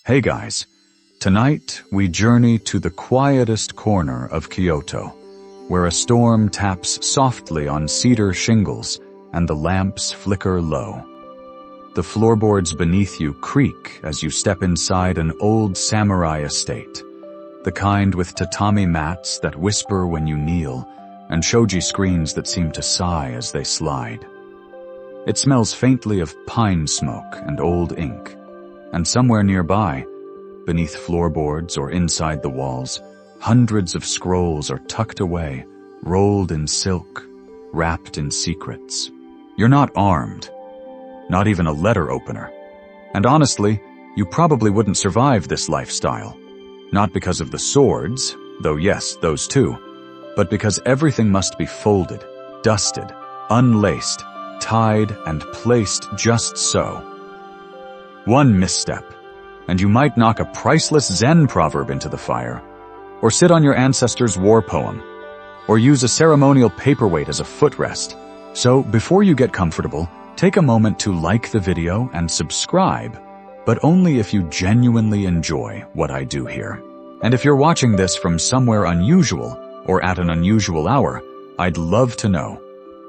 Hey guys, tonight we journey to the quietest corner of Kyoto, where a storm taps softly on cedar shingles and the lamps flicker low. The floorboards beneath you creak as you step inside an old samurai estate, the kind with tatami mats that whisper when you kneel and shoji screens that seem to sigh as they slide. It smells faintly of pine smoke and old ink, and somewhere nearby, beneath floorboards or inside the walls, hundreds of scrolls are tucked away, rolled in silk, wrapped in secrets. You're not armed, not even a letter opener. And honestly, you probably wouldn't survive this lifestyle. Not because of the swords, though yes, those too, but because everything must be folded, dusted, unlaced, tied, and placed just so. One misstep, and you might knock a priceless Zen proverb into the fire, or sit on your ancestors' war poem, or use a ceremonial paperweight as a footrest. So, before you get comfortable, take a moment to like the video and subscribe, but only if you genuinely enjoy what I do here. And if you're watching this from somewhere unusual, or at an unusual hour, I'd love to know.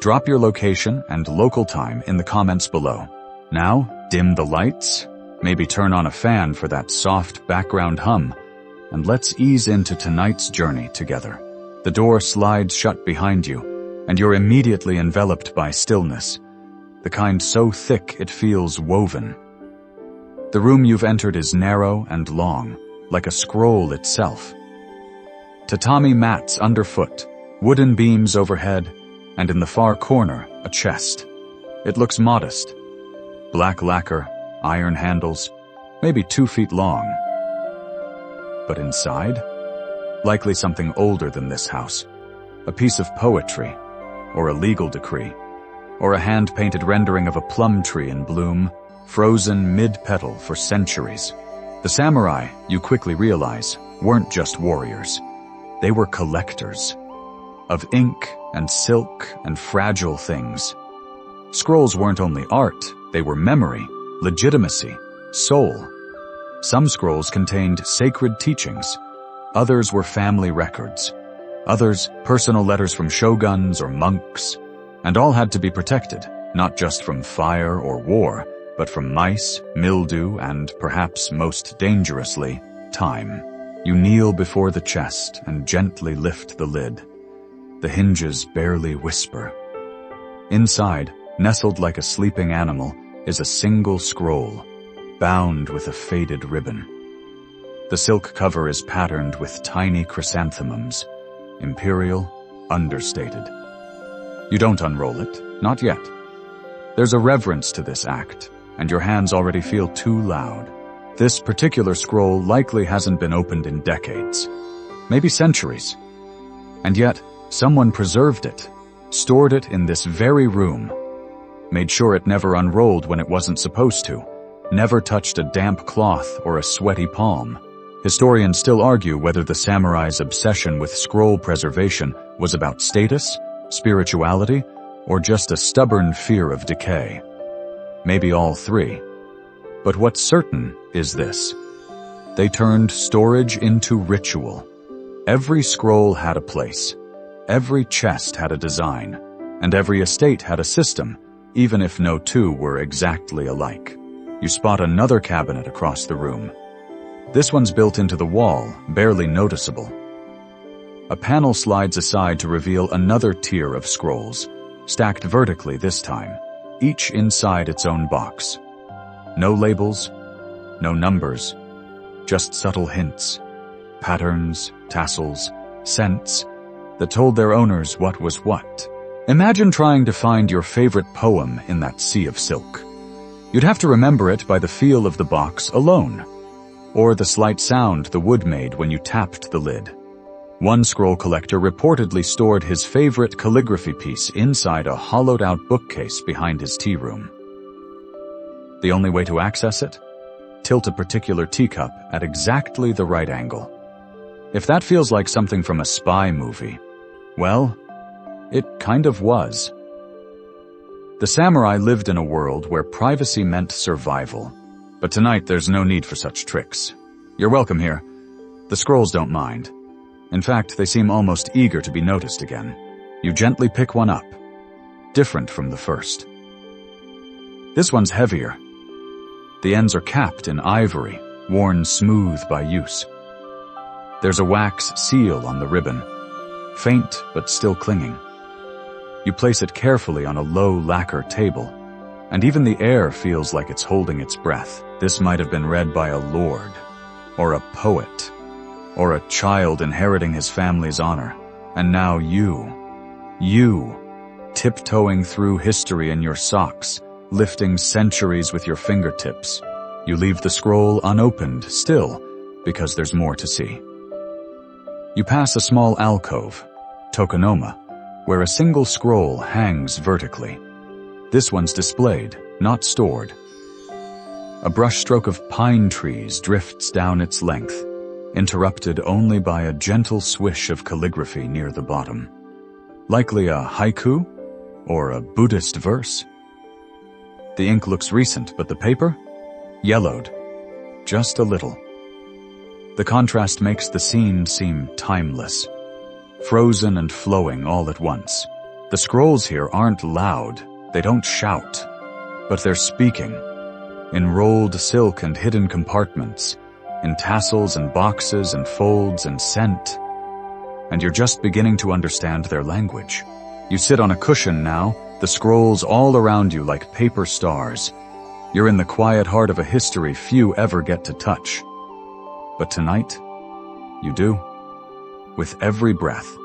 Drop your location and local time in the comments below. Now, dim the lights, maybe turn on a fan for that soft background hum, and let's ease into tonight's journey together. The door slides shut behind you, and you're immediately enveloped by stillness, the kind so thick it feels woven. The room you've entered is narrow and long, like a scroll itself. Tatami mats underfoot, wooden beams overhead, and in the far corner, a chest. It looks modest. Black lacquer, iron handles, maybe 2 feet long. But inside, likely something older than this house. A piece of poetry, or a legal decree, or a hand-painted rendering of a plum tree in bloom, frozen mid-petal for centuries. The samurai, you quickly realize, weren't just warriors. They were collectors of ink and silk and fragile things. Scrolls weren't only art, they were memory, legitimacy, soul. Some scrolls contained sacred teachings. Others were family records. Others, personal letters from shoguns or monks. And all had to be protected, not just from fire or war, but from mice, mildew, and perhaps most dangerously, time. You kneel before the chest and gently lift the lid. The hinges barely whisper. Inside, nestled like a sleeping animal, is a single scroll, bound with a faded ribbon. The silk cover is patterned with tiny chrysanthemums, imperial, understated. You don't unroll it, not yet. There's a reverence to this act, and your hands already feel too loud. This particular scroll likely hasn't been opened in decades, maybe centuries. And yet, someone preserved it, stored it in this very room, made sure it never unrolled when it wasn't supposed to, never touched a damp cloth or a sweaty palm. Historians still argue whether the samurai's obsession with scroll preservation was about status, spirituality, or just a stubborn fear of decay. Maybe all three. But what's certain is this. They turned storage into ritual. Every scroll had a place. Every chest had a design. And every estate had a system, even if no two were exactly alike. You spot another cabinet across the room. This one's built into the wall, barely noticeable. A panel slides aside to reveal another tier of scrolls, stacked vertically this time, each inside its own box. No labels, no numbers, just subtle hints, patterns, tassels, scents that told their owners what was what. Imagine trying to find your favorite poem in that sea of silk. You'd have to remember it by the feel of the box alone, or the slight sound the wood made when you tapped the lid. One scroll collector reportedly stored his favorite calligraphy piece inside a hollowed-out bookcase behind his tea room. The only way to access it? Tilt a particular teacup at exactly the right angle. If that feels like something from a spy movie, well, it kind of was. The samurai lived in a world where privacy meant survival. But tonight there's no need for such tricks. You're welcome here. The scrolls don't mind. In fact, they seem almost eager to be noticed again. You gently pick one up, different from the first. This one's heavier. The ends are capped in ivory, worn smooth by use. There's a wax seal on the ribbon, faint but still clinging. You place it carefully on a low lacquer table, and even the air feels like it's holding its breath. This might have been read by a lord, or a poet, or a child inheriting his family's honor. And now you, tiptoeing through history in your socks, lifting centuries with your fingertips. You leave the scroll unopened still, because there's more to see. You pass a small alcove, tokonoma, where a single scroll hangs vertically. This one's displayed, not stored. A brushstroke of pine trees drifts down its length, interrupted only by a gentle swish of calligraphy near the bottom. Likely a haiku or a Buddhist verse. The ink looks recent, but the paper? Yellowed. Just a little. The contrast makes the scene seem timeless, frozen and flowing all at once. The scrolls here aren't loud, they don't shout, but they're speaking, in rolled silk and hidden compartments, in tassels and boxes and folds and scent. And you're just beginning to understand their language. You sit on a cushion now, the scrolls all around you like paper stars. You're in the quiet heart of a history few ever get to touch. But tonight, you do. With every breath,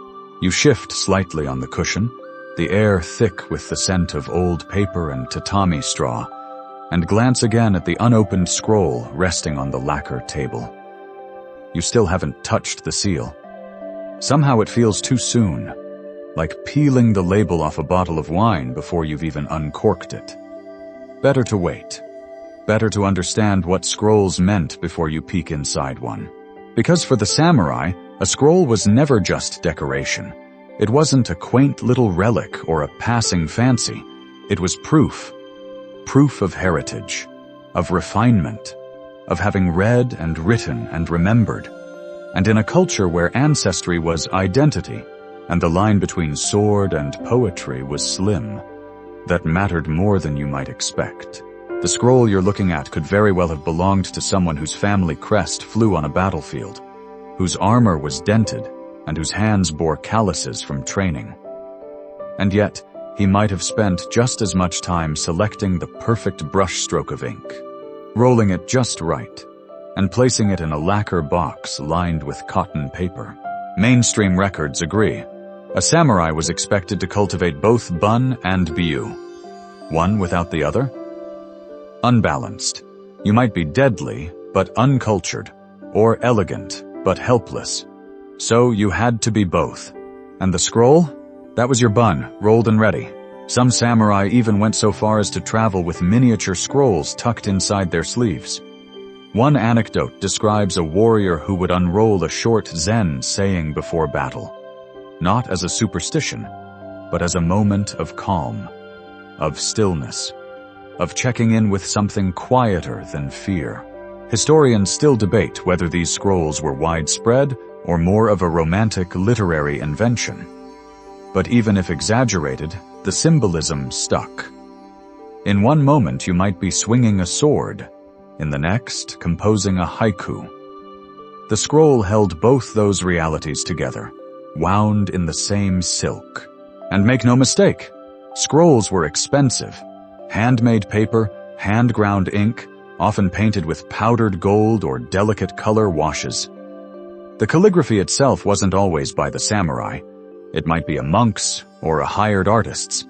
you shift slightly on the cushion, the air thick with the scent of old paper and tatami straw, and glance again at the unopened scroll resting on the lacquer table. You still haven't touched the seal. Somehow it feels too soon, like peeling the label off a bottle of wine before you've even uncorked it. Better to wait. Better to understand what scrolls meant before you peek inside one. Because for the samurai, a scroll was never just decoration. It wasn't a quaint little relic or a passing fancy. It was proof. Proof of heritage, of refinement, of having read and written and remembered. And in a culture where ancestry was identity, and the line between sword and poetry was slim, that mattered more than you might expect. The scroll you're looking at could very well have belonged to someone whose family crest flew on a battlefield, whose armor was dented, and whose hands bore calluses from training. And yet, he might have spent just as much time selecting the perfect brushstroke of ink, rolling it just right, and placing it in a lacquer box lined with cotton paper. Mainstream records agree. A samurai was expected to cultivate both bun and byu. One without the other? Unbalanced. You might be deadly, but uncultured, or elegant, but helpless. So you had to be both. And the scroll? That was your bun, rolled and ready. Some samurai even went so far as to travel with miniature scrolls tucked inside their sleeves. One anecdote describes a warrior who would unroll a short Zen saying before battle, not as a superstition, but as a moment of calm, of stillness, of checking in with something quieter than fear. Historians still debate whether these scrolls were widespread or more of a romantic literary invention. But even if exaggerated, the symbolism stuck. In one moment you might be swinging a sword, in the next composing a haiku. The scroll held both those realities together, wound in the same silk. And make no mistake, scrolls were expensive. Handmade paper, hand-ground ink, often painted with powdered gold or delicate color washes. The calligraphy itself wasn't always by the samurai. It might be a monk's or a hired artist's.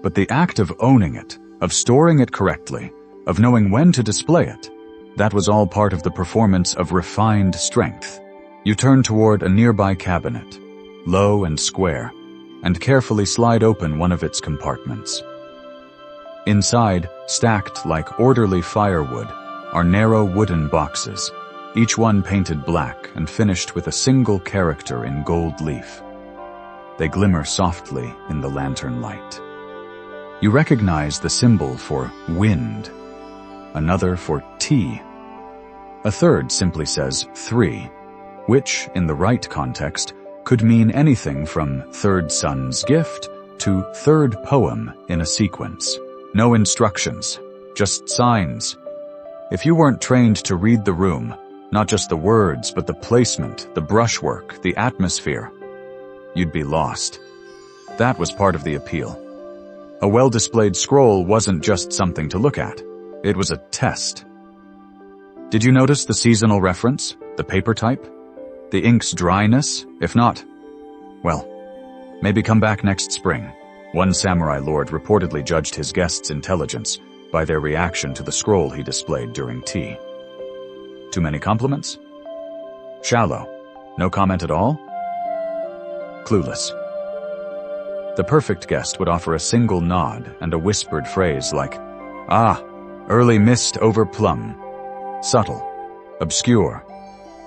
But the act of owning it, of storing it correctly, of knowing when to display it, that was all part of the performance of refined strength. You turn toward a nearby cabinet, low and square, and carefully slide open one of its compartments. Inside, stacked like orderly firewood, are narrow wooden boxes, each one painted black and finished with a single character in gold leaf. They glimmer softly in the lantern light. You recognize the symbol for wind. another for tea. A third simply says 3, which, in the right context, could mean anything from third son's gift to third poem in a sequence. No instructions, just signs. If you weren't trained to read the room, not just the words, but the placement, the brushwork, the atmosphere, you'd be lost. That was part of the appeal. A well-displayed scroll wasn't just something to look at. It was a test. Did you notice the seasonal reference, the paper type? The ink's dryness? If not, well, maybe come back next spring. One samurai lord reportedly judged his guests' intelligence by their reaction to the scroll he displayed during tea. Too many compliments? Shallow. No comment at all? Clueless. The perfect guest would offer a single nod and a whispered phrase like, "Ah, early mist over plum." Subtle, obscure,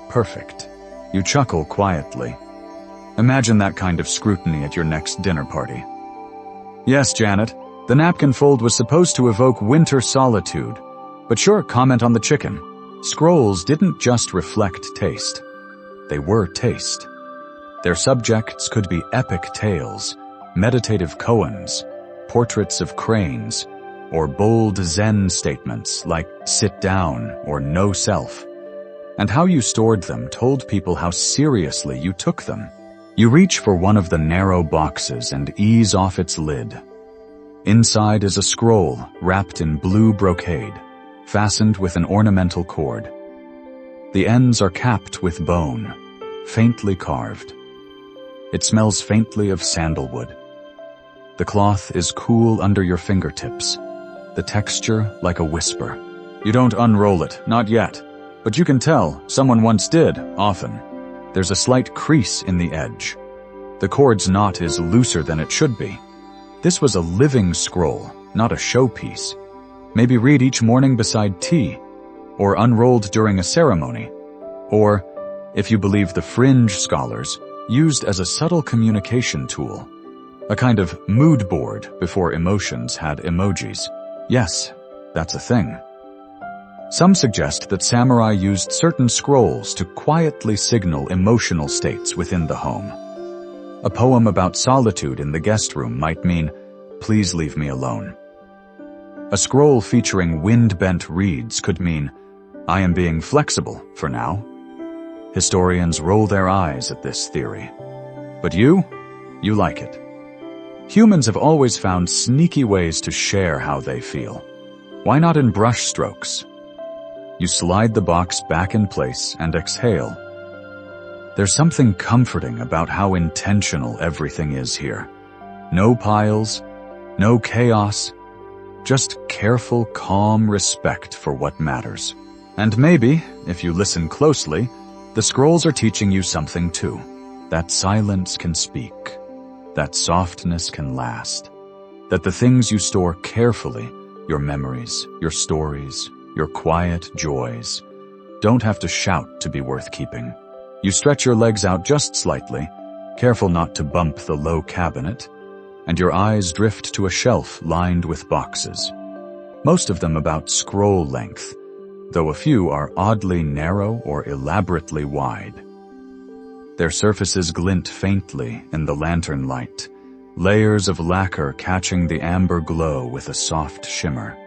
perfect. You chuckle quietly. Imagine that kind of scrutiny at your next dinner party. Yes, Janet, the napkin fold was supposed to evoke winter solitude. But sure, comment on the chicken. Scrolls didn't just reflect taste. They were taste. Their subjects could be epic tales, meditative koans, portraits of cranes, or bold Zen statements like sit down or no self. And how you stored them told people how seriously you took them. You reach for one of the narrow boxes and ease off its lid. Inside is a scroll wrapped in blue brocade, fastened with an ornamental cord. The ends are capped with bone, faintly carved. It smells faintly of sandalwood. The cloth is cool under your fingertips, the texture like a whisper. You don't unroll it, not yet, but you can tell someone once did, often. There's a slight crease in the edge. The cord's knot is looser than it should be. This was a living scroll, not a showpiece. Maybe read each morning beside tea, or unrolled during a ceremony, or, if you believe the fringe scholars, used as a subtle communication tool, a kind of mood board before emotions had emojis. Yes, that's a thing. Some suggest that samurai used certain scrolls to quietly signal emotional states within the home. A poem about solitude in the guest room might mean, "Please leave me alone." A scroll featuring wind-bent reeds could mean, "I am being flexible for now." Historians roll their eyes at this theory. But you like it. Humans have always found sneaky ways to share how they feel. Why not in brush strokes? You slide the box back in place and exhale. There's something comforting about how intentional everything is here. No piles, no chaos, just careful, calm respect for what matters. And maybe, if you listen closely, the scrolls are teaching you something too. That silence can speak, that softness can last, that the things you store carefully, your memories, your stories, your quiet joys, don't have to shout to be worth keeping. You stretch your legs out just slightly, careful not to bump the low cabinet, and your eyes drift to a shelf lined with boxes. Most of them about scroll length, though a few are oddly narrow or elaborately wide. Their surfaces glint faintly in the lantern light, layers of lacquer catching the amber glow with a soft shimmer.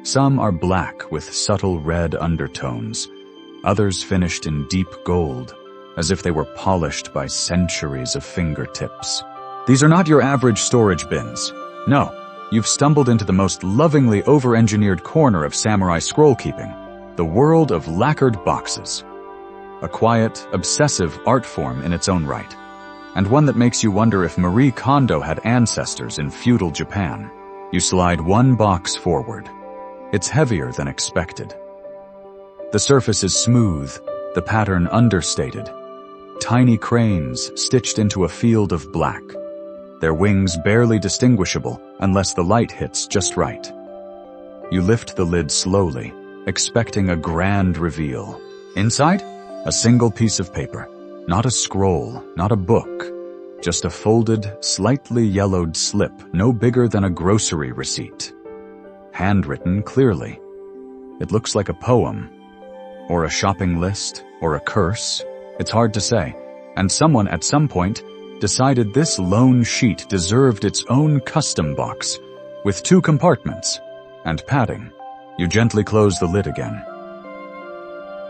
Some are black with subtle red undertones, others finished in deep gold, as if they were polished by centuries of fingertips. These are not your average storage bins. No, you've stumbled into the most lovingly over-engineered corner of samurai scroll-keeping, the world of lacquered boxes. A quiet, obsessive art form in its own right, and one that makes you wonder if Marie Kondo had ancestors in feudal Japan. You slide one box forward. It's heavier than expected. The surface is smooth, the pattern understated. Tiny cranes stitched into a field of black, their wings barely distinguishable unless the light hits just right. You lift the lid slowly, expecting a grand reveal. Inside, a single piece of paper. Not a scroll, not a book. Just a folded, slightly yellowed slip no bigger than a grocery receipt. Handwritten clearly. It looks like a poem, or a shopping list, or a curse. It's hard to say, and someone at some point decided this lone sheet deserved its own custom box, with 2 compartments, and padding. You gently close the lid again.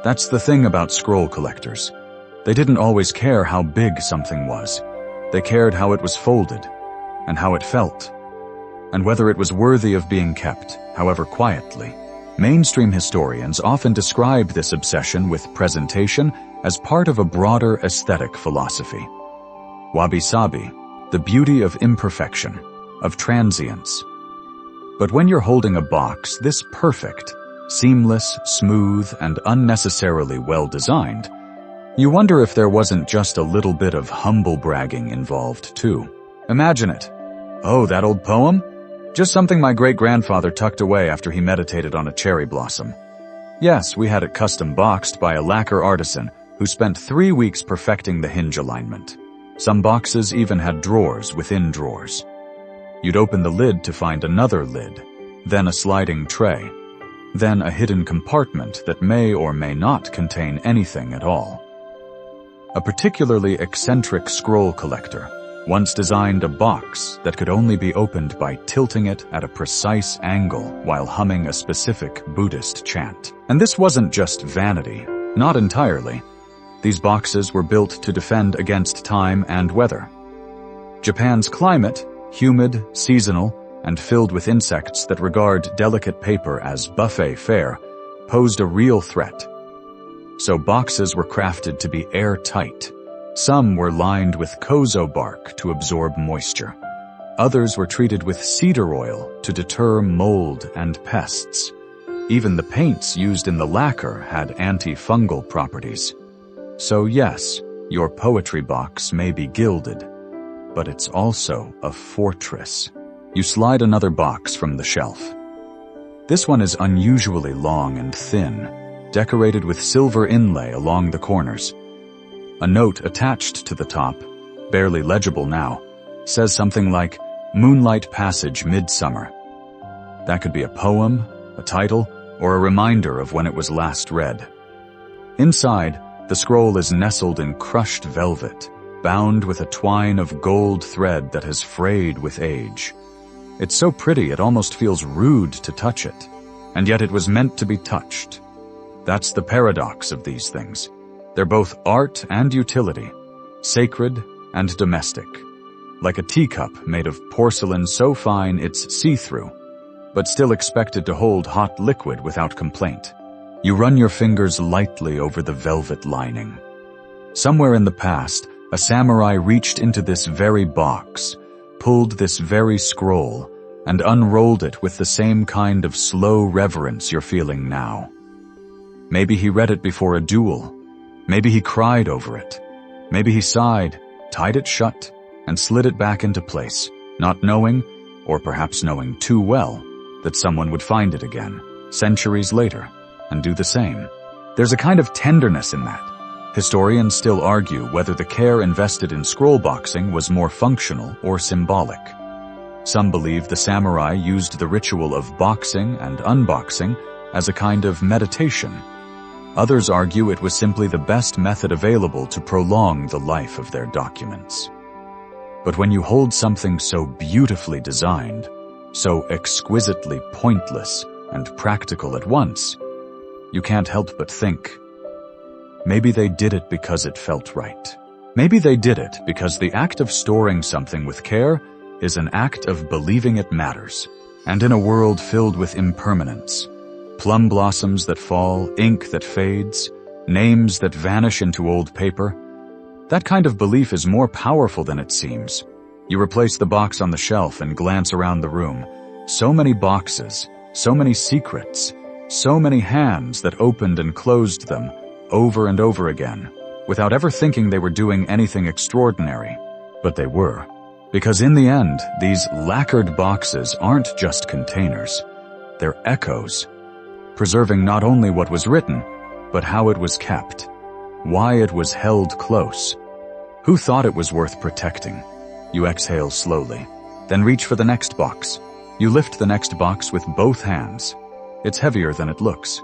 That's the thing about scroll collectors. They didn't always care how big something was. They cared how it was folded, and how it felt, and whether it was worthy of being kept, however quietly. Mainstream historians often describe this obsession with presentation as part of a broader aesthetic philosophy. Wabi-sabi, the beauty of imperfection, of transience. But when you're holding a box this perfect, seamless, smooth, and unnecessarily well-designed, you wonder if there wasn't just a little bit of humble bragging involved too. Imagine it. Oh, that old poem? Just something my great-grandfather tucked away after he meditated on a cherry blossom. Yes, we had it custom boxed by a lacquer artisan who spent 3 weeks perfecting the hinge alignment. Some boxes even had drawers within drawers. You'd open the lid to find another lid, then a sliding tray, then a hidden compartment that may or may not contain anything at all. A particularly eccentric scroll collector once designed a box that could only be opened by tilting it at a precise angle while humming a specific Buddhist chant. And this wasn't just vanity, not entirely. These boxes were built to defend against time and weather. Japan's climate, humid, seasonal, and filled with insects that regard delicate paper as buffet fare, posed a real threat. So boxes were crafted to be airtight. Some were lined with kozo bark to absorb moisture. Others were treated with cedar oil to deter mold and pests. Even the paints used in the lacquer had antifungal properties. So yes, your poetry box may be gilded, but it's also a fortress. You slide another box from the shelf. This one is unusually long and thin, decorated with silver inlay along the corners. A note attached to the top, barely legible now, says something like, "Moonlight Passage Midsummer." That could be a poem, a title, or a reminder of when it was last read. Inside, the scroll is nestled in crushed velvet, bound with a twine of gold thread that has frayed with age. It's so pretty it almost feels rude to touch it, and yet it was meant to be touched. That's the paradox of these things. They're both art and utility, sacred and domestic, like a teacup made of porcelain so fine it's see-through, but still expected to hold hot liquid without complaint. You run your fingers lightly over the velvet lining. Somewhere in the past, a samurai reached into this very box, pulled this very scroll, and unrolled it with the same kind of slow reverence you're feeling now. Maybe he read it before a duel. Maybe he cried over it. Maybe he sighed, tied it shut, and slid it back into place, not knowing, or perhaps knowing too well, that someone would find it again, centuries later, and do the same. There's a kind of tenderness in that. Historians still argue whether the care invested in scroll boxing was more functional or symbolic. Some believe the samurai used the ritual of boxing and unboxing as a kind of meditation. Others argue it was simply the best method available to prolong the life of their documents. But when you hold something so beautifully designed, so exquisitely pointless and practical at once, you can't help but think, maybe they did it because it felt right. Maybe they did it because the act of storing something with care is an act of believing it matters. And in a world filled with impermanence, plum blossoms that fall, ink that fades, names that vanish into old paper, that kind of belief is more powerful than it seems. You replace the box on the shelf and glance around the room. So many boxes, so many secrets, so many hands that opened and closed them over and over again, without ever thinking they were doing anything extraordinary. But they were. Because in the end, these lacquered boxes aren't just containers. They're echoes, preserving not only what was written, but how it was kept, why it was held close. Who thought it was worth protecting? You exhale slowly, then reach for the next box. You lift the next box with both hands. It's heavier than it looks,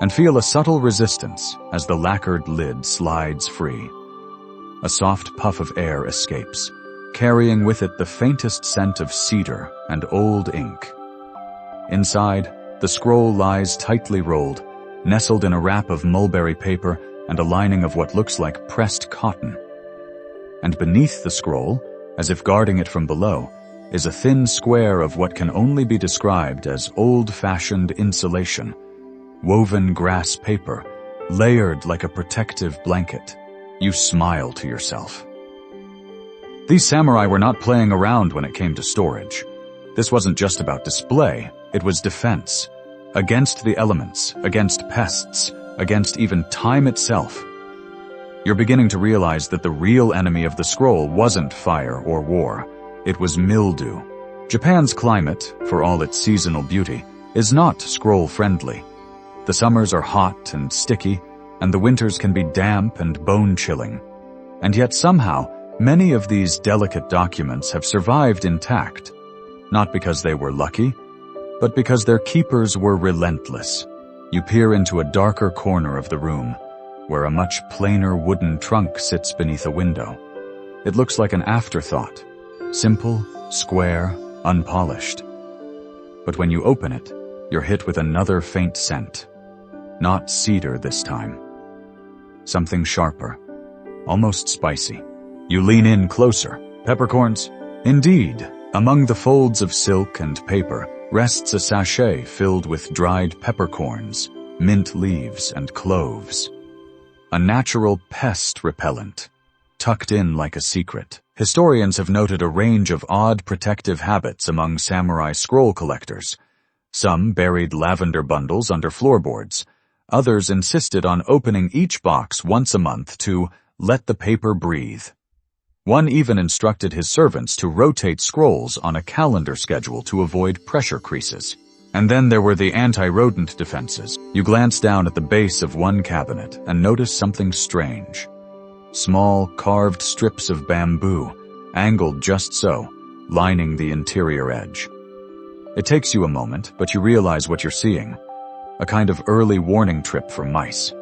and feel a subtle resistance as the lacquered lid slides free. A soft puff of air escapes, carrying with it the faintest scent of cedar and old ink. Inside, the scroll lies tightly rolled, nestled in a wrap of mulberry paper and a lining of what looks like pressed cotton. And beneath the scroll, as if guarding it from below, is a thin square of what can only be described as old-fashioned insulation, woven grass paper, layered like a protective blanket. You smile to yourself. These samurai were not playing around when it came to storage. This wasn't just about display, it was defense. Against the elements, against pests, against even time itself. You're beginning to realize that the real enemy of the scroll wasn't fire or war. It was mildew. Japan's climate, for all its seasonal beauty, is not scroll-friendly. The summers are hot and sticky, and the winters can be damp and bone-chilling. And yet somehow, many of these delicate documents have survived intact, not because they were lucky, but because their keepers were relentless. You peer into a darker corner of the room, where a much plainer wooden trunk sits beneath a window. It looks like an afterthought, simple, square, unpolished. But when you open it, you're hit with another faint scent. Not cedar this time. Something sharper, almost spicy. You lean in closer. Peppercorns? Indeed, among the folds of silk and paper rests a sachet filled with dried peppercorns, mint leaves, and cloves. A natural pest repellent, tucked in like a secret. Historians have noted a range of odd protective habits among samurai scroll collectors. Some buried lavender bundles under floorboards. Others insisted on opening each box once a month to let the paper breathe. One even instructed his servants to rotate scrolls on a calendar schedule to avoid pressure creases. And then there were the anti-rodent defenses. You glance down at the base of one cabinet and notice something strange. Small, carved strips of bamboo, angled just so, lining the interior edge. It takes you a moment, but you realize what you're seeing. A kind of early warning trip for mice.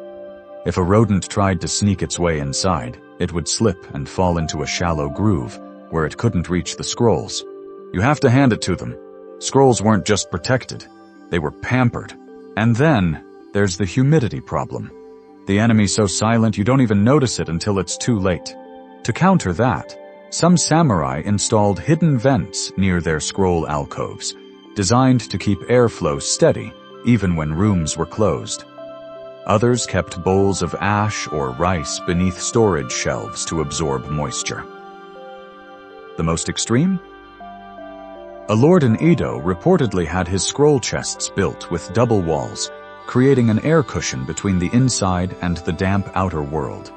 If a rodent tried to sneak its way inside, it would slip and fall into a shallow groove where it couldn't reach the scrolls. You have to hand it to them. Scrolls weren't just protected, they were pampered. And then there's the humidity problem. The enemy so silent you don't even notice it until it's too late. To counter that, some samurai installed hidden vents near their scroll alcoves, designed to keep airflow steady even when rooms were closed. Others kept bowls of ash or rice beneath storage shelves to absorb moisture. The most extreme? A lord in Edo reportedly had his scroll chests built with double walls, creating an air cushion between the inside and the damp outer world.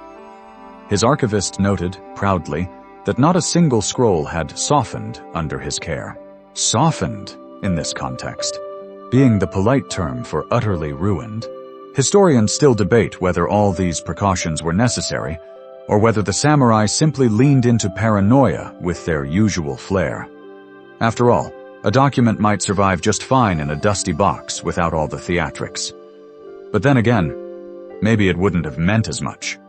His archivist noted, proudly, that not a single scroll had softened under his care. Softened, in this context, being the polite term for utterly ruined. Historians still debate whether all these precautions were necessary, or whether the samurai simply leaned into paranoia with their usual flair. After all, a document might survive just fine in a dusty box without all the theatrics. But then again, maybe it wouldn't have meant as much.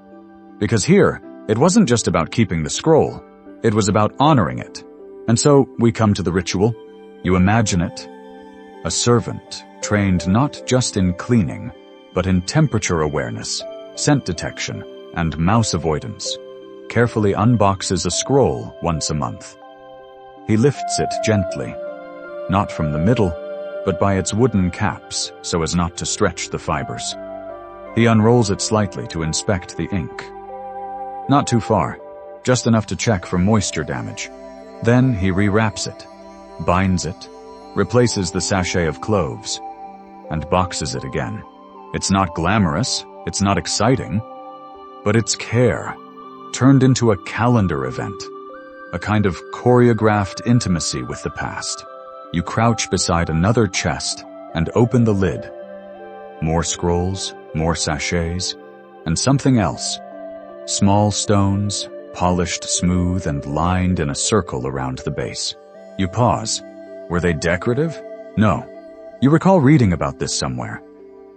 Because here, it wasn't just about keeping the scroll, it was about honoring it. And so we come to the ritual. You imagine it. A servant, trained not just in cleaning, but in temperature awareness, scent detection, and mouse avoidance, carefully unboxes a scroll once a month. He lifts it gently, not from the middle, but by its wooden caps so as not to stretch the fibers. He unrolls it slightly to inspect the ink. Not too far, just enough to check for moisture damage. Then he rewraps it, binds it, replaces the sachet of cloves, and boxes it again. It's not glamorous, it's not exciting, but it's care, turned into a calendar event, a kind of choreographed intimacy with the past. You crouch beside another chest and open the lid. More scrolls, more sachets, and something else. Small stones, polished smooth and lined in a circle around the base. You pause. Were they decorative? No. You recall reading about this somewhere.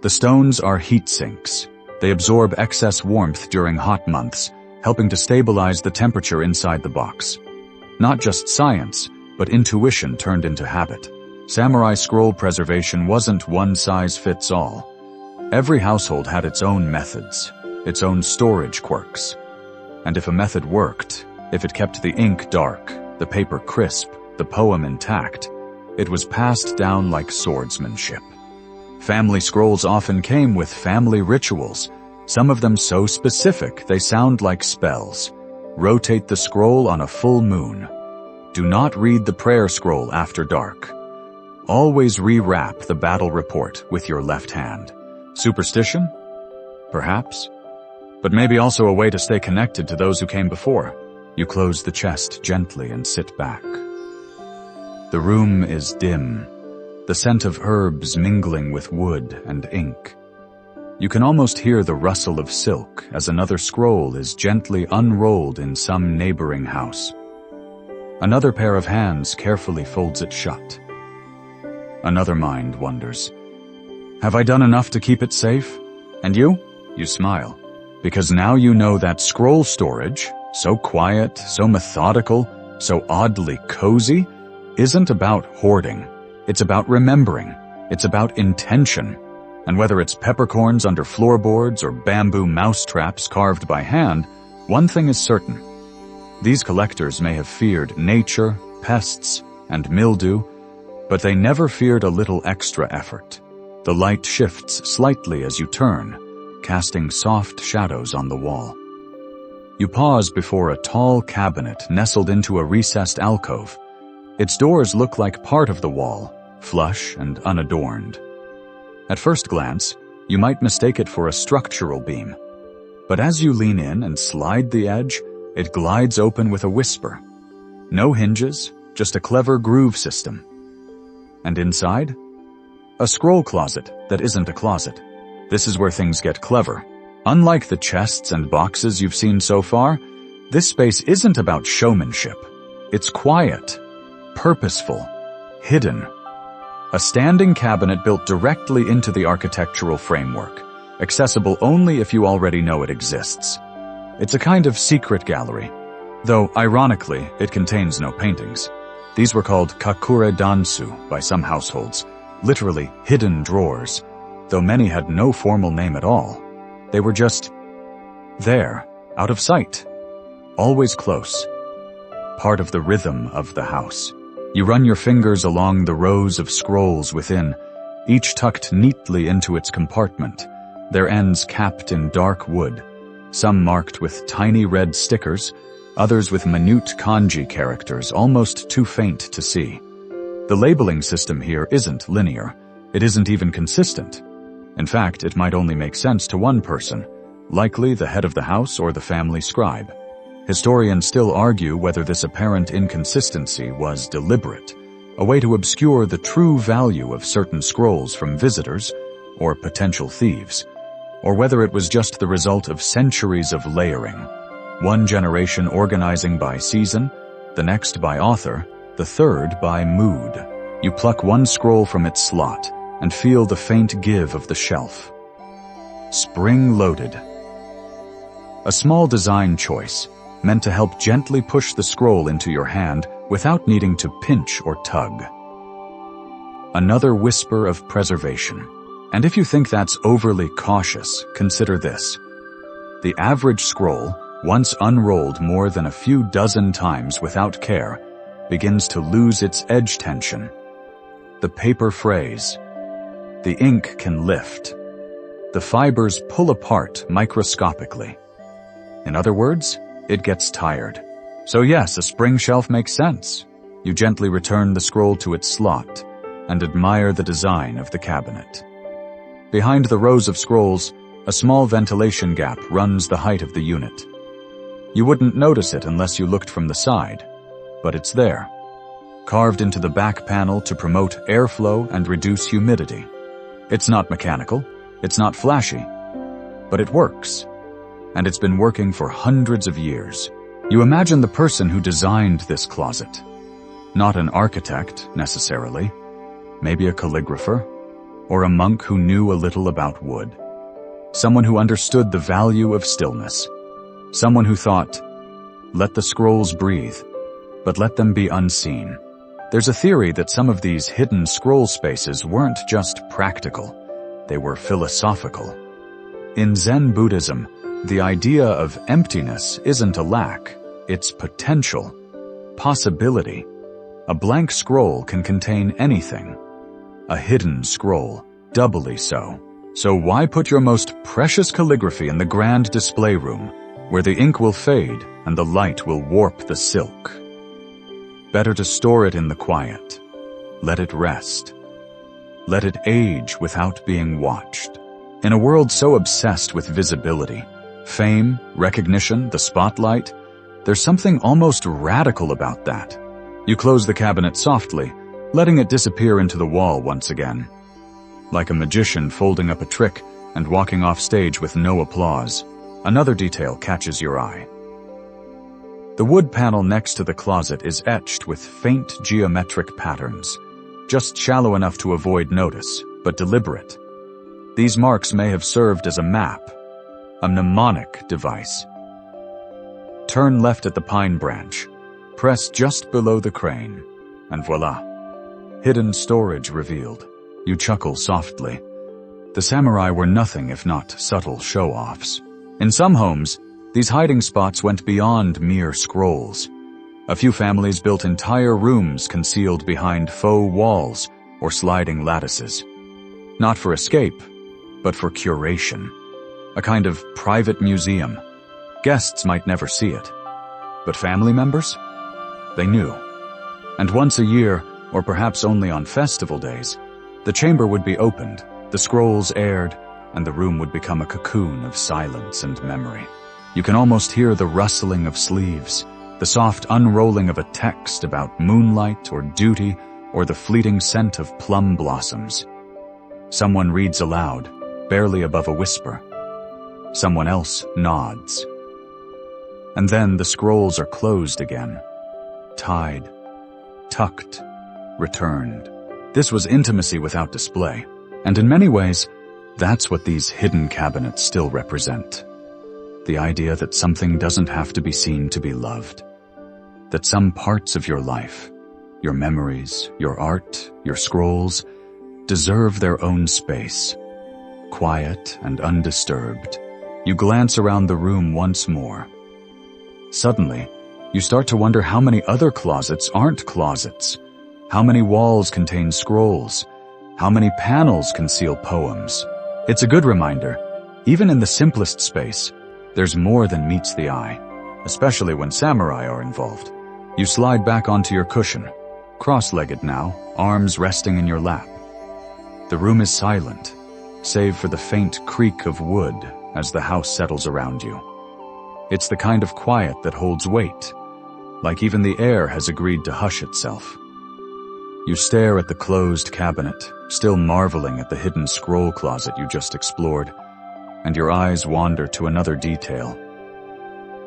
The stones are heat sinks. They absorb excess warmth during hot months, helping to stabilize the temperature inside the box. Not just science, but intuition turned into habit. Samurai scroll preservation wasn't one size fits all. Every household had its own methods, its own storage quirks. And if a method worked, if it kept the ink dark, the paper crisp, the poem intact, it was passed down like swordsmanship. Family scrolls often came with family rituals, some of them so specific they sound like spells. Rotate the scroll on a full moon. Do not read the prayer scroll after dark. Always rewrap the battle report with your left hand. Superstition? Perhaps. But maybe also a way to stay connected to those who came before. You close the chest gently and sit back. The room is dim, the scent of herbs mingling with wood and ink. You can almost hear the rustle of silk as another scroll is gently unrolled in some neighboring house. Another pair of hands carefully folds it shut. Another mind wonders, have I done enough to keep it safe? And you? You smile, because now you know that scroll storage, so quiet, so methodical, so oddly cozy, isn't about hoarding. It's about remembering. It's about intention. And whether it's peppercorns under floorboards or bamboo mouse traps carved by hand, one thing is certain. These collectors may have feared nature, pests, and mildew, but they never feared a little extra effort. The light shifts slightly as you turn, casting soft shadows on the wall. You pause before a tall cabinet nestled into a recessed alcove. Its doors look like part of the wall, flush and unadorned. At first glance, you might mistake it for a structural beam. But as you lean in and slide the edge, it glides open with a whisper. No hinges, just a clever groove system. And inside? A scroll closet that isn't a closet. This is where things get clever. Unlike the chests and boxes you've seen so far, this space isn't about showmanship. It's quiet, purposeful, hidden. A standing cabinet built directly into the architectural framework, accessible only if you already know it exists. It's a kind of secret gallery, though ironically, it contains no paintings. These were called kakure dansu by some households, literally hidden drawers, though many had no formal name at all. They were just there, out of sight, always close, part of the rhythm of the house. You run your fingers along the rows of scrolls within, each tucked neatly into its compartment, their ends capped in dark wood, some marked with tiny red stickers, others with minute kanji characters almost too faint to see. The labeling system here isn't linear. It isn't even consistent. In fact, it might only make sense to one person, likely the head of the house or the family scribe. Historians still argue whether this apparent inconsistency was deliberate, a way to obscure the true value of certain scrolls from visitors or potential thieves, or whether it was just the result of centuries of layering, one generation organizing by season, the next by author, the third by mood. You pluck one scroll from its slot and feel the faint give of the shelf. Spring-loaded. A small design choice, meant to help gently push the scroll into your hand without needing to pinch or tug. Another whisper of preservation. And if you think that's overly cautious, consider this. The average scroll, once unrolled more than a few dozen times without care, begins to lose its edge tension. The paper frays. The ink can lift. The fibers pull apart microscopically. In other words, it gets tired. So yes, a spring shelf makes sense. You gently return the scroll to its slot and admire the design of the cabinet. Behind the rows of scrolls, a small ventilation gap runs the height of the unit. You wouldn't notice it unless you looked from the side, but it's there, carved into the back panel to promote airflow and reduce humidity. It's not mechanical, it's not flashy, but it works. And it's been working for hundreds of years. You imagine the person who designed this closet. Not an architect, necessarily. Maybe a calligrapher, or a monk who knew a little about wood. Someone who understood the value of stillness. Someone who thought, let the scrolls breathe, but let them be unseen. There's a theory that some of these hidden scroll spaces weren't just practical, they were philosophical. In Zen Buddhism, the idea of emptiness isn't a lack, it's potential, possibility. A blank scroll can contain anything. A hidden scroll, doubly so. So why put your most precious calligraphy in the grand display room, where the ink will fade and the light will warp the silk? Better to store it in the quiet. Let it rest. Let it age without being watched. In a world so obsessed with visibility, fame, recognition, the spotlight, there's something almost radical about that. You close the cabinet softly, letting it disappear into the wall once again. Like a magician folding up a trick and walking off stage with no applause, another detail catches your eye. The wood panel next to the closet is etched with faint geometric patterns, just shallow enough to avoid notice, but deliberate. These marks may have served as a map, a mnemonic device. Turn left at the pine branch, press just below the crane, and voila. Hidden storage revealed. You chuckle softly. The samurai were nothing if not subtle show-offs. In some homes, these hiding spots went beyond mere scrolls. A few families built entire rooms concealed behind faux walls or sliding lattices. Not for escape, but for curation. A kind of private museum. Guests might never see it. But family members? They knew. And once a year, or perhaps only on festival days, the chamber would be opened, the scrolls aired, and the room would become a cocoon of silence and memory. You can almost hear the rustling of sleeves, the soft unrolling of a text about moonlight or duty, or the fleeting scent of plum blossoms. Someone reads aloud, barely above a whisper. Someone else nods. And then the scrolls are closed again. Tied, tucked, returned. This was intimacy without display, and in many ways, that's what these hidden cabinets still represent. The idea that something doesn't have to be seen to be loved. That some parts of your life, your memories, your art, your scrolls, deserve their own space. Quiet and undisturbed. You glance around the room once more. Suddenly, you start to wonder how many other closets aren't closets. How many walls contain scrolls? How many panels conceal poems? It's a good reminder, even in the simplest space, there's more than meets the eye, especially when samurai are involved. You slide back onto your cushion, cross-legged now, arms resting in your lap. The room is silent, save for the faint creak of wood as the house settles around you. It's the kind of quiet that holds weight, like even the air has agreed to hush itself. You stare at the closed cabinet, still marveling at the hidden scroll closet you just explored, and your eyes wander to another detail.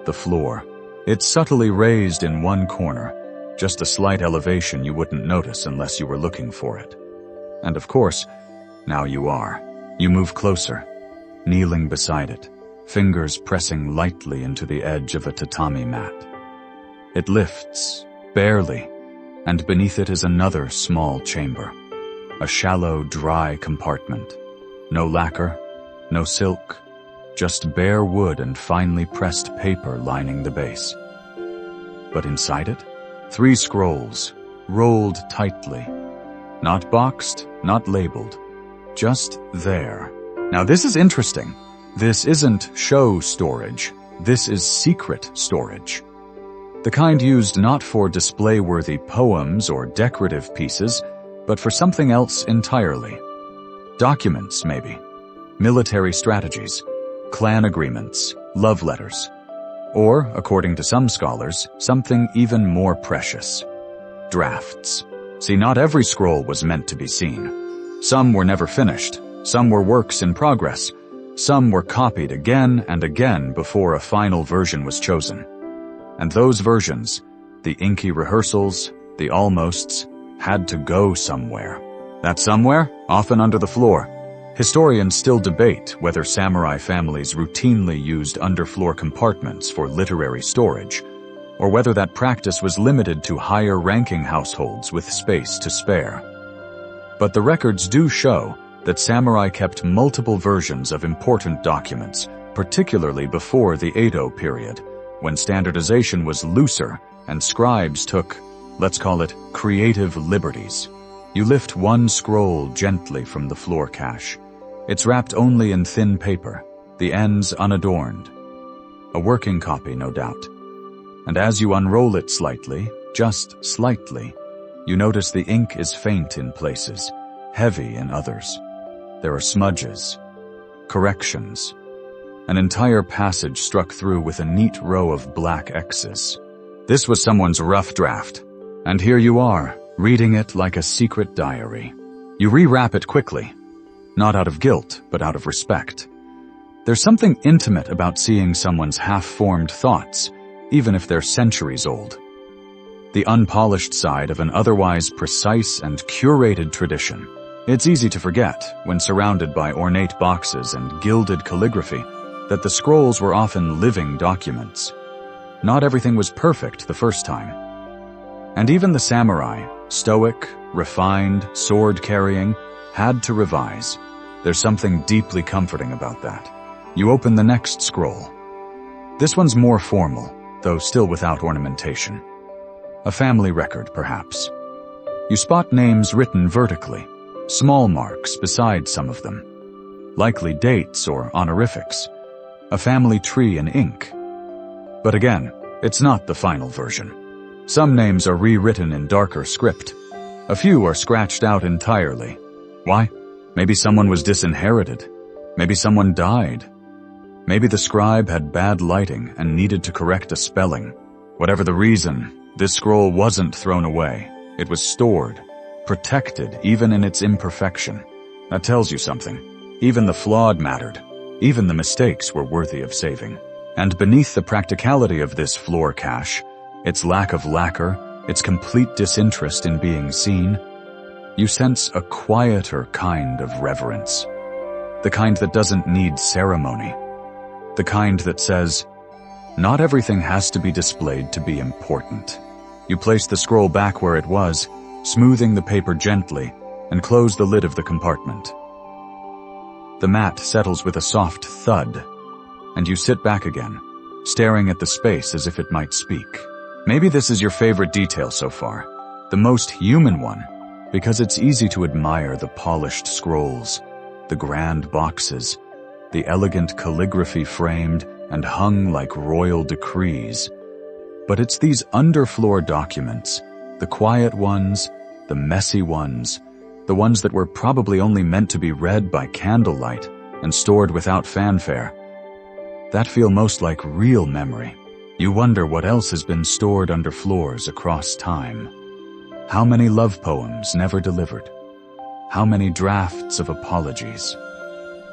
The floor. It's subtly raised in one corner, just a slight elevation you wouldn't notice unless you were looking for it. And of course, now you are. You move closer, kneeling beside it, fingers pressing lightly into the edge of a tatami mat. It lifts, barely, and beneath it is another small chamber. A shallow, dry compartment. No lacquer, no silk, just bare wood and finely pressed paper lining the base. But inside it, 3 scrolls, rolled tightly. Not boxed, not labeled, just there. Now this is interesting. This isn't show storage. This is secret storage. The kind used not for display-worthy poems or decorative pieces, but for something else entirely. Documents, maybe. Military strategies, clan agreements, love letters. Or, according to some scholars, something even more precious. Drafts. See, not every scroll was meant to be seen. Some were never finished. Some were works in progress. Some were copied again and again before a final version was chosen. And those versions, the inky rehearsals, the almosts, had to go somewhere. That somewhere, often under the floor. Historians still debate whether samurai families routinely used underfloor compartments for literary storage, or whether that practice was limited to higher-ranking households with space to spare. But the records do show that samurai kept multiple versions of important documents, particularly before the Edo period, when standardization was looser and scribes took, let's call it, creative liberties. You lift one scroll gently from the floor cache. It's wrapped only in thin paper, the ends unadorned. A working copy, no doubt. And as you unroll it slightly, just slightly, you notice the ink is faint in places, heavy in others. There are smudges, corrections. An entire passage struck through with a neat row of black X's. This was someone's rough draft. And here you are, reading it like a secret diary. You rewrap it quickly, not out of guilt, but out of respect. There's something intimate about seeing someone's half-formed thoughts, even if they're centuries old. The unpolished side of an otherwise precise and curated tradition. It's easy to forget, when surrounded by ornate boxes and gilded calligraphy, that the scrolls were often living documents. Not everything was perfect the first time. And even the samurai, stoic, refined, sword-carrying, had to revise. There's something deeply comforting about that. You open the next scroll. This one's more formal, though still without ornamentation. A family record, perhaps. You spot names written vertically, small marks beside some of them. Likely dates or honorifics. A family tree in ink. But again, it's not the final version. Some names are rewritten in darker script. A few are scratched out entirely. Why? Maybe someone was disinherited. Maybe someone died. Maybe the scribe had bad lighting and needed to correct a spelling. Whatever the reason, this scroll wasn't thrown away. It was stored, protected even in its imperfection. That tells you something. Even the flawed mattered. Even the mistakes were worthy of saving. And beneath the practicality of this floor cache, its lack of lacquer, its complete disinterest in being seen, you sense a quieter kind of reverence. The kind that doesn't need ceremony. The kind that says, not everything has to be displayed to be important. You place the scroll back where it was, smoothing the paper gently, and close the lid of the compartment. The mat settles with a soft thud, and you sit back again, staring at the space as if it might speak. Maybe this is your favorite detail so far, the most human one, because it's easy to admire the polished scrolls, the grand boxes, the elegant calligraphy framed and hung like royal decrees. But it's these underfloor documents, the quiet ones, the messy ones, the ones that were probably only meant to be read by candlelight and stored without fanfare, that feel most like real memory. You wonder what else has been stored under floors across time. How many love poems never delivered? How many drafts of apologies?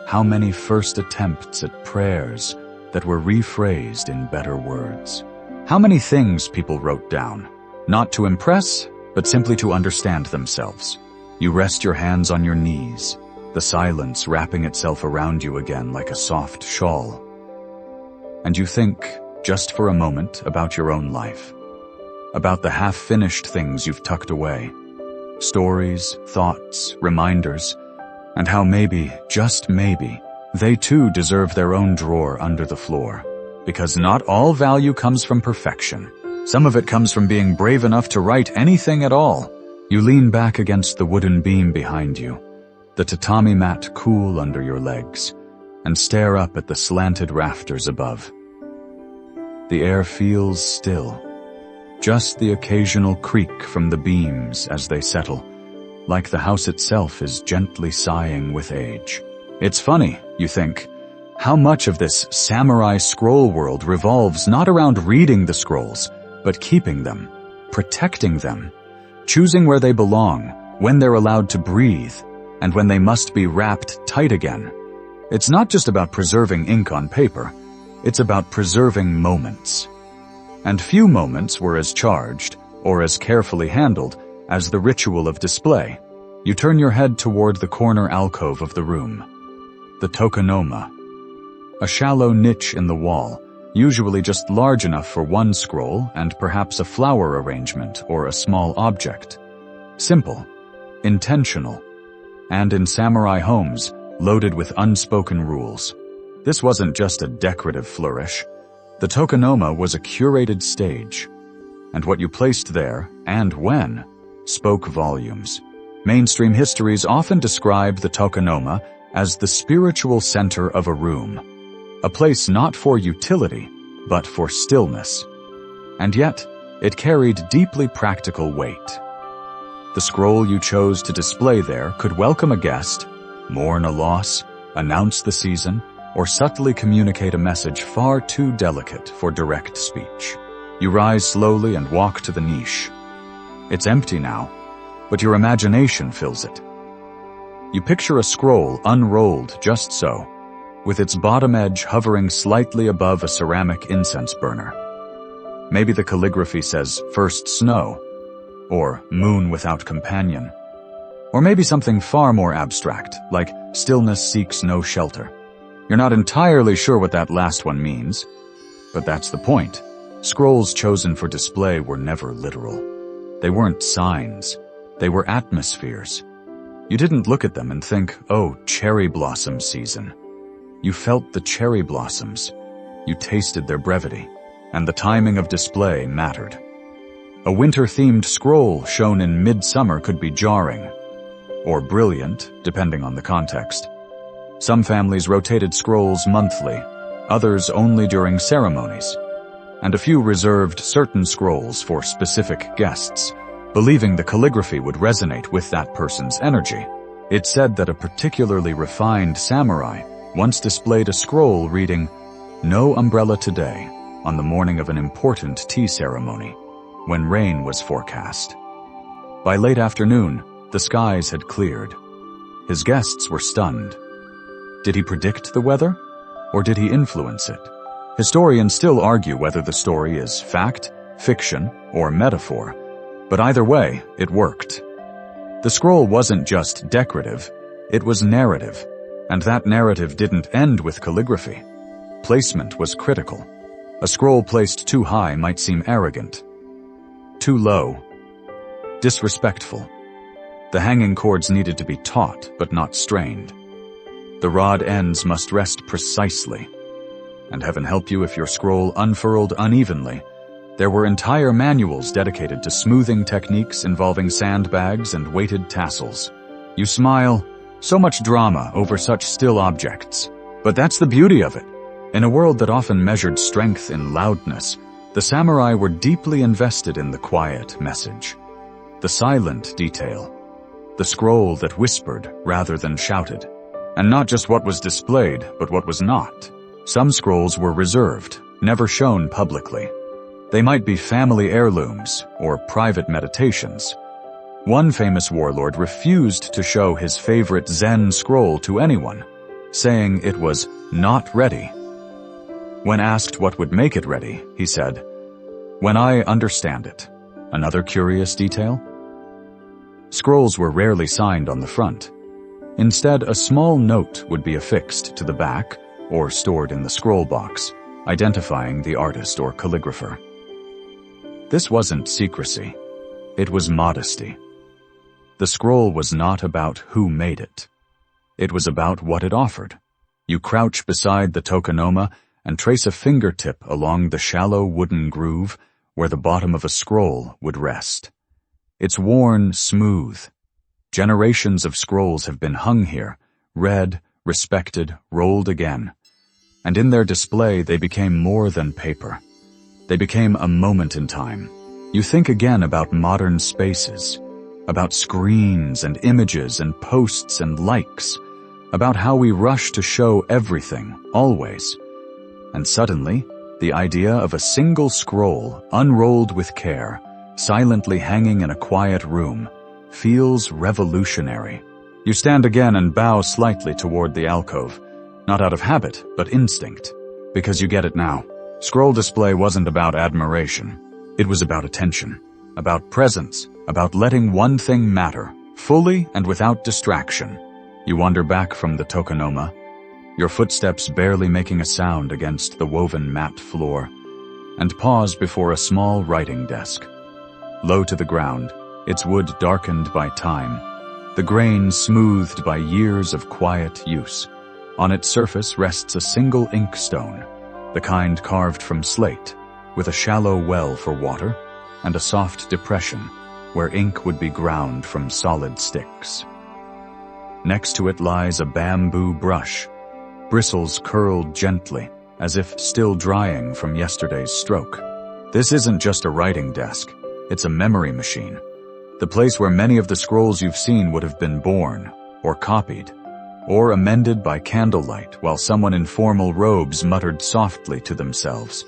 How many first attempts at prayers that were rephrased in better words? How many things people wrote down, not to impress, but simply to understand themselves? You rest your hands on your knees, the silence wrapping itself around you again like a soft shawl. And you think, just for a moment, about your own life. About the half-finished things you've tucked away. Stories, thoughts, reminders, and how maybe, just maybe, they too deserve their own drawer under the floor. Because not all value comes from perfection. Some of it comes from being brave enough to write anything at all. You lean back against the wooden beam behind you, the tatami mat cool under your legs, and stare up at the slanted rafters above. The air feels still. Just the occasional creak from the beams as they settle, like the house itself is gently sighing with age. It's funny, you think, how much of this samurai scroll world revolves not around reading the scrolls, but keeping them, protecting them, choosing where they belong, when they're allowed to breathe, and when they must be wrapped tight again. It's not just about preserving ink on paper, it's about preserving moments. And few moments were as charged, or as carefully handled, as the ritual of display. You turn your head toward the corner alcove of the room. The tokonoma. A shallow niche in the wall, usually just large enough for one scroll and perhaps a flower arrangement or a small object. Simple, intentional, and in samurai homes, loaded with unspoken rules. This wasn't just a decorative flourish. The tokonoma was a curated stage, and what you placed there, and when, spoke volumes. Mainstream histories often describe the tokonoma as the spiritual center of a room, a place not for utility, but for stillness. And yet, it carried deeply practical weight. The scroll you chose to display there could welcome a guest, mourn a loss, announce the season, or subtly communicate a message far too delicate for direct speech. You rise slowly and walk to the niche. It's empty now, but your imagination fills it. You picture a scroll unrolled just so, with its bottom edge hovering slightly above a ceramic incense burner. Maybe the calligraphy says, "First snow," or "Moon without companion." Or maybe something far more abstract, like "Stillness seeks no shelter." You're not entirely sure what that last one means, but that's the point. Scrolls chosen for display were never literal. They weren't signs. They were atmospheres. You didn't look at them and think, "Oh, cherry blossom season." You felt the cherry blossoms. You tasted their brevity, and the timing of display mattered. A winter-themed scroll shown in midsummer could be jarring, or brilliant, depending on the context. Some families rotated scrolls monthly, others only during ceremonies, and a few reserved certain scrolls for specific guests, believing the calligraphy would resonate with that person's energy. It's said that a particularly refined samurai once displayed a scroll reading, "No umbrella today," on the morning of an important tea ceremony, when rain was forecast. By late afternoon, the skies had cleared. His guests were stunned. Did he predict the weather, or did he influence it? Historians still argue whether the story is fact, fiction, or metaphor, but either way, it worked. The scroll wasn't just decorative, it was narrative, and that narrative didn't end with calligraphy. Placement was critical. A scroll placed too high might seem arrogant. Too low, disrespectful. The hanging cords needed to be taut, but not strained. The rod ends must rest precisely. And heaven help you if your scroll unfurled unevenly. There were entire manuals dedicated to smoothing techniques involving sandbags and weighted tassels. You smile, so much drama over such still objects. But that's the beauty of it. In a world that often measured strength in loudness, the samurai were deeply invested in the quiet message. The silent detail. The scroll that whispered rather than shouted. And not just what was displayed, but what was not. Some scrolls were reserved, never shown publicly. They might be family heirlooms or private meditations. One famous warlord refused to show his favorite Zen scroll to anyone, saying it was not ready. When asked what would make it ready, he said, "When I understand it." Another curious detail? Scrolls were rarely signed on the front. Instead, a small note would be affixed to the back or stored in the scroll box, identifying the artist or calligrapher. This wasn't secrecy. It was modesty. The scroll was not about who made it. It was about what it offered. You crouch beside the tokonoma and trace a fingertip along the shallow wooden groove where the bottom of a scroll would rest. It's worn smooth. Generations of scrolls have been hung here, read, respected, rolled again. And in their display, they became more than paper. They became a moment in time. You think again about modern spaces, about screens and images and posts and likes, about how we rush to show everything, always. And suddenly, the idea of a single scroll, unrolled with care, silently hanging in a quiet room, feels revolutionary. You stand again and bow slightly toward the alcove, not out of habit, but instinct, because you get it now. Scroll display wasn't about admiration. It was about attention, about presence, about letting one thing matter Fully and without distraction, you wander back from the tokonoma, your footsteps barely making a sound against the woven matte floor, and pause before a small writing desk. Low to the ground, its wood darkened by time, the grain smoothed by years of quiet use. On its surface rests a single inkstone, the kind carved from slate, with a shallow well for water and a soft depression where ink would be ground from solid sticks. Next to it lies a bamboo brush, bristles curled gently, as if still drying from yesterday's stroke. This isn't just a writing desk, it's a memory machine. The place where many of the scrolls you've seen would have been born, or copied, or amended by candlelight while someone in formal robes muttered softly to themselves.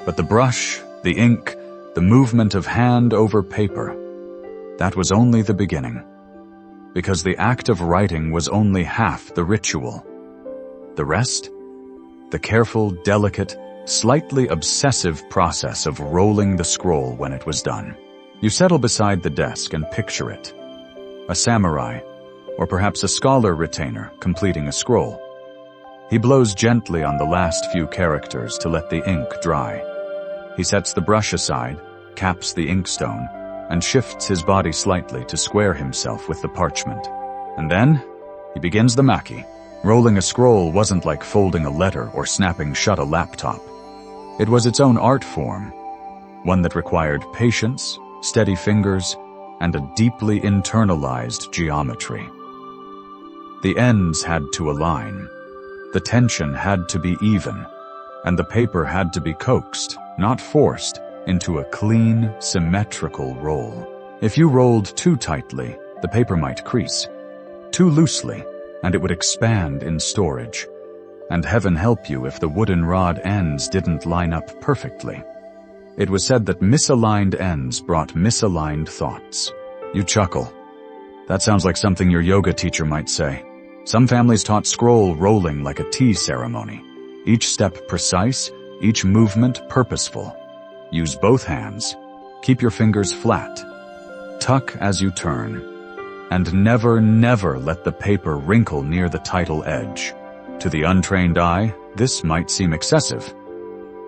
But the brush, the ink, the movement of hand over paper, that was only the beginning. Because the act of writing was only half the ritual. The rest? The careful, delicate, slightly obsessive process of rolling the scroll when it was done. You settle beside the desk and picture it. A samurai, or perhaps a scholar retainer, completing a scroll. He blows gently on the last few characters to let the ink dry. He sets the brush aside, caps the inkstone, and shifts his body slightly to square himself with the parchment. And then, he begins the maki. Rolling a scroll wasn't like folding a letter or snapping shut a laptop. It was its own art form, one that required patience, steady fingers, and a deeply internalized geometry. The ends had to align, the tension had to be even, and the paper had to be coaxed, not forced, into a clean, symmetrical roll. If you rolled too tightly, the paper might crease. Too loosely, and it would expand in storage. And heaven help you if the wooden rod ends didn't line up perfectly. It was said that misaligned ends brought misaligned thoughts. You chuckle. That sounds like something your yoga teacher might say. Some families taught scroll rolling like a tea ceremony. Each step precise, each movement purposeful. Use both hands. Keep your fingers flat. Tuck as you turn. And never, never let the paper wrinkle near the title edge. To the untrained eye, this might seem excessive.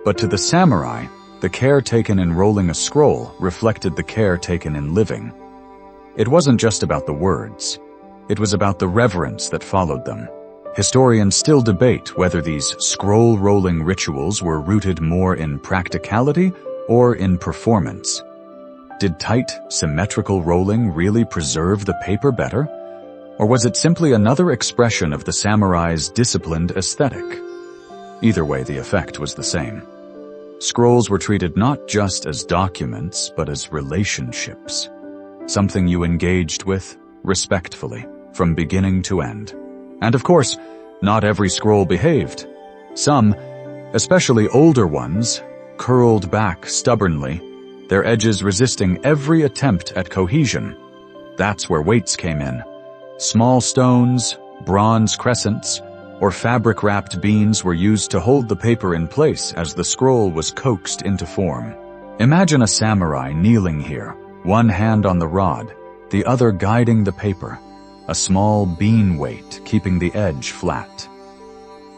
But to the samurai, the care taken in rolling a scroll reflected the care taken in living. It wasn't just about the words. It was about the reverence that followed them. Historians still debate whether these scroll-rolling rituals were rooted more in practicality or in performance. Did tight, symmetrical rolling really preserve the paper better? Or was it simply another expression of the samurai's disciplined aesthetic? Either way, the effect was the same. Scrolls were treated not just as documents, but as relationships. Something you engaged with, respectfully, from beginning to end. And of course, not every scroll behaved. Some, especially older ones, curled back stubbornly, their edges resisting every attempt at cohesion. That's where weights came in. Small stones, bronze crescents, or fabric-wrapped beans were used to hold the paper in place as the scroll was coaxed into form. Imagine a samurai kneeling here, one hand on the rod, the other guiding the paper, a small bean weight keeping the edge flat.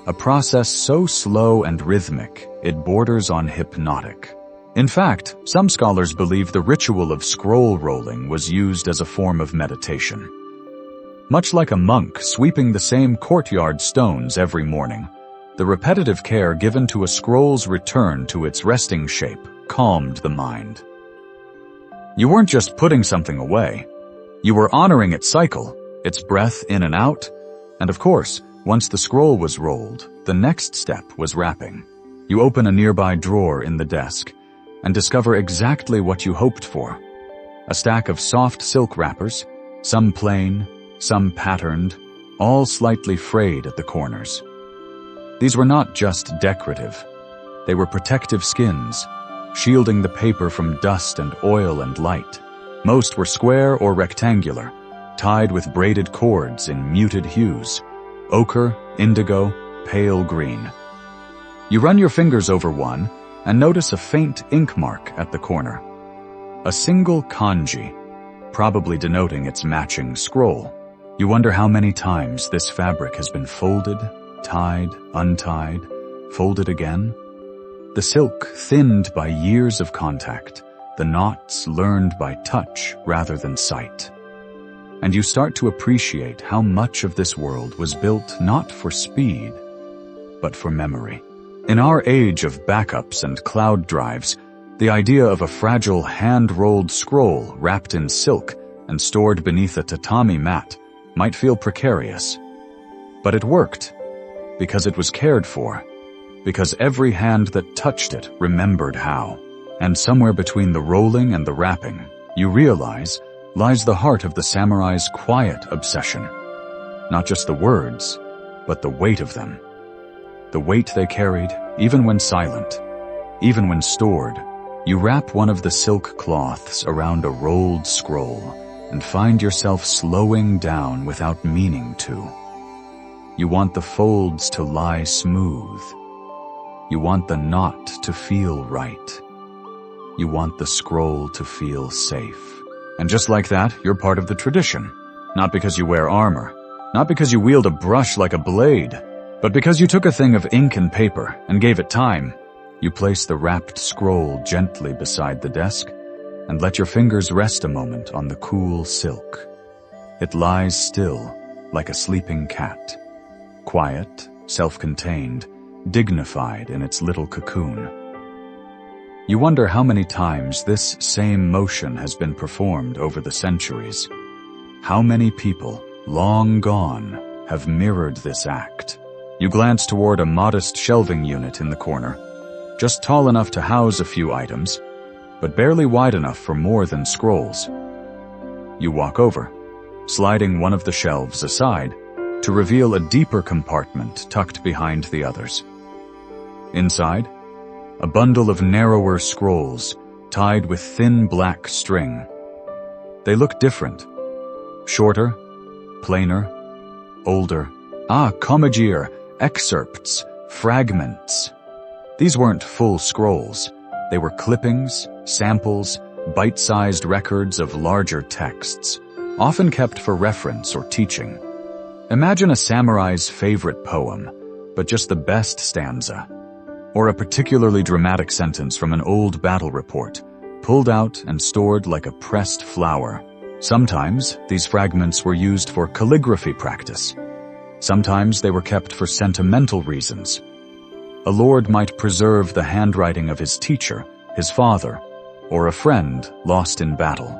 A process so slow and rhythmic, it borders on hypnotic. In fact, some scholars believe the ritual of scroll rolling was used as a form of meditation. Much like a monk sweeping the same courtyard stones every morning, the repetitive care given to a scroll's return to its resting shape calmed the mind. You weren't just putting something away. You were honoring its cycle, its breath in and out, and of course, once the scroll was rolled, the next step was wrapping. You open a nearby drawer in the desk and discover exactly what you hoped for. A stack of soft silk wrappers, some plain, some patterned, all slightly frayed at the corners. These were not just decorative. They were protective skins, shielding the paper from dust and oil and light. Most were square or rectangular, tied with braided cords in muted hues, ochre, indigo, pale green. You run your fingers over one and notice a faint ink mark at the corner. A single kanji, probably denoting its matching scroll. You wonder how many times this fabric has been folded, tied, untied, folded again. The silk thinned by years of contact, the knots learned by touch rather than sight. And you start to appreciate how much of this world was built not for speed, but for memory. In our age of backups and cloud drives, the idea of a fragile hand-rolled scroll wrapped in silk and stored beneath a tatami mat might feel precarious. But it worked, because it was cared for, because every hand that touched it remembered how. And somewhere between the rolling and the wrapping, you realize, lies the heart of the samurai's quiet obsession. Not just the words, but the weight of them. The weight they carried, even when silent, even when stored. You wrap one of the silk cloths around a rolled scroll and find yourself slowing down without meaning to. You want the folds to lie smooth. You want the knot to feel right. You want the scroll to feel safe. And just like that, you're part of the tradition. Not because you wear armor, not because you wield a brush like a blade, but because you took a thing of ink and paper and gave it time. You place the wrapped scroll gently beside the desk and let your fingers rest a moment on the cool silk. It lies still, like a sleeping cat. Quiet, self-contained, dignified in its little cocoon. You wonder how many times this same motion has been performed over the centuries. How many people, long gone, have mirrored this act. You glance toward a modest shelving unit in the corner, just tall enough to house a few items, but barely wide enough for more than scrolls. You walk over, sliding one of the shelves aside to reveal a deeper compartment tucked behind the others. Inside, a bundle of narrower scrolls tied with thin black string. They look different. Shorter, plainer, older. Komajir, excerpts, fragments. These weren't full scrolls. They were clippings, samples, bite-sized records of larger texts, often kept for reference or teaching. Imagine a samurai's favorite poem, but just the best stanza. Or a particularly dramatic sentence from an old battle report, pulled out and stored like a pressed flower. Sometimes these fragments were used for calligraphy practice. Sometimes they were kept for sentimental reasons. A lord might preserve the handwriting of his teacher, his father, or a friend lost in battle.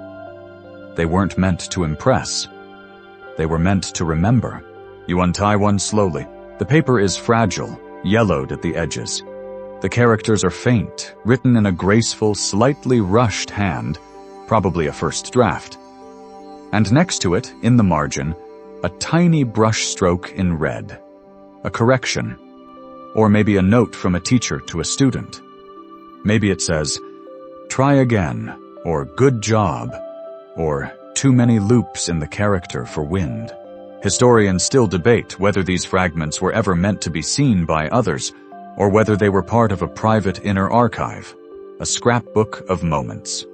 They weren't meant to impress. They were meant to remember. You untie one slowly. The paper is fragile, yellowed at the edges. The characters are faint, written in a graceful, slightly rushed hand, probably a first draft. And next to it, in the margin, a tiny brush stroke in red. A correction. Or maybe a note from a teacher to a student. Maybe it says, "Try again," or "Good job," or "Too many loops in the character for wind." Historians still debate whether these fragments were ever meant to be seen by others, or whether they were part of a private inner archive, a scrapbook of moments.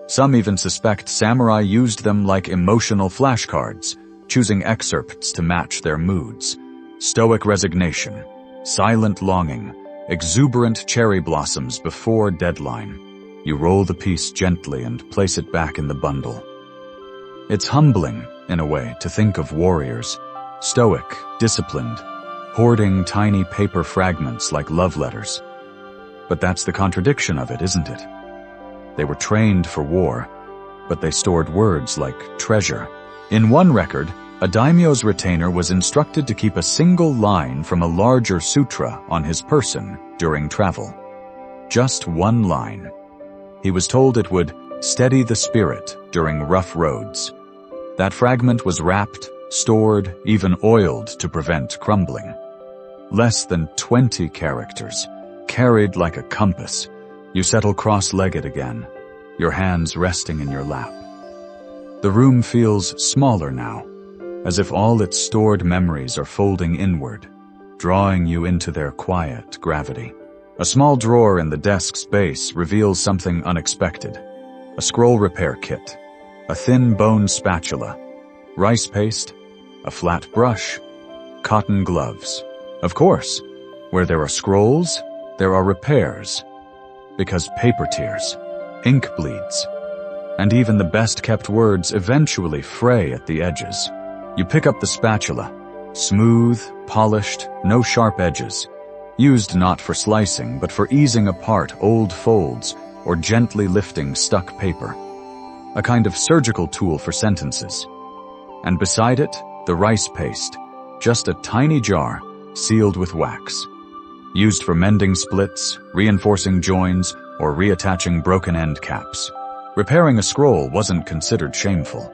Some even suspect samurai used them like emotional flashcards, choosing excerpts to match their moods. Stoic resignation, silent longing, exuberant cherry blossoms before deadline. You roll the piece gently and place it back in the bundle. It's humbling, in a way, to think of warriors, stoic, disciplined, hoarding tiny paper fragments like love letters. But that's the contradiction of it, isn't it? They were trained for war, but they stored words like treasure. In one record, a daimyo's retainer was instructed to keep a single line from a larger sutra on his person during travel. Just one line. He was told it would steady the spirit during rough roads. That fragment was wrapped, stored, even oiled to prevent crumbling. Less than 20 characters, carried like a compass. You settle cross-legged again, your hands resting in your lap. The room feels smaller now, as if all its stored memories are folding inward, drawing you into their quiet gravity. A small drawer in the desk's base reveals something unexpected. A scroll repair kit. a thin bone spatula, rice paste, a flat brush, cotton gloves. Of course, where there are scrolls, there are repairs. Because paper tears, ink bleeds, and even the best-kept words eventually fray at the edges. You pick up the spatula, smooth, polished, no sharp edges, used not for slicing but for easing apart old folds or gently lifting stuck paper. A kind of surgical tool for sentences. And beside it, the rice paste, just a tiny jar sealed with wax. Used for mending splits, reinforcing joins, or reattaching broken end caps. Repairing a scroll wasn't considered shameful.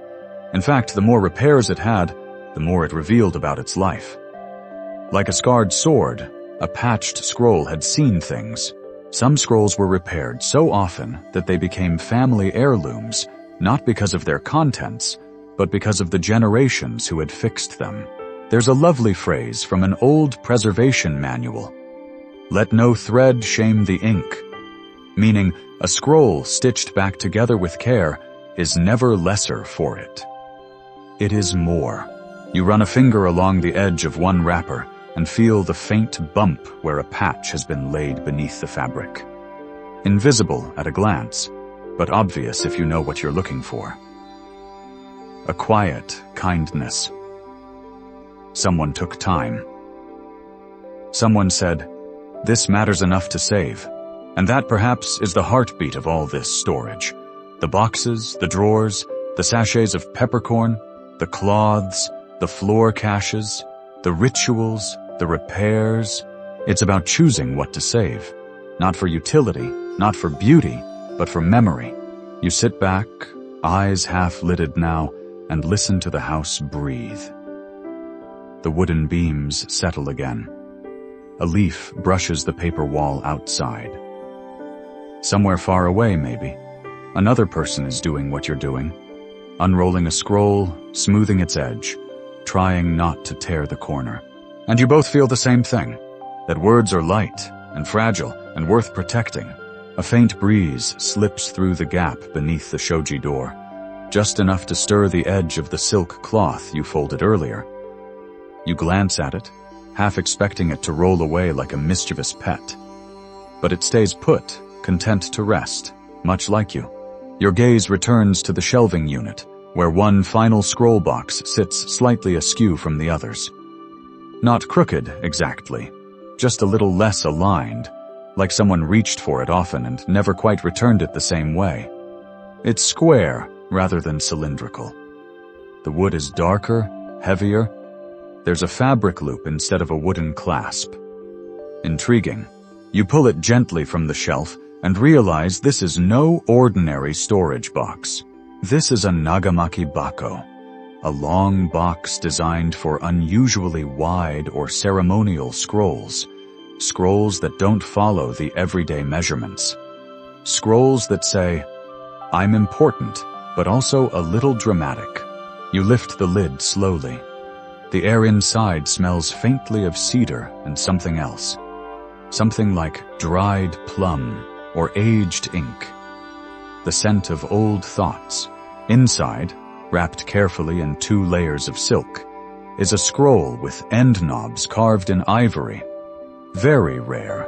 In fact, the more repairs it had, the more it revealed about its life. Like a scarred sword, a patched scroll had seen things. Some scrolls were repaired so often that they became family heirlooms, not because of their contents, but because of the generations who had fixed them. There's a lovely phrase from an old preservation manual. Let no thread shame the ink, meaning a scroll stitched back together with care is never lesser for it. It is more. You run a finger along the edge of one wrapper and feel the faint bump where a patch has been laid beneath the fabric. Invisible at a glance, but obvious if you know what you're looking for. A quiet kindness. Someone took time. Someone said, "This matters enough to save." And that perhaps is the heartbeat of all this storage. The boxes, the drawers, the sachets of peppercorn, the cloths, the floor caches, the rituals, the repairs. It's about choosing what to save. Not for utility, not for beauty, but for memory. You sit back, eyes half-lidded now, and listen to the house breathe. The wooden beams settle again. A leaf brushes the paper wall outside. Somewhere far away, maybe, another person is doing what you're doing, unrolling a scroll, smoothing its edge, trying not to tear the corner. And you both feel the same thing, that words are light and fragile and worth protecting. A faint breeze slips through the gap beneath the shoji door, just enough to stir the edge of the silk cloth you folded earlier. You glance at it, half expecting it to roll away like a mischievous pet. But it stays put, content to rest, much like you. Your gaze returns to the shelving unit, where one final scroll box sits slightly askew from the others. Not crooked, exactly, just a little less aligned, like someone reached for it often and never quite returned it the same way. It's square rather than cylindrical. The wood is darker, heavier. There's a fabric loop instead of a wooden clasp. Intriguing. You pull it gently from the shelf and realize this is no ordinary storage box. This is a Nagamaki bako, a long box designed for unusually wide or ceremonial scrolls, scrolls that don't follow the everyday measurements. Scrolls that say, "I'm important, but also a little dramatic." You lift the lid slowly. The air inside smells faintly of cedar and something else. Something like dried plum or aged ink. The scent of old thoughts. Inside, wrapped carefully in 2 layers of silk, is a scroll with end knobs carved in ivory. Very rare.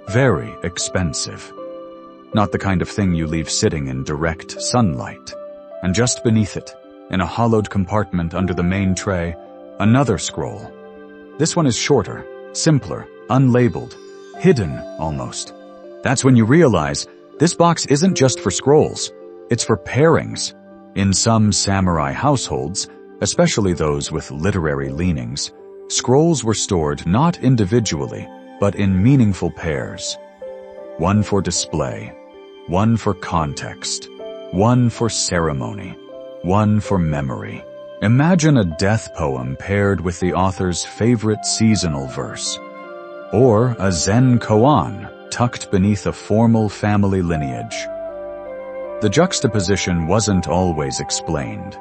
Very expensive. Not the kind of thing you leave sitting in direct sunlight. And just beneath it, in a hollowed compartment under the main tray, another scroll. This one is shorter, simpler, unlabeled, hidden almost. That's when you realize this box isn't just for scrolls, it's for pairings. In some samurai households, especially those with literary leanings, scrolls were stored not individually, but in meaningful pairs. One for display, one for context, one for ceremony, one for memory. Imagine a death poem paired with the author's favorite seasonal verse, or a Zen koan tucked beneath a formal family lineage. The juxtaposition wasn't always explained.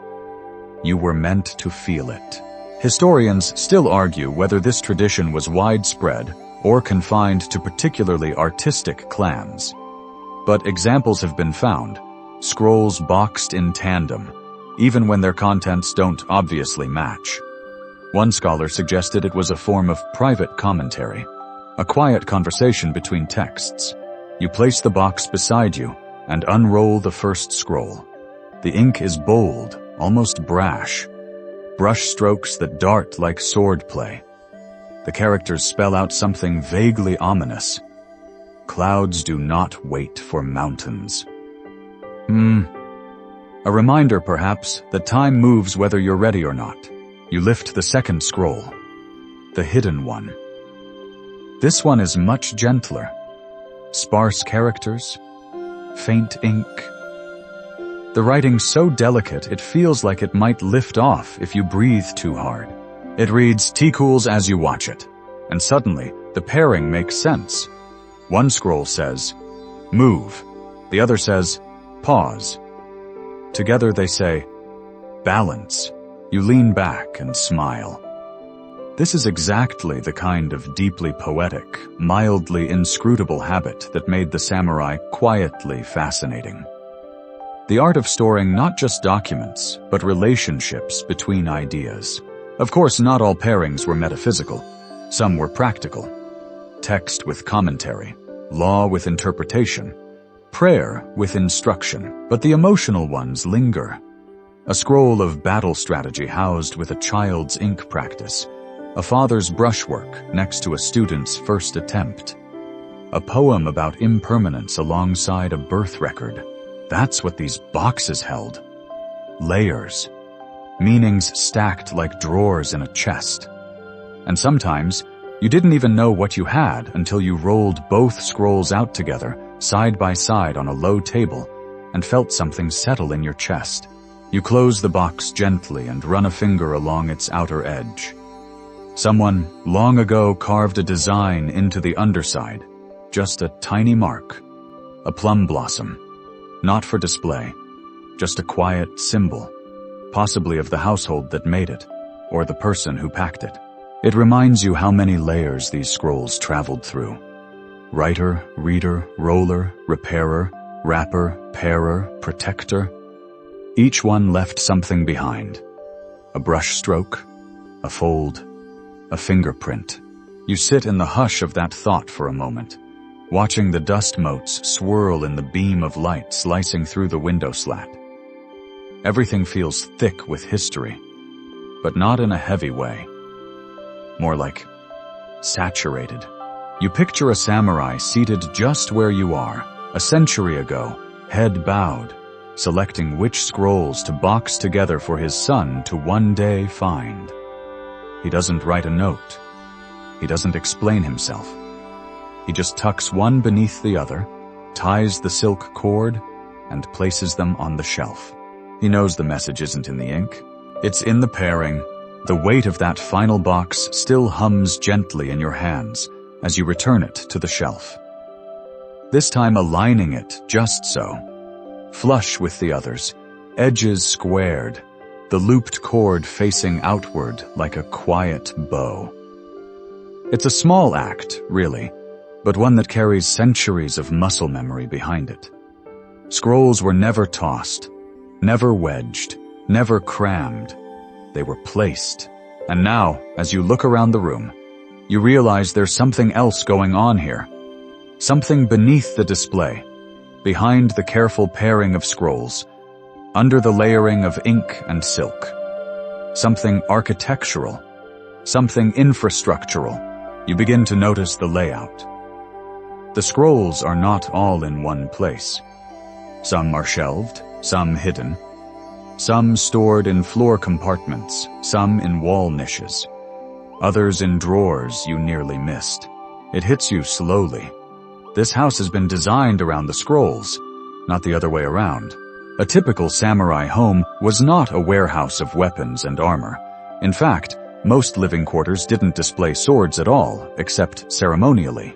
You were meant to feel it. Historians still argue whether this tradition was widespread or confined to particularly artistic clans. But examples have been found, scrolls boxed in tandem, even when their contents don't obviously match. One scholar suggested it was a form of private commentary, a quiet conversation between texts. You place the box beside you and unroll the first scroll. The ink is bold, almost brash, brush strokes that dart like swordplay. The characters spell out something vaguely ominous. Clouds do not wait for mountains. A reminder, perhaps, that time moves whether you're ready or not. You lift the second scroll, the hidden one. This one is much gentler. Sparse characters, faint ink. The writing's so delicate it feels like it might lift off if you breathe too hard. It reads, "Tea cools as you watch it," and suddenly the pairing makes sense. One scroll says, "Move." The other says, "Pause." Together they say, "Balance." You lean back and smile. This is exactly the kind of deeply poetic, mildly inscrutable habit that made the samurai quietly fascinating. The art of storing not just documents, but relationships between ideas. Of course, not all pairings were metaphysical. Some were practical. Text with commentary, law with interpretation, prayer with instruction, but the emotional ones linger. A scroll of battle strategy housed with a child's ink practice, a father's brushwork next to a student's first attempt, a poem about impermanence alongside a birth record. That's what these boxes held. Layers. Meanings stacked like drawers in a chest. And sometimes, you didn't even know what you had until you rolled both scrolls out together, side by side on a low table, and felt something settle in your chest. You close the box gently and run a finger along its outer edge. Someone long ago carved a design into the underside, just a tiny mark, a plum blossom, not for display, just a quiet symbol, possibly of the household that made it, or the person who packed it. It reminds you how many layers these scrolls traveled through. Writer, reader, roller, repairer, wrapper, pairer, protector. Each one left something behind. A brush stroke, a fold, a fingerprint. You sit in the hush of that thought for a moment, watching the dust motes swirl in the beam of light slicing through the window slat. Everything feels thick with history, but not in a heavy way. More like saturated. You picture a samurai seated just where you are, a century ago, head bowed, selecting which scrolls to box together for his son to one day find. He doesn't write a note. He doesn't explain himself. He just tucks one beneath the other, ties the silk cord, and places them on the shelf. He knows the message isn't in the ink. It's in the pairing. The weight of that final box still hums gently in your hands as you return it to the shelf. This time aligning it just so. Flush with the others, edges squared, the looped cord facing outward like a quiet bow. It's a small act, really, but one that carries centuries of muscle memory behind it. Scrolls were never tossed, never wedged, never crammed. They were placed. And now, as you look around the room, you realize there's something else going on here. Something beneath the display, behind the careful pairing of scrolls, under the layering of ink and silk. Something architectural, something infrastructural. You begin to notice the layout. The scrolls are not all in one place. Some are shelved, some hidden. Some stored in floor compartments, some in wall niches. Others in drawers you nearly missed. It hits you slowly. This house has been designed around the scrolls, not the other way around. A typical samurai home was not a warehouse of weapons and armor. In fact, most living quarters didn't display swords at all, except ceremonially.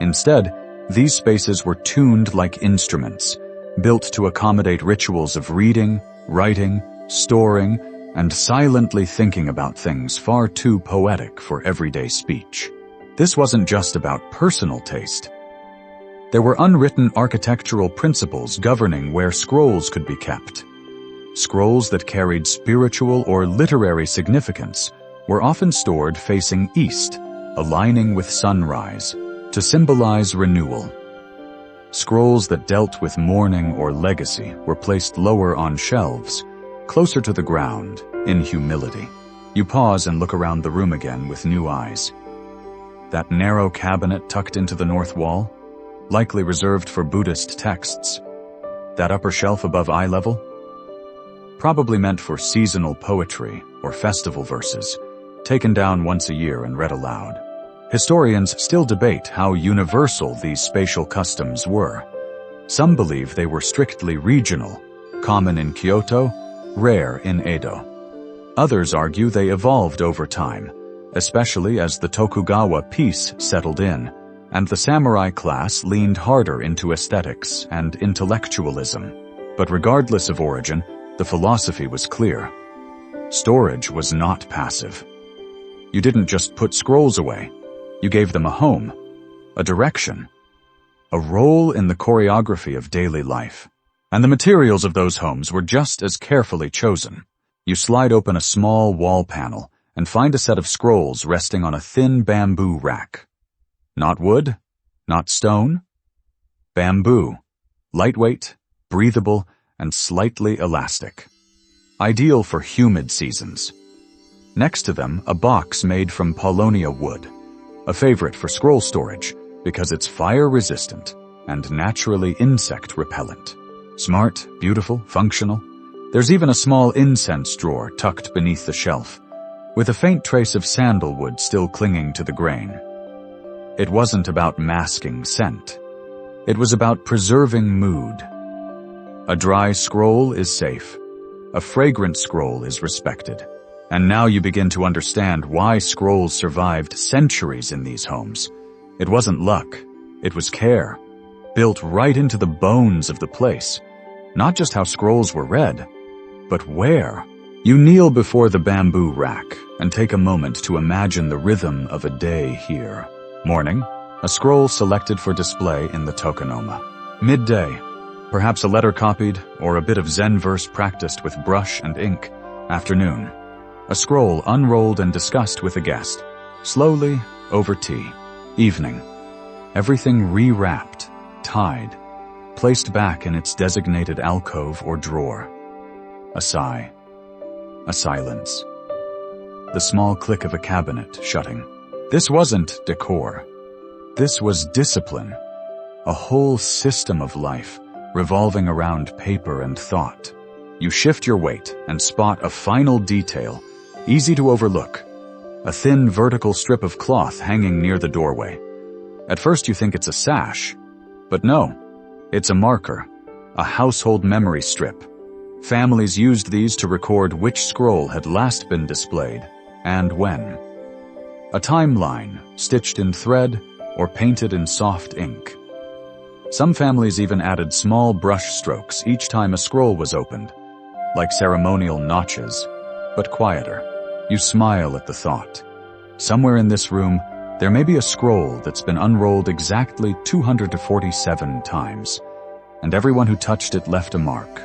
Instead, these spaces were tuned like instruments, built to accommodate rituals of reading, writing, storing, and silently thinking about things far too poetic for everyday speech. This wasn't just about personal taste. There were unwritten architectural principles governing where scrolls could be kept. Scrolls that carried spiritual or literary significance were often stored facing east, aligning with sunrise, to symbolize renewal. Scrolls that dealt with mourning or legacy were placed lower on shelves, closer to the ground, in humility. You pause and look around the room again with new eyes. That narrow cabinet tucked into the north wall, likely reserved for Buddhist texts. That upper shelf above eye level, probably meant for seasonal poetry or festival verses, taken down once a year and read aloud. Historians still debate how universal these spatial customs were. Some believe they were strictly regional, common in Kyoto, rare in Edo. Others argue they evolved over time, especially as the Tokugawa peace settled in, and the samurai class leaned harder into aesthetics and intellectualism. But regardless of origin, the philosophy was clear. Storage was not passive. You didn't just put scrolls away. You gave them a home, a direction, a role in the choreography of daily life. And the materials of those homes were just as carefully chosen. You slide open a small wall panel and find a set of scrolls resting on a thin bamboo rack. Not wood, not stone. Bamboo, lightweight, breathable, and slightly elastic. Ideal for humid seasons. Next to them, a box made from paulownia wood, a favorite for scroll storage because it's fire-resistant and naturally insect-repellent. Smart, beautiful, functional. There's even a small incense drawer tucked beneath the shelf, with a faint trace of sandalwood still clinging to the grain. It wasn't about masking scent. It was about preserving mood. A dry scroll is safe. A fragrant scroll is respected. And now you begin to understand why scrolls survived centuries in these homes. It wasn't luck. It was care, built right into the bones of the place. Not just how scrolls were read, but where. You kneel before the bamboo rack and take a moment to imagine the rhythm of a day here. Morning, a scroll selected for display in the tokonoma. Midday, perhaps a letter copied or a bit of Zen verse practiced with brush and ink. Afternoon, a scroll unrolled and discussed with a guest, slowly over tea. Evening, everything rewrapped, tied, placed back in its designated alcove or drawer. A sigh, a silence. The small click of a cabinet shutting. This wasn't decor. This was discipline, a whole system of life revolving around paper and thought. You shift your weight and spot a final detail, easy to overlook. A thin vertical strip of cloth hanging near the doorway. At first you think it's a sash, but no, it's a marker, a household memory strip. Families used these to record which scroll had last been displayed and when. A timeline stitched in thread or painted in soft ink. Some families even added small brush strokes each time a scroll was opened, like ceremonial notches, but quieter. You smile at the thought. Somewhere in this room, there may be a scroll that's been unrolled exactly 247 times, and everyone who touched it left a mark.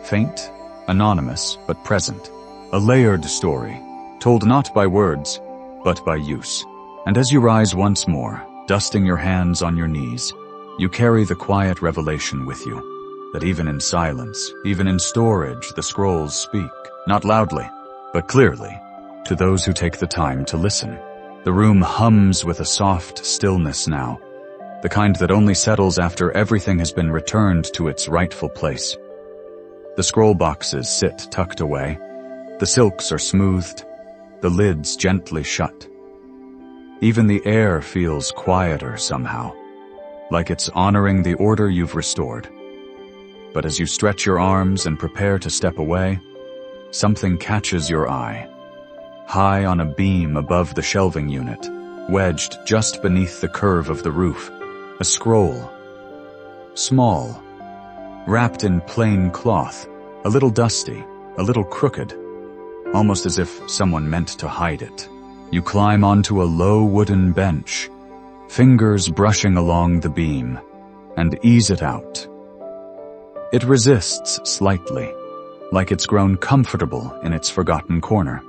Faint, anonymous, but present. A layered story, told not by words, but by use. And as you rise once more, dusting your hands on your knees, you carry the quiet revelation with you, that even in silence, even in storage, the scrolls speak, not loudly, but clearly, to those who take the time to listen. The room hums with a soft stillness now, the kind that only settles after everything has been returned to its rightful place. The scroll boxes sit tucked away, the silks are smoothed, the lids gently shut. Even the air feels quieter somehow, like it's honoring the order you've restored. But as you stretch your arms and prepare to step away, something catches your eye. High on a beam above the shelving unit, wedged just beneath the curve of the roof, a scroll. Small, wrapped in plain cloth, a little dusty, a little crooked, almost as if someone meant to hide it. You climb onto a low wooden bench, fingers brushing along the beam, and ease it out. It resists slightly, like it's grown comfortable in its forgotten corner.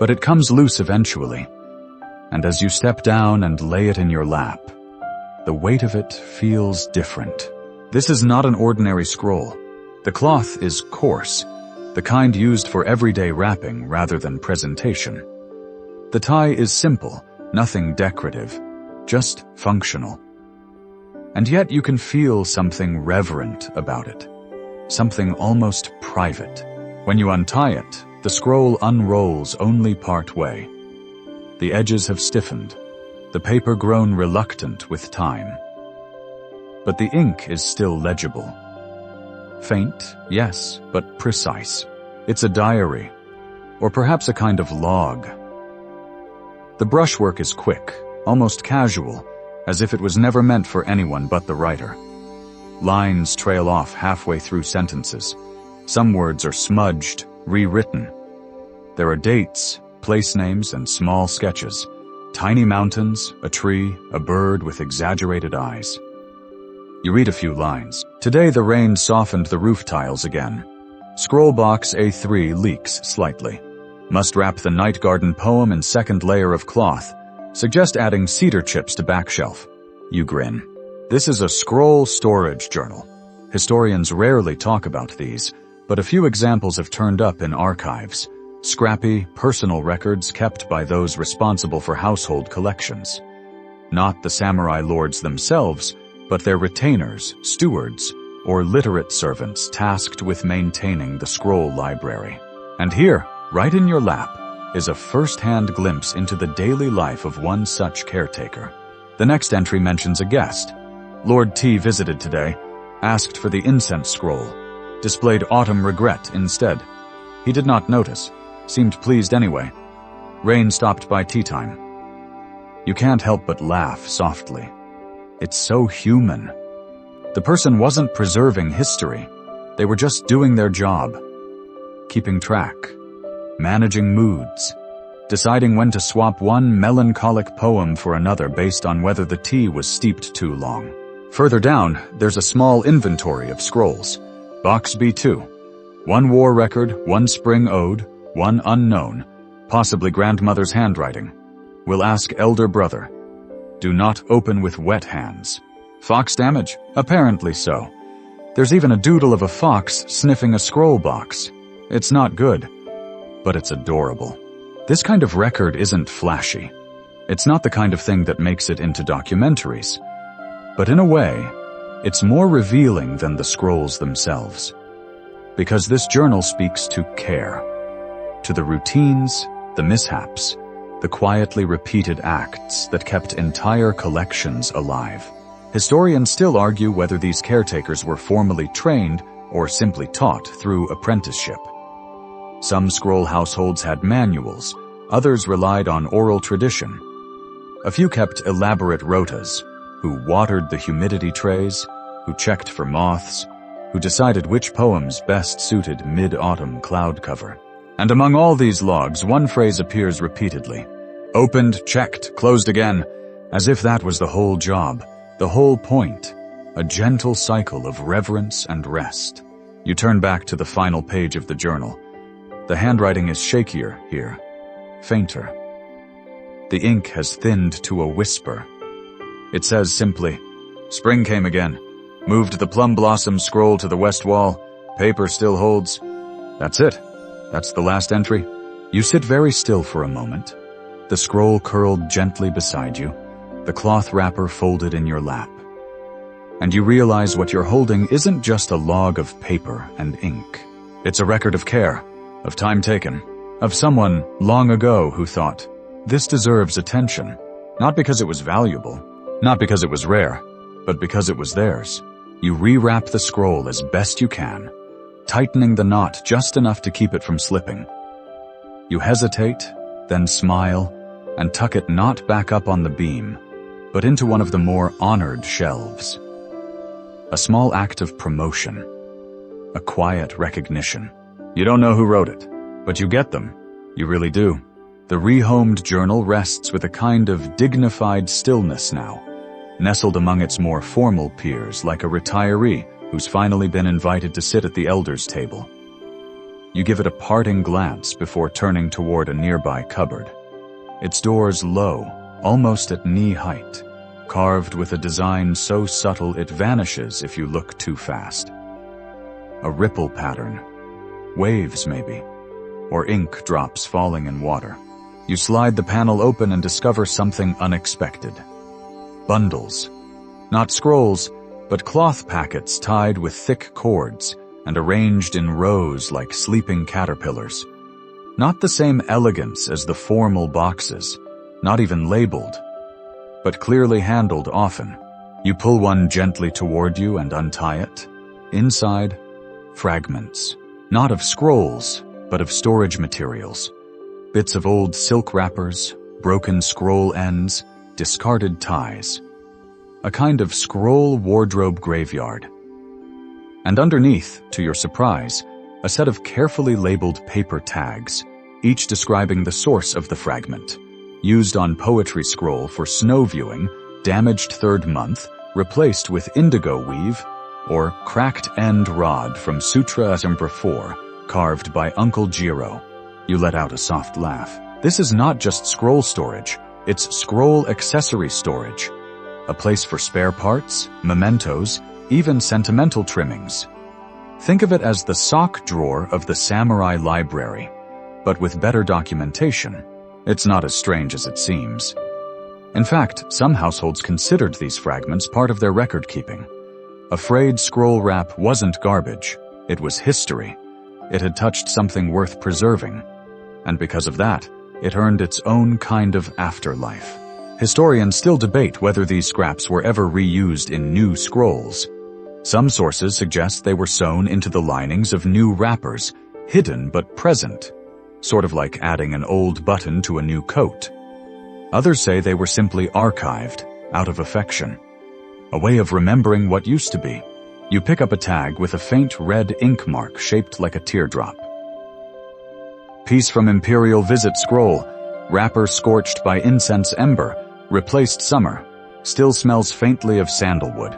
But it comes loose eventually, and as you step down and lay it in your lap, the weight of it feels different. This is not an ordinary scroll. The cloth is coarse, the kind used for everyday wrapping rather than presentation. The tie is simple, nothing decorative, just functional. And yet you can feel something reverent about it, something almost private. When you untie it, the scroll unrolls only part way. The edges have stiffened, the paper grown reluctant with time. But the ink is still legible. Faint, yes, but precise. It's a diary, or perhaps a kind of log. The brushwork is quick, almost casual, as if it was never meant for anyone but the writer. Lines trail off halfway through sentences. Some words are smudged, rewritten. There are dates, place names, and small sketches. Tiny mountains, a tree, a bird with exaggerated eyes. You read a few lines. Today the rain softened the roof tiles again. Scroll box A3 leaks slightly. Must wrap the night garden poem in second layer of cloth. Suggest adding cedar chips to back shelf. You grin. This is a scroll storage journal. Historians rarely talk about these, but a few examples have turned up in archives. Scrappy, personal records kept by those responsible for household collections. Not the samurai lords themselves, but their retainers, stewards, or literate servants tasked with maintaining the scroll library. And here, right in your lap, is a first-hand glimpse into the daily life of one such caretaker. The next entry mentions a guest. Lord T visited today, asked for the incense scroll, displayed autumn regret instead. He did not notice, seemed pleased anyway. Rain stopped by tea time. You can't help but laugh softly. It's so human. The person wasn't preserving history. They were just doing their job. Keeping track. Managing moods. Deciding when to swap one melancholic poem for another based on whether the tea was steeped too long. Further down, there's a small inventory of scrolls. Box B2. One war record, one spring ode, one unknown, possibly grandmother's handwriting. Will ask elder brother. Do not open with wet hands. Fox damage? Apparently so. There's even a doodle of a fox sniffing a scroll box. It's not good, but it's adorable. This kind of record isn't flashy. It's not the kind of thing that makes it into documentaries. But in a way, it's more revealing than the scrolls themselves. Because this journal speaks to care. To the routines, the mishaps, the quietly repeated acts that kept entire collections alive. Historians still argue whether these caretakers were formally trained or simply taught through apprenticeship. Some scroll households had manuals, others relied on oral tradition. A few kept elaborate rotas, who watered the humidity trays, who checked for moths, who decided which poems best suited mid-autumn cloud cover. And among all these logs, one phrase appears repeatedly. Opened, checked, closed again, as if that was the whole job, the whole point, a gentle cycle of reverence and rest. You turn back to the final page of the journal. The handwriting is shakier here, fainter. The ink has thinned to a whisper. It says simply, Spring came again. Moved the plum blossom scroll to the west wall. Paper still holds. That's it. That's the last entry. You sit very still for a moment. The scroll curled gently beside you, the cloth wrapper folded in your lap. And you realize what you're holding isn't just a log of paper and ink. It's a record of care, of time taken, of someone long ago who thought, this deserves attention, not because it was valuable, not because it was rare, but because it was theirs. You rewrap the scroll as best you can, tightening the knot just enough to keep it from slipping. You hesitate, then smile, and tuck it not back up on the beam, but into one of the more honored shelves. A small act of promotion, a quiet recognition. You don't know who wrote it, but you get them. You really do. The rehomed journal rests with a kind of dignified stillness now, nestled among its more formal peers like a retiree who's finally been invited to sit at the elders' table. You give it a parting glance before turning toward a nearby cupboard. Its doors low, almost at knee height, carved with a design so subtle it vanishes if you look too fast. A ripple pattern. Waves, maybe. Or ink drops falling in water. You slide the panel open and discover something unexpected. Bundles. Not scrolls, but cloth packets tied with thick cords and arranged in rows like sleeping caterpillars. Not the same elegance as the formal boxes, not even labeled, but clearly handled often. You pull one gently toward you and untie it. Inside, fragments. Not of scrolls, but of storage materials. Bits of old silk wrappers, broken scroll ends, discarded ties. A kind of scroll wardrobe graveyard. And underneath, to your surprise, a set of carefully labeled paper tags, each describing the source of the fragment. Used on poetry scroll for snow viewing, damaged third month, replaced with indigo weave, or cracked end rod from Sutra Asembra 4, carved by Uncle Jiro. You let out a soft laugh. This is not just scroll storage, it's scroll accessory storage. A place for spare parts, mementos, even sentimental trimmings. Think of it as the sock drawer of the samurai library, but with better documentation. It's not as strange as it seems. In fact, some households considered these fragments part of their record-keeping. A frayed scroll wrap wasn't garbage, it was history. It had touched something worth preserving. And because of that, it earned its own kind of afterlife. Historians still debate whether these scraps were ever reused in new scrolls. Some sources suggest they were sewn into the linings of new wrappers, hidden but present, sort of like adding an old button to a new coat. Others say they were simply archived, out of affection. A way of remembering what used to be. You pick up a tag with a faint red ink mark shaped like a teardrop. Piece from Imperial Visit scroll, wrapper scorched by incense ember, replaced summer, still smells faintly of sandalwood.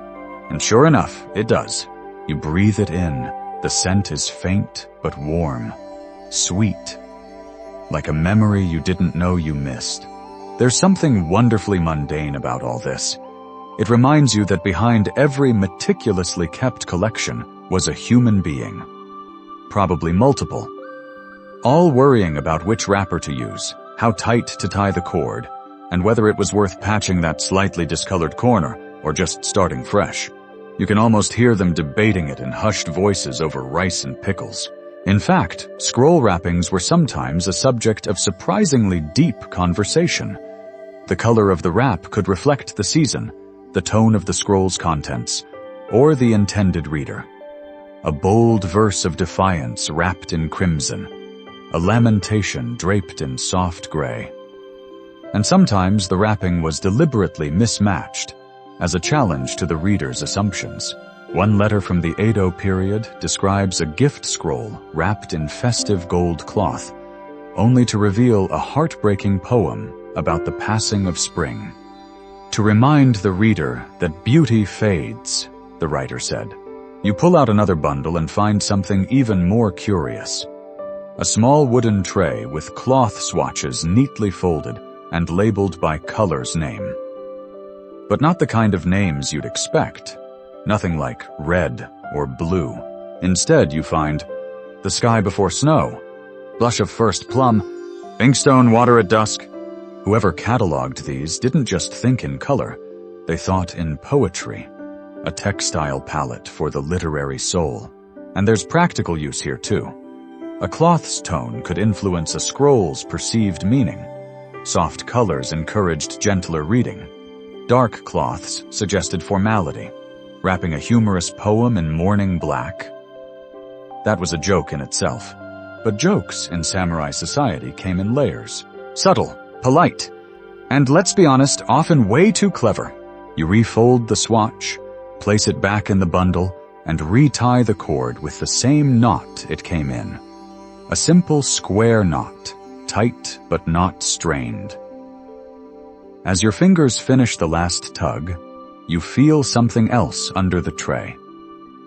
And sure enough, it does. You breathe it in. The scent is faint but warm. Sweet. Like a memory you didn't know you missed. There's something wonderfully mundane about all this. It reminds you that behind every meticulously kept collection was a human being. Probably multiple. All worrying about which wrapper to use, how tight to tie the cord, and whether it was worth patching that slightly discolored corner or just starting fresh. You can almost hear them debating it in hushed voices over rice and pickles. In fact, scroll wrappings were sometimes a subject of surprisingly deep conversation. The color of the wrap could reflect the season, the tone of the scroll's contents, or the intended reader. A bold verse of defiance wrapped in crimson, a lamentation draped in soft gray. And sometimes the wrapping was deliberately mismatched, as a challenge to the reader's assumptions. One letter from the Edo period describes a gift scroll wrapped in festive gold cloth, only to reveal a heartbreaking poem about the passing of spring. To remind the reader that beauty fades, the writer said. You pull out another bundle and find something even more curious. A small wooden tray with cloth swatches neatly folded and labeled by color's name. But not the kind of names you'd expect. Nothing like red or blue. Instead, you find the sky before snow, blush of first plum, inkstone water at dusk. Whoever cataloged these didn't just think in color, they thought in poetry, a textile palette for the literary soul. And there's practical use here too. A cloth's tone could influence a scroll's perceived meaning. Soft colors encouraged gentler reading. Dark cloths suggested formality, wrapping a humorous poem in morning black. That was a joke in itself, but jokes in samurai society came in layers. Subtle, polite, and let's be honest, often way too clever. You refold the swatch, place it back in the bundle, and retie the cord with the same knot it came in. A simple square knot, tight but not strained. As your fingers finish the last tug, you feel something else under the tray.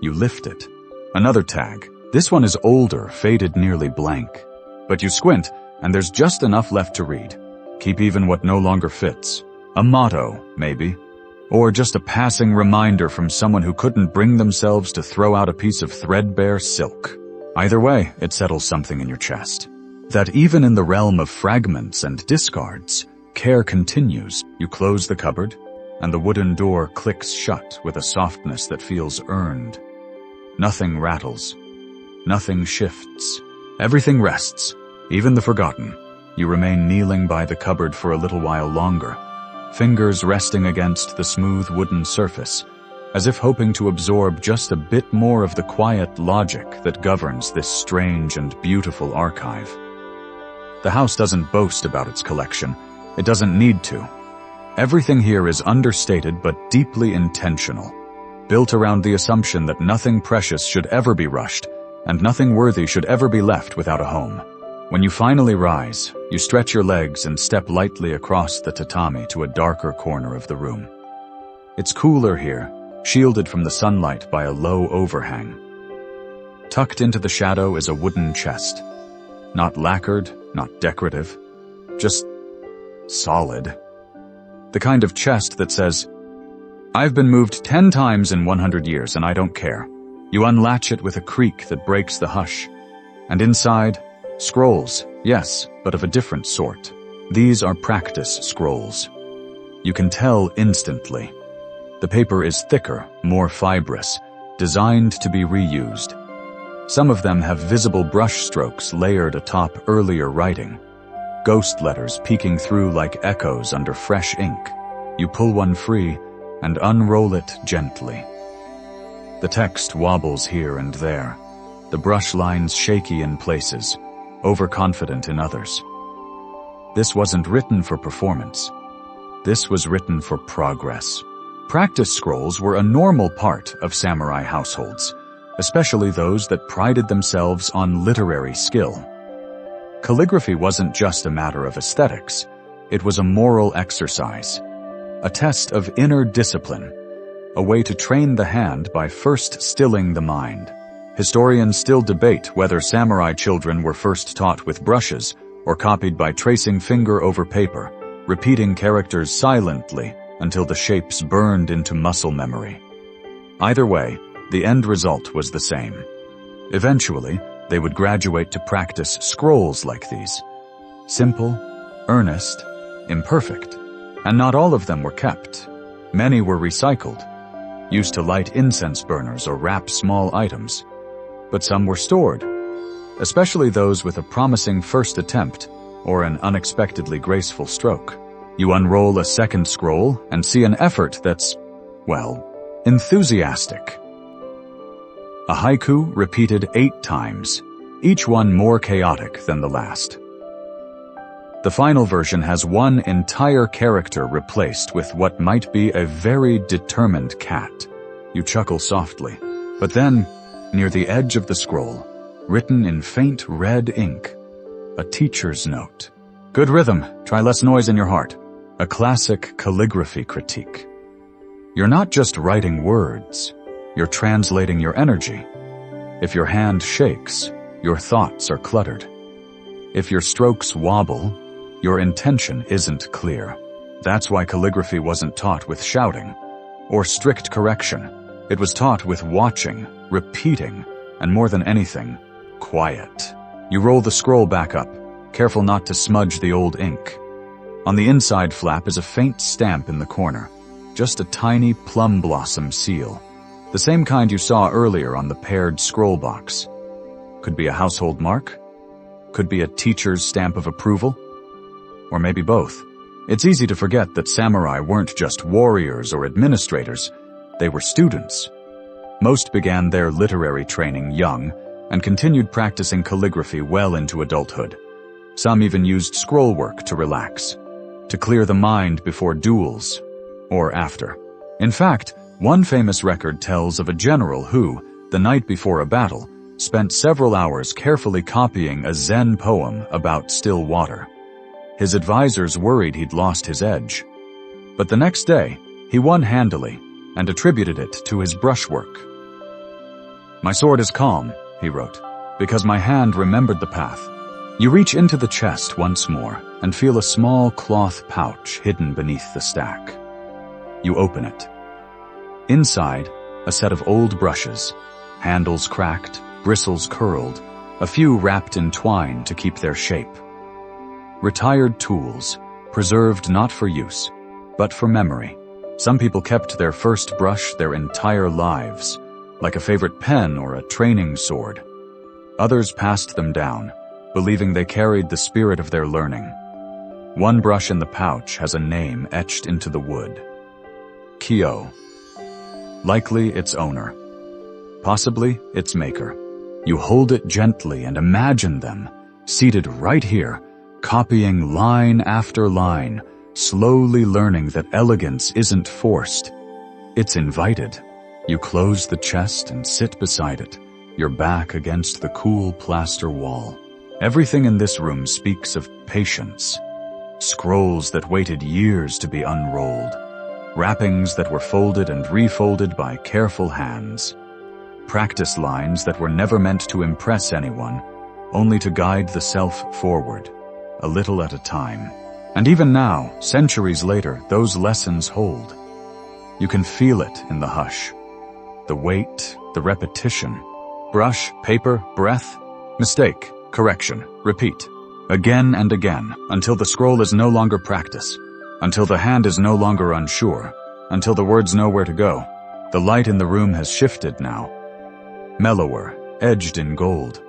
You lift it. Another tag, This one is older, faded nearly blank. But you squint, and there's just enough left to read. Keep even what no longer fits. A motto, maybe. Or just a passing reminder from someone who couldn't bring themselves to throw out a piece of threadbare silk. Either way, it settles something in your chest. That even in the realm of fragments and discards, care continues. You close the cupboard, and the wooden door clicks shut with a softness that feels earned. Nothing rattles. Nothing shifts. Everything rests, even the forgotten. You remain kneeling by the cupboard for a little while longer, fingers resting against the smooth wooden surface, as if hoping to absorb just a bit more of the quiet logic that governs this strange and beautiful archive. The house doesn't boast about its collection. It doesn't need to. Everything here is understated but deeply intentional, built around the assumption that nothing precious should ever be rushed, and nothing worthy should ever be left without a home. When you finally rise, you stretch your legs and step lightly across the tatami to a darker corner of the room. It's cooler here, shielded from the sunlight by a low overhang. Tucked into the shadow is a wooden chest. Not lacquered, not decorative, just solid. The kind of chest that says, "I've been moved 10 times in 100 years and I don't care." You unlatch it with a creak that breaks the hush. And inside, scrolls, yes, but of a different sort. These are practice scrolls. You can tell instantly. The paper is thicker, more fibrous, designed to be reused. Some of them have visible brush strokes layered atop earlier writing. Ghost letters peeking through like echoes under fresh ink. You pull one free and unroll it gently. The text wobbles here and there, the brush lines shaky in places, overconfident in others. This wasn't written for performance. This was written for progress. Practice scrolls were a normal part of samurai households, especially those that prided themselves on literary skill. Calligraphy wasn't just a matter of aesthetics. It was a moral exercise, a test of inner discipline, a way to train the hand by first stilling the mind. Historians still debate whether samurai children were first taught with brushes or copied by tracing finger over paper, repeating characters silently until the shapes burned into muscle memory. Either way, the end result was the same. Eventually, they would graduate to practice scrolls like these. Simple, earnest, imperfect, and not all of them were kept. Many were recycled, used to light incense burners or wrap small items. But some were stored, especially those with a promising first attempt or an unexpectedly graceful stroke. You unroll a second scroll and see an effort that's, well, enthusiastic. A haiku repeated 8 times, each one more chaotic than the last. The final version has one entire character replaced with what might be a very determined cat. You chuckle softly. But then, near the edge of the scroll, written in faint red ink, a teacher's note. "Good rhythm, try less noise in your heart." A classic calligraphy critique. You're not just writing words, you're translating your energy. If your hand shakes, your thoughts are cluttered. If your strokes wobble, your intention isn't clear. That's why calligraphy wasn't taught with shouting or strict correction. It was taught with watching, repeating, and more than anything, quiet. You roll the scroll back up, careful not to smudge the old ink. On the inside flap is a faint stamp in the corner, just a tiny plum blossom seal, the same kind you saw earlier on the paired scroll box. Could be a household mark, could be a teacher's stamp of approval, or maybe both. It's easy to forget that samurai weren't just warriors or administrators, they were students. Most began their literary training young and continued practicing calligraphy well into adulthood. Some even used scroll work to relax, to clear the mind before duels, or after. In fact, one famous record tells of a general who, the night before a battle, spent several hours carefully copying a Zen poem about still water. His advisors worried he'd lost his edge. But the next day, he won handily and attributed it to his brushwork. "My sword is calm," he wrote, because my hand remembered the path. You reach into the chest once more and feel a small cloth pouch hidden beneath the stack. You open it. Inside, a set of old brushes, handles cracked, bristles curled, a few wrapped in twine to keep their shape. Retired tools, preserved not for use, but for memory. Some people kept their first brush their entire lives, like a favorite pen or a training sword. Others passed them down, believing they carried the spirit of their learning. One brush in the pouch has a name etched into the wood. Kyo. Likely its owner. Possibly its maker. You hold it gently and imagine them, seated right here, copying line after line, slowly learning that elegance isn't forced. It's invited. You close the chest and sit beside it, your back against the cool plaster wall. Everything in this room speaks of patience. Scrolls that waited years to be unrolled. Wrappings that were folded and refolded by careful hands. Practice lines that were never meant to impress anyone, only to guide the self forward, a little at a time. And even now, centuries later, those lessons hold. You can feel it in the hush. The weight, the repetition. Brush, paper, breath, mistake, correction, repeat. Again and again, until the scroll is no longer practice. Until the hand is no longer unsure. Until the words know where to go. The light in the room has shifted now. Mellower, edged in gold.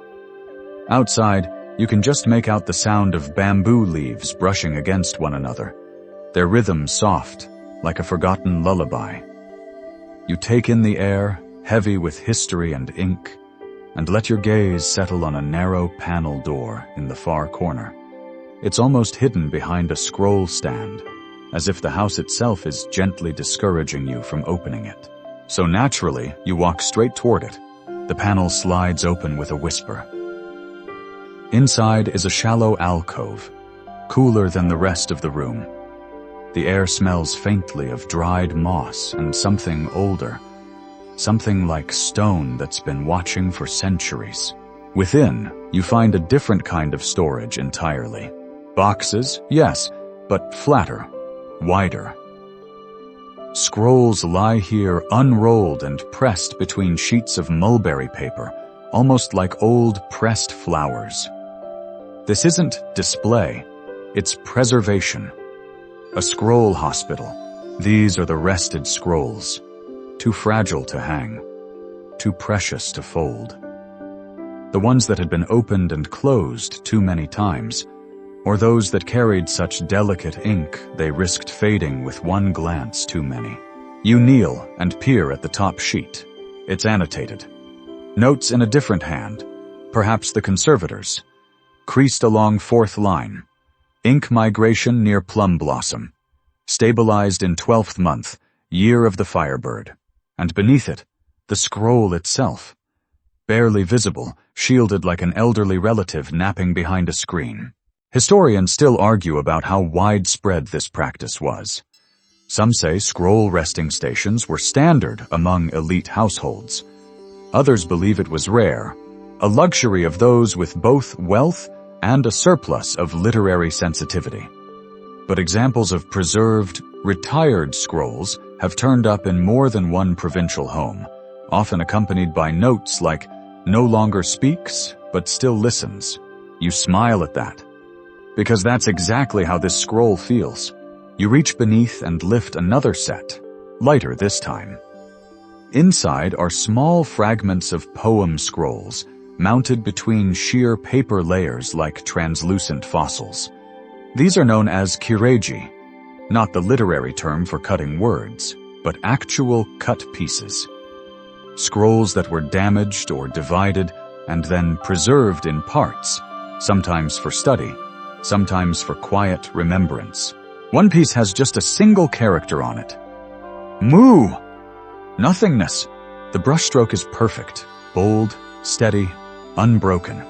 Outside, you can just make out the sound of bamboo leaves brushing against one another, their rhythm soft, like a forgotten lullaby. You take in the air, heavy with history and ink, and let your gaze settle on a narrow panel door in the far corner. It's almost hidden behind a scroll stand, as if the house itself is gently discouraging you from opening it. So naturally, you walk straight toward it. The panel slides open with a whisper. Inside is a shallow alcove, cooler than the rest of the room. The air smells faintly of dried moss and something older, something like stone that's been watching for centuries. Within, you find a different kind of storage entirely. Boxes, yes, but flatter, wider. Scrolls lie here unrolled and pressed between sheets of mulberry paper, almost like old pressed flowers. This isn't display, it's preservation. A scroll hospital. These are the rested scrolls. Too fragile to hang. Too precious to fold. The ones that had been opened and closed too many times, or those that carried such delicate ink they risked fading with one glance too many. You kneel and peer at the top sheet. It's annotated. Notes in a different hand, perhaps the conservator's. Creased along 4th line. Ink migration near plum blossom. Stabilized in 12th month, year of the firebird. And beneath it, the scroll itself. Barely visible, shielded like an elderly relative napping behind a screen. Historians still argue about how widespread this practice was. Some say scroll resting stations were standard among elite households. Others believe it was rare, a luxury of those with both wealth and a surplus of literary sensitivity. But examples of preserved, retired scrolls have turned up in more than one provincial home, often accompanied by notes like, "No longer speaks, but still listens." You smile at that. Because that's exactly how this scroll feels. You reach beneath and lift another set, lighter this time. Inside are small fragments of poem scrolls, mounted between sheer paper layers like translucent fossils. These are known as kireiji, not the literary term for cutting words, but actual cut pieces. Scrolls that were damaged or divided and then preserved in parts, sometimes for study, sometimes for quiet remembrance. One piece has just a single character on it. Moo! Nothingness. The brushstroke is perfect, bold, steady, unbroken.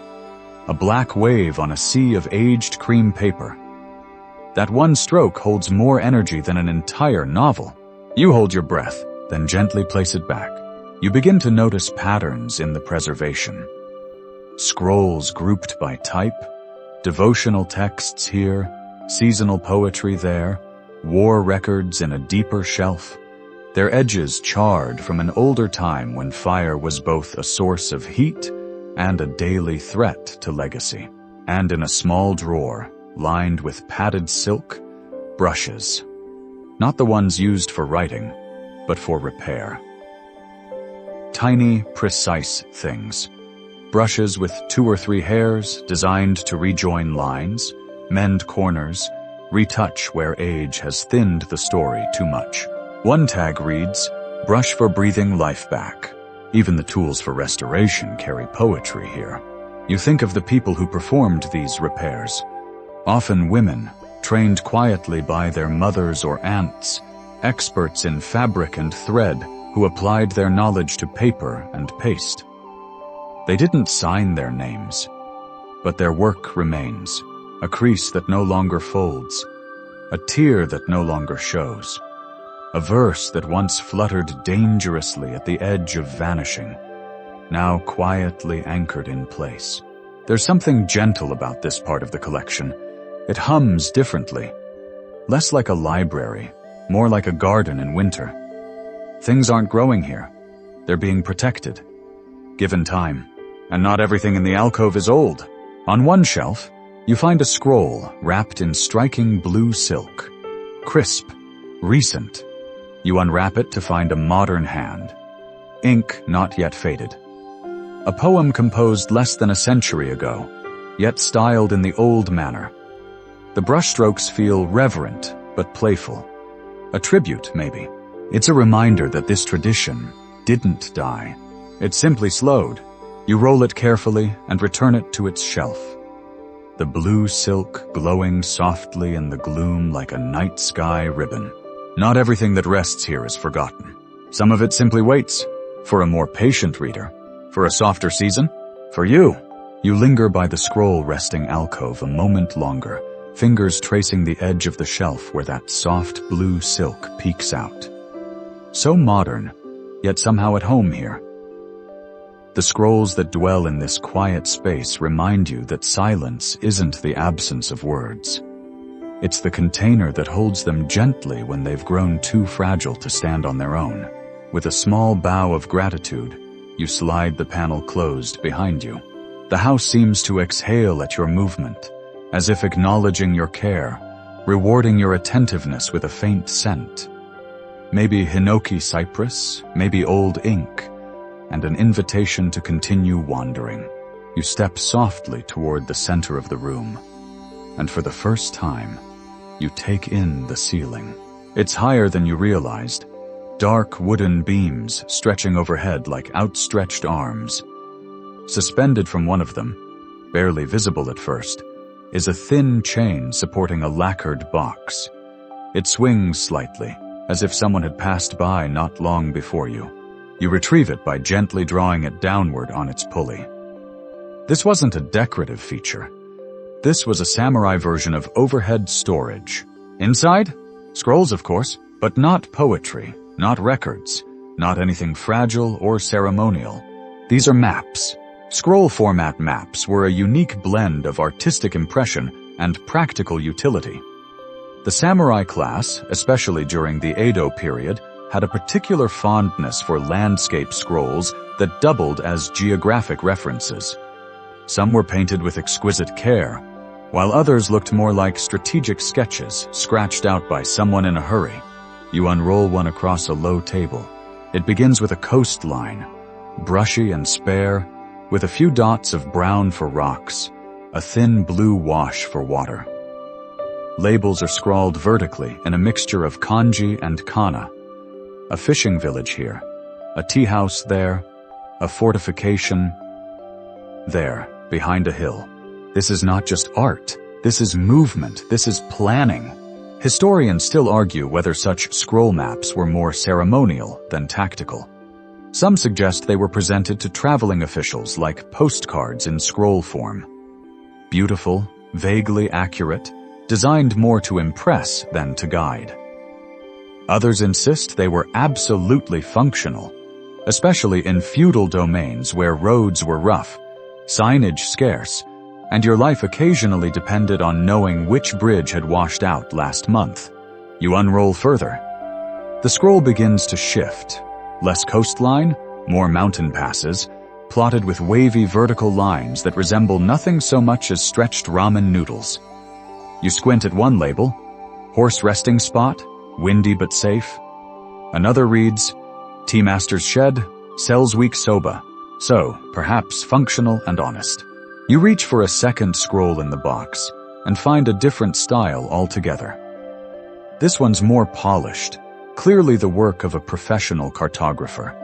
A black wave on a sea of aged cream paper. That one stroke holds more energy than an entire novel. You hold your breath, then gently place it back. You begin to notice patterns in the preservation. scrolls grouped by type, devotional texts here, seasonal poetry there, war records in a deeper shelf, their edges charred from an older time when fire was both a source of heat and a daily threat to legacy. And in a small drawer, lined with padded silk, brushes. Not the ones used for writing, but for repair. Tiny, precise things. Brushes with 2 or 3 hairs designed to rejoin lines, mend corners, retouch where age has thinned the story too much. One tag reads, "Brush for breathing life back." Even the tools for restoration carry poetry here. You think of the people who performed these repairs. Often women, trained quietly by their mothers or aunts, experts in fabric and thread who applied their knowledge to paper and paste. They didn't sign their names, but their work remains, a crease that no longer folds, a tear that no longer shows, a verse that once fluttered dangerously at the edge of vanishing, now quietly anchored in place. There's something gentle about this part of the collection. It hums differently, less like a library, more like a garden in winter. Things aren't growing here. They're being protected, given time. And not everything in the alcove is old. On one shelf, you find a scroll wrapped in striking blue silk. Crisp, recent. You unwrap it to find a modern hand. Ink not yet faded. A poem composed less than a century ago, yet styled in the old manner. The brushstrokes feel reverent, but playful. A tribute, maybe. It's a reminder that this tradition didn't die. It simply slowed. You roll it carefully and return it to its shelf. The blue silk glowing softly in the gloom like a night sky ribbon. Not everything that rests here is forgotten. Some of it simply waits, for a more patient reader, for a softer season, for you. You linger by the scroll-resting alcove a moment longer, fingers tracing the edge of the shelf where that soft blue silk peeks out. So modern, yet somehow at home here. The scrolls that dwell in this quiet space remind you that silence isn't the absence of words. It's the container that holds them gently when they've grown too fragile to stand on their own. With a small bow of gratitude, you slide the panel closed behind you. The house seems to exhale at your movement, as if acknowledging your care, rewarding your attentiveness with a faint scent. Maybe hinoki cypress, maybe old ink, and an invitation to continue wandering. You step softly toward the center of the room, and for the first time, you take in the ceiling. It's higher than you realized. Dark wooden beams stretching overhead like outstretched arms. Suspended from one of them, barely visible at first, is a thin chain supporting a lacquered box. It swings slightly, as if someone had passed by not long before you. You retrieve it by gently drawing it downward on its pulley. This wasn't a decorative feature. This was a samurai version of overhead storage. Inside? Scrolls, of course, but not poetry, not records, not anything fragile or ceremonial. These are maps. Scroll format maps were a unique blend of artistic impression and practical utility. The samurai class, especially during the Edo period, had a particular fondness for landscape scrolls that doubled as geographic references. Some were painted with exquisite care, while others looked more like strategic sketches scratched out by someone in a hurry. You unroll one across a low table. It begins with a coastline, brushy and spare, with a few dots of brown for rocks, a thin blue wash for water. Labels are scrawled vertically in a mixture of kanji and kana. A fishing village here, a tea house there, a fortification there, behind a hill. This is not just art. This is movement. This is planning. Historians still argue whether such scroll maps were more ceremonial than tactical. Some suggest they were presented to traveling officials like postcards in scroll form. Beautiful, vaguely accurate, designed more to impress than to guide. Others insist they were absolutely functional, especially in feudal domains where roads were rough. signage scarce, and your life occasionally depended on knowing which bridge had washed out last month. You unroll further. The scroll begins to shift. Less coastline, more mountain passes, plotted with wavy vertical lines that resemble nothing so much as stretched ramen noodles. You squint at one label, horse resting spot, windy but safe. Another reads, Tea Master's Shed, sells weak soba, so perhaps functional and honest. You reach for a second scroll in the box and find a different style altogether. This one's more polished, clearly the work of a professional cartographer.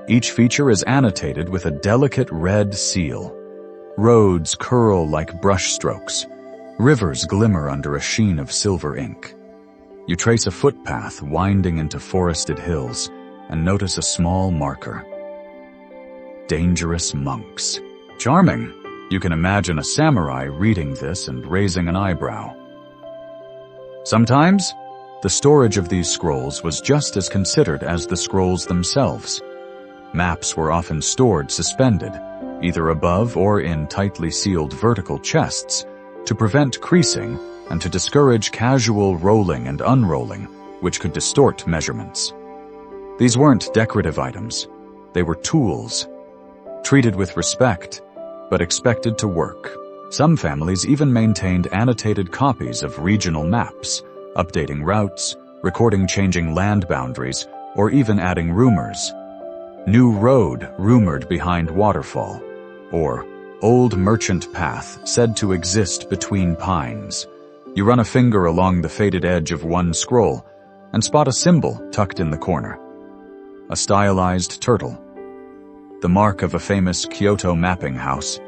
Each feature is annotated with a delicate red seal. Roads curl like brush strokes. Rivers glimmer under a sheen of silver ink. You trace a footpath winding into forested hills and notice a small marker. Dangerous monks. Charming. You can imagine a samurai reading this and raising an eyebrow. Sometimes, the storage of these scrolls was just as considered as the scrolls themselves. Maps were often stored suspended, either above or in tightly sealed vertical chests, to prevent creasing and to discourage casual rolling and unrolling, which could distort measurements. These weren't decorative items. They were tools, treated with respect, but expected to work. Some families even maintained annotated copies of regional maps, updating routes, recording changing land boundaries, or even adding rumors. New road rumored behind waterfall, or old merchant path said to exist between pines. You run a finger along the faded edge of one scroll and spot a symbol tucked in the corner. A stylized turtle. The mark of a famous Kyoto mapping house,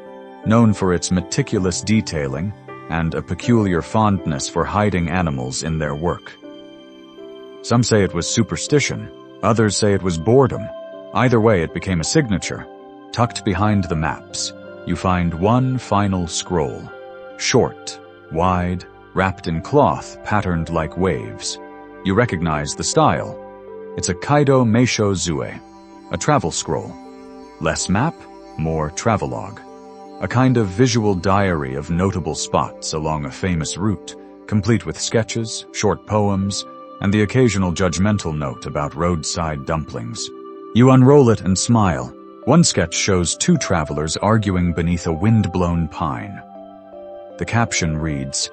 known for its meticulous detailing and a peculiar fondness for hiding animals in their work. Some say it was superstition, others say it was boredom. Either way, it became a signature. Tucked behind the maps, you find one final scroll. Short, wide, wrapped in cloth patterned like waves. You recognize the style. It's a Kaido Meisho Zue, a travel scroll. Less map, more travelogue. A kind of visual diary of notable spots along a famous route, complete with sketches, short poems, and the occasional judgmental note about roadside dumplings. You unroll it and smile. One sketch shows two travelers arguing beneath a wind-blown pine. The caption reads,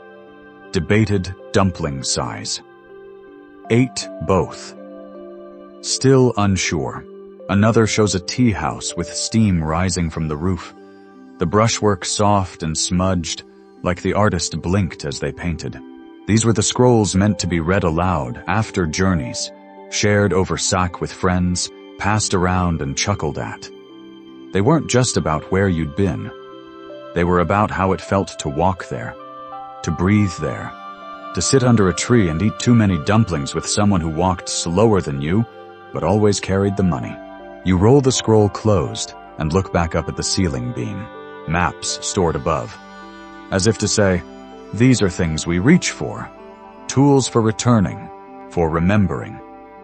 Debated dumpling size. Ate both. Still unsure. Another shows a tea house with steam rising from the roof. The brushwork soft and smudged, like the artist blinked as they painted. These were the scrolls meant to be read aloud after journeys, shared over sack with friends, passed around and chuckled at. They weren't just about where you'd been. They were about how it felt to walk there, to breathe there, to sit under a tree and eat too many dumplings with someone who walked slower than you, but always carried the money. You roll the scroll closed and look back up at the ceiling beam, maps stored above, as if to say, these are things we reach for, tools for returning, for remembering.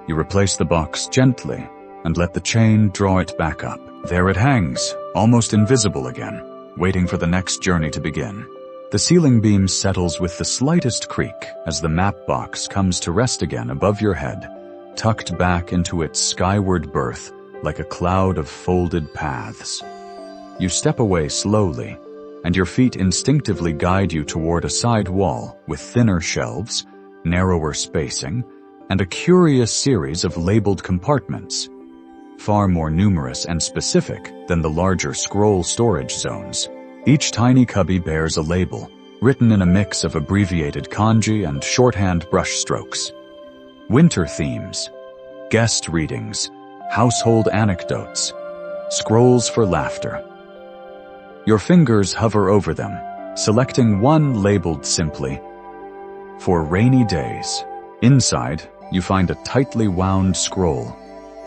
You replace the box gently and let the chain draw it back up. There it hangs, almost invisible again, waiting for the next journey to begin. The ceiling beam settles with the slightest creak as the map box comes to rest again above your head, tucked back into its skyward berth like a cloud of folded paths. You step away slowly, and your feet instinctively guide you toward a side wall with thinner shelves, narrower spacing, and a curious series of labeled compartments, far more numerous and specific than the larger scroll storage zones. Each tiny cubby bears a label, written in a mix of abbreviated kanji and shorthand brushstrokes. Winter themes, guest readings, household anecdotes, scrolls for laughter. Your fingers hover over them, selecting one labeled simply, For Rainy Days. Inside, you find a tightly wound scroll,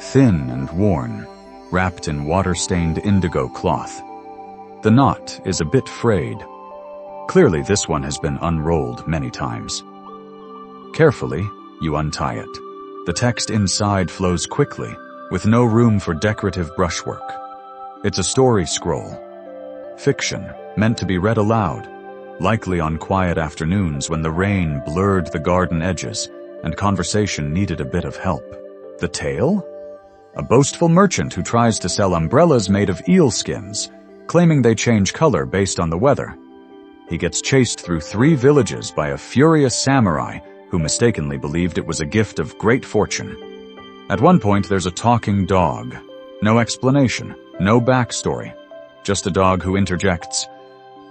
thin and worn, wrapped in water-stained indigo cloth. The knot is a bit frayed. Clearly this one has been unrolled many times. Carefully, you untie it. The text inside flows quickly, with no room for decorative brushwork. It's a story scroll, Fiction, meant to be read aloud, likely on quiet afternoons when the rain blurred the garden edges and conversation needed a bit of help. The tale? A boastful merchant who tries to sell umbrellas made of eel skins, claiming they change color based on the weather. He gets chased through 3 villages by a furious samurai who mistakenly believed it was a gift of great fortune. At one point, there's a talking dog. No explanation, no backstory. Just a dog who interjects,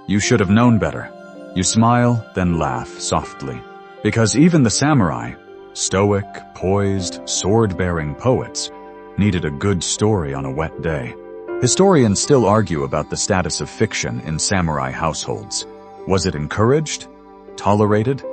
"You should have known better." You smile, then laugh softly. Because even the samurai, stoic, poised, sword-bearing poets, needed a good story on a wet day. Historians still argue about the status of fiction in samurai households. Was it encouraged? Tolerated?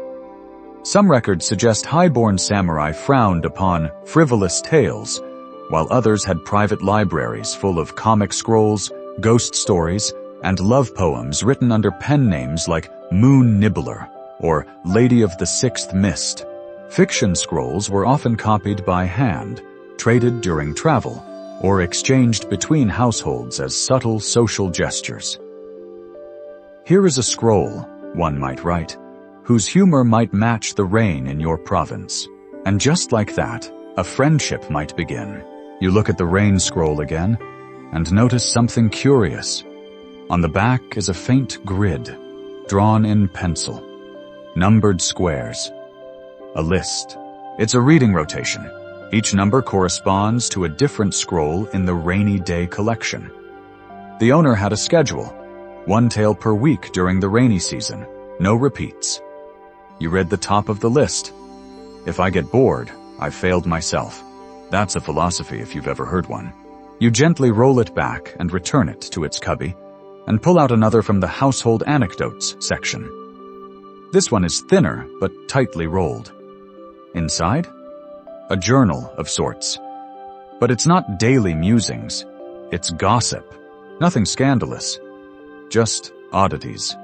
Some records suggest high-born samurai frowned upon frivolous tales, while others had private libraries full of comic scrolls, ghost stories, and love poems written under pen names like Moon Nibbler or Lady of the Sixth Mist. Fiction scrolls were often copied by hand, traded during travel, or exchanged between households as subtle social gestures. Here is a scroll, one might write, whose humor might match the rain in your province. And just like that, a friendship might begin. You look at the rain scroll again, and notice something curious. On the back is a faint grid, drawn in pencil. Numbered squares. A list. It's a reading rotation. Each number corresponds to a different scroll in the rainy day collection. The owner had a schedule, 1 tale per week during the rainy season, no repeats. You read the top of the list. If I get bored, I've failed myself. That's a philosophy if you've ever heard one. You gently roll it back and return it to its cubby, and pull out another from the household anecdotes section. This one is thinner, but tightly rolled. Inside? A journal of sorts. But it's not daily musings. It's gossip. Nothing scandalous. Just oddities.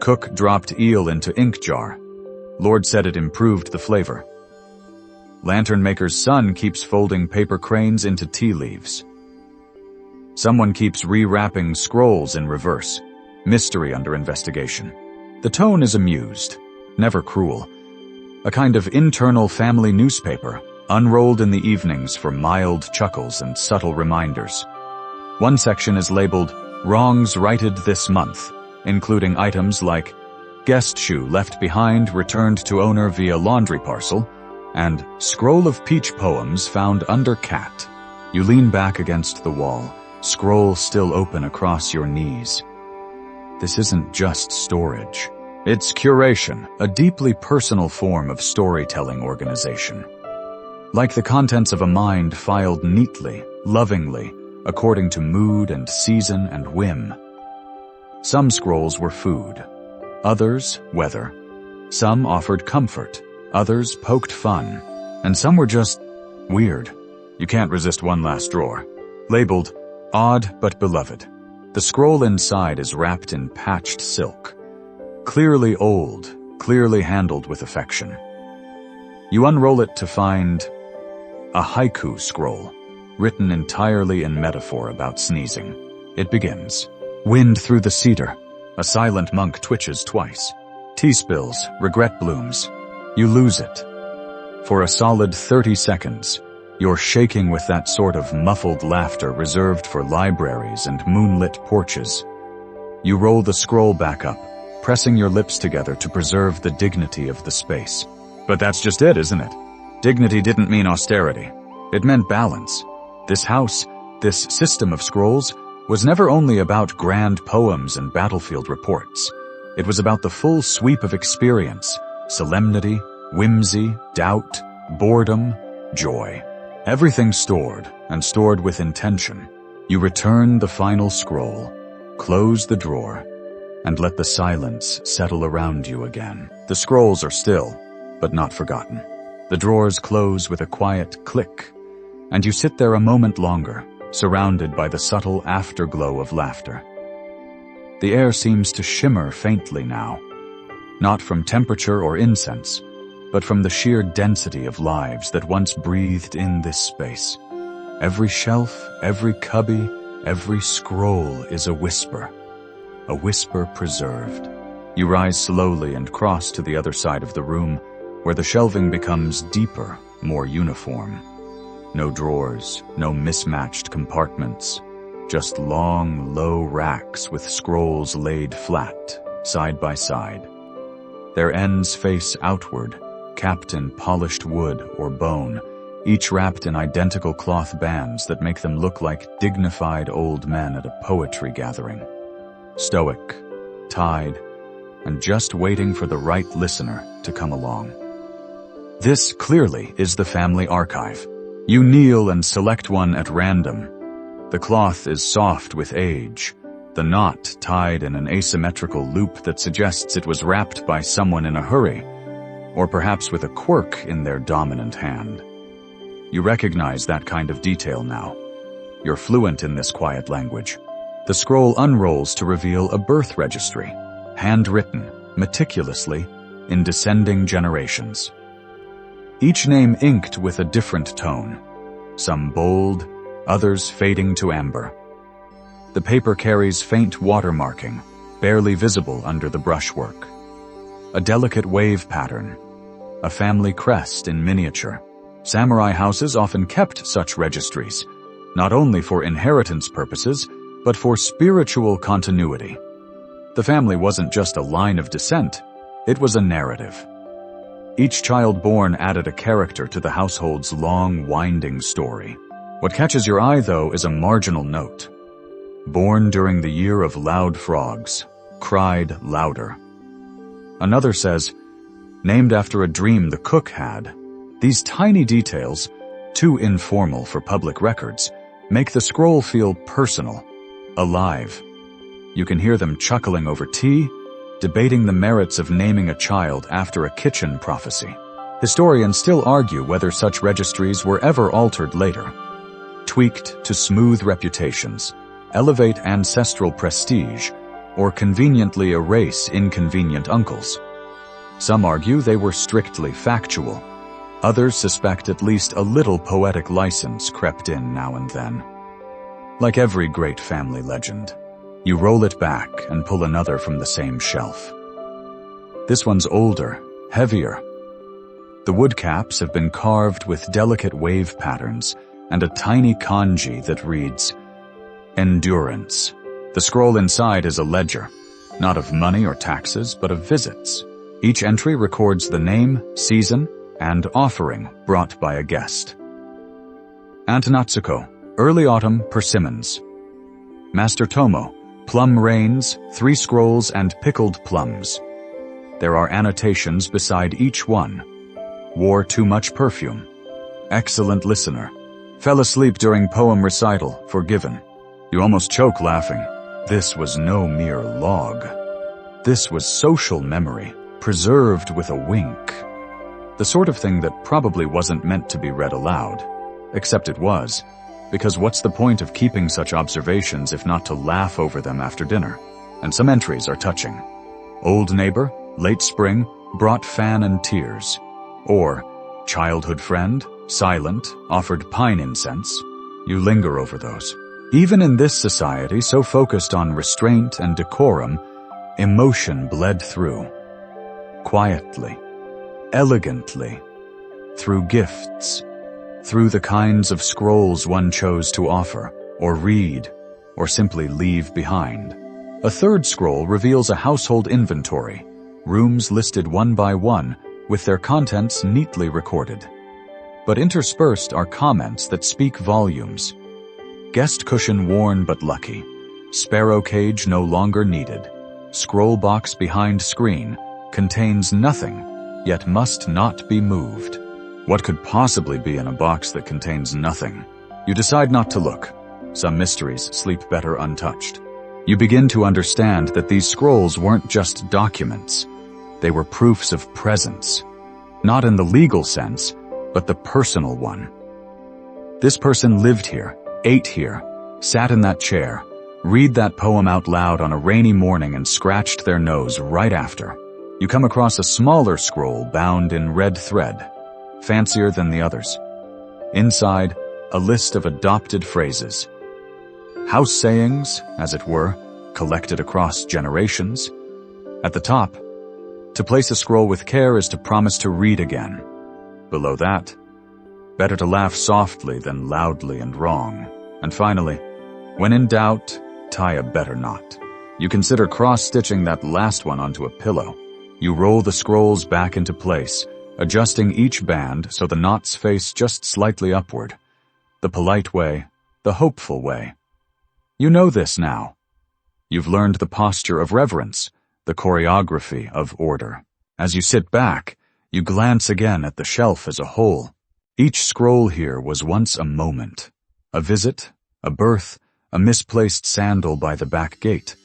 Cook dropped eel into ink jar. Lord said it improved the flavor. Lantern maker's son keeps folding paper cranes into tea leaves. Someone keeps rewrapping scrolls in reverse. Mystery under investigation. The tone is amused, never cruel. A kind of internal family newspaper, unrolled in the evenings for mild chuckles and subtle reminders. One section is labeled Wrongs Righted This Month, including items like guest shoe left behind returned to owner via laundry parcel, and scroll of peach poems found under cat. You lean back against the wall, scroll still open across your knees. This isn't just storage. It's curation, a deeply personal form of storytelling organization. Like the contents of a mind filed neatly, lovingly, according to mood and season and whim. Some scrolls were food, others weather. Some offered comfort, others poked fun, and some were just weird. You can't resist one last drawer. Labeled, Odd but Beloved. The scroll inside is wrapped in patched silk. Clearly old, clearly handled with affection. You unroll it to find a haiku scroll, written entirely in metaphor about sneezing. It begins. Wind through the cedar. A silent monk twitches twice. Tea spills, regret blooms. You lose it. For a solid 30 seconds, you're shaking with that sort of muffled laughter reserved for libraries and moonlit porches. You roll the scroll back up, pressing your lips together to preserve the dignity of the space. But that's just it, isn't it? Dignity didn't mean austerity. It meant balance. This house, this system of scrolls, was never only about grand poems and battlefield reports. It was about the full sweep of experience, solemnity, whimsy, doubt, boredom, joy. Everything stored, and stored with intention. You return the final scroll, close the drawer, and let the silence settle around you again. The scrolls are still, but not forgotten. The drawers close with a quiet click, and you sit there a moment longer, surrounded by the subtle afterglow of laughter. The air seems to shimmer faintly now, not from temperature or incense, but from the sheer density of lives that once breathed in this space. Every shelf, every cubby, Every scroll is a whisper preserved. You rise slowly and cross to the other side of the room, where the shelving becomes deeper, more uniform. No drawers, no mismatched compartments, just long, low racks with scrolls laid flat, side by side. Their ends face outward, capped in polished wood or bone, each wrapped in identical cloth bands that make them look like dignified old men at a poetry gathering. Stoic, tied, and just waiting for the right listener to come along. This clearly is the family archive. You kneel and select one at random. The cloth is soft with age, the knot tied in an asymmetrical loop that suggests it was wrapped by someone in a hurry, or perhaps with a quirk in their dominant hand. You recognize that kind of detail now. You're fluent in this quiet language. The scroll unrolls to reveal a birth registry, handwritten, meticulously, in descending generations. Each name inked with a different tone, some bold, others fading to amber. The paper carries faint watermarking, barely visible under the brushwork. A delicate wave pattern, a family crest in miniature. Samurai houses often kept such registries, not only for inheritance purposes, but for spiritual continuity. The family wasn't just a line of descent, it was a narrative. Each child born added a character to the household's long, winding story. What catches your eye, though, is a marginal note. Born during the year of loud frogs, cried louder. Another says, named after a dream the cook had. These tiny details, too informal for public records, make the scroll feel personal, alive. You can hear them chuckling over tea, debating the merits of naming a child after a kitchen prophecy. Historians still argue whether such registries were ever altered later, tweaked to smooth reputations, elevate ancestral prestige, or conveniently erase inconvenient uncles. Some argue they were strictly factual. Others suspect at least a little poetic license crept in now and then. Like every great family legend, you roll it back and pull another from the same shelf. This one's older, heavier. The wood caps have been carved with delicate wave patterns and a tiny kanji that reads, Endurance. The scroll inside is a ledger, not of money or taxes, but of visits. Each entry records the name, season, and offering brought by a guest. Aunt Natsuko, early autumn persimmons. Master Tomo, plum rains, 3 scrolls, and pickled plums. There are annotations beside each one. Wore too much perfume. Excellent listener. Fell asleep during poem recital, forgiven. You almost choke laughing. This was no mere log. This was social memory, preserved with a wink. The sort of thing that probably wasn't meant to be read aloud. Except it was, because what's the point of keeping such observations if not to laugh over them after dinner? And some entries are touching. Old neighbor, late spring, brought fan and tears. Or, childhood friend, silent, offered pine incense. You linger over those. Even in this society so focused on restraint and decorum, emotion bled through. Quietly. Elegantly, through gifts, through the kinds of scrolls one chose to offer, or read, or simply leave behind. A third scroll reveals a household inventory, rooms listed one by one, with their contents neatly recorded. But interspersed are comments that speak volumes. Guest cushion worn but lucky, sparrow cage no longer needed, scroll box behind screen, contains nothing, yet must not be moved. What could possibly be in a box that contains nothing? You decide not to look. Some mysteries sleep better untouched. You begin to understand that these scrolls weren't just documents. They were proofs of presence. Not in the legal sense, but the personal one. This person lived here, ate here, sat in that chair, read that poem out loud on a rainy morning and scratched their nose right after. You come across a smaller scroll bound in red thread, fancier than the others. Inside, a list of adopted phrases. House sayings, as it were, collected across generations. At the top, to place a scroll with care is to promise to read again. Below that, better to laugh softly than loudly and wrong. And finally, when in doubt, tie a better knot. You consider cross-stitching that last one onto a pillow. You roll the scrolls back into place, adjusting each band so the knots face just slightly upward. The polite way, the hopeful way. You know this now. You've learned the posture of reverence, the choreography of order. As you sit back, you glance again at the shelf as a whole. Each scroll here was once a moment. A visit, a birth, a misplaced sandal by the back gate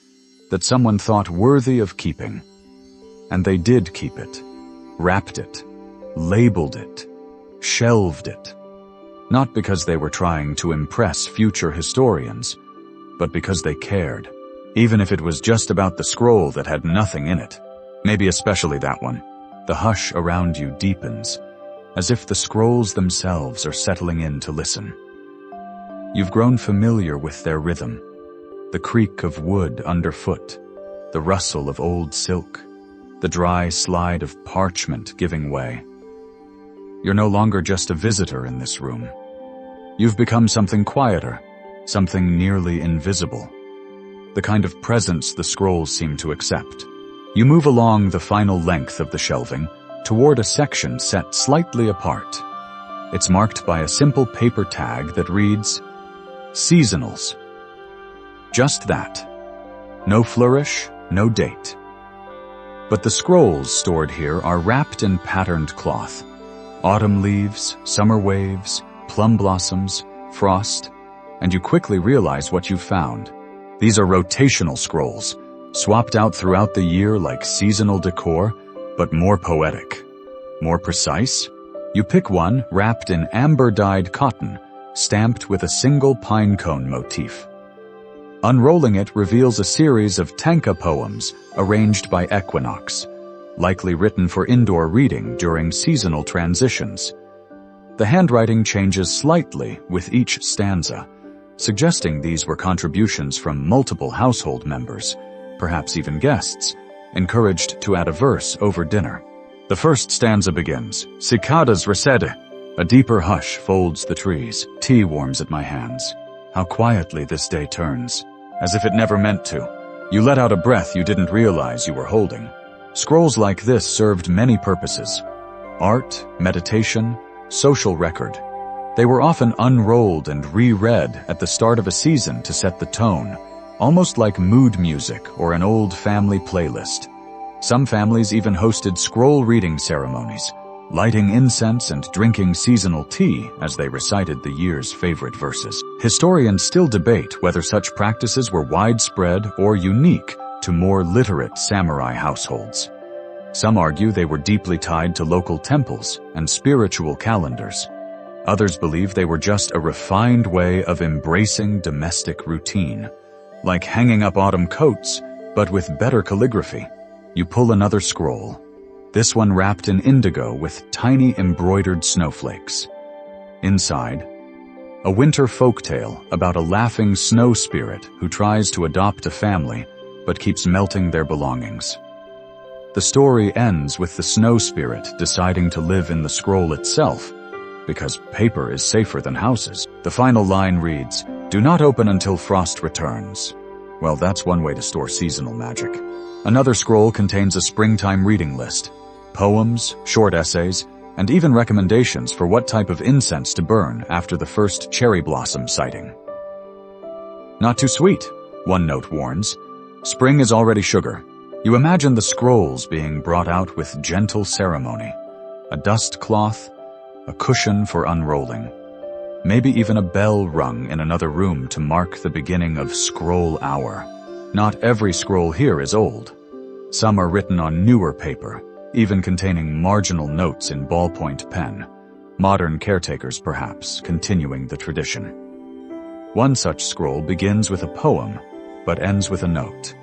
that someone thought worthy of keeping. And they did keep it, wrapped it, labeled it, shelved it. Not because they were trying to impress future historians, but because they cared. Even if it was just about the scroll that had nothing in it. Maybe especially that one. The hush around you deepens, as if the scrolls themselves are settling in to listen. You've grown familiar with their rhythm, the creak of wood underfoot, the rustle of old silk, the dry slide of parchment giving way. You're no longer just a visitor in this room. You've become something quieter, something nearly invisible, the kind of presence the scrolls seem to accept. You move along the final length of the shelving toward a section set slightly apart. It's marked by a simple paper tag that reads, Seasonals. Just that. No flourish, no date. But the scrolls stored here are wrapped in patterned cloth. Autumn leaves, summer waves, plum blossoms, frost, and you quickly realize what you've found. These are rotational scrolls, swapped out throughout the year like seasonal decor, but more poetic. More precise? You pick one wrapped in amber-dyed cotton, stamped with a single pine cone motif. Unrolling it reveals a series of tanka poems arranged by equinox, likely written for indoor reading during seasonal transitions. The handwriting changes slightly with each stanza, suggesting these were contributions from multiple household members, perhaps even guests, encouraged to add a verse over dinner. The first stanza begins, Cicadas recede. A deeper hush folds the trees. Tea warms at my hands. How quietly this day turns, as if it never meant to. You let out a breath you didn't realize you were holding. Scrolls like this served many purposes. Art, meditation, social record. They were often unrolled and reread at the start of a season to set the tone, almost like mood music or an old family playlist. Some families even hosted scroll reading ceremonies, lighting incense and drinking seasonal tea as they recited the year's favorite verses. Historians still debate whether such practices were widespread or unique to more literate samurai households. Some argue they were deeply tied to local temples and spiritual calendars. Others believe they were just a refined way of embracing domestic routine, like hanging up autumn coats, but with better calligraphy. You pull another scroll, this one wrapped in indigo with tiny embroidered snowflakes. Inside, a winter folktale about a laughing snow spirit who tries to adopt a family, but keeps melting their belongings. The story ends with the snow spirit deciding to live in the scroll itself, because paper is safer than houses. The final line reads, Do not open until frost returns. Well, that's one way to store seasonal magic. Another scroll contains a springtime reading list, poems, short essays, and even recommendations for what type of incense to burn after the first cherry blossom sighting. Not too sweet, one note warns. Spring is already sugar. You imagine the scrolls being brought out with gentle ceremony, a dust cloth, a cushion for unrolling, maybe even a bell rung in another room to mark the beginning of scroll hour. Not every scroll here is old. Some are written on newer paper, even containing marginal notes in ballpoint pen. Modern caretakers, perhaps, continuing the tradition. One such scroll begins with a poem, but ends with a note.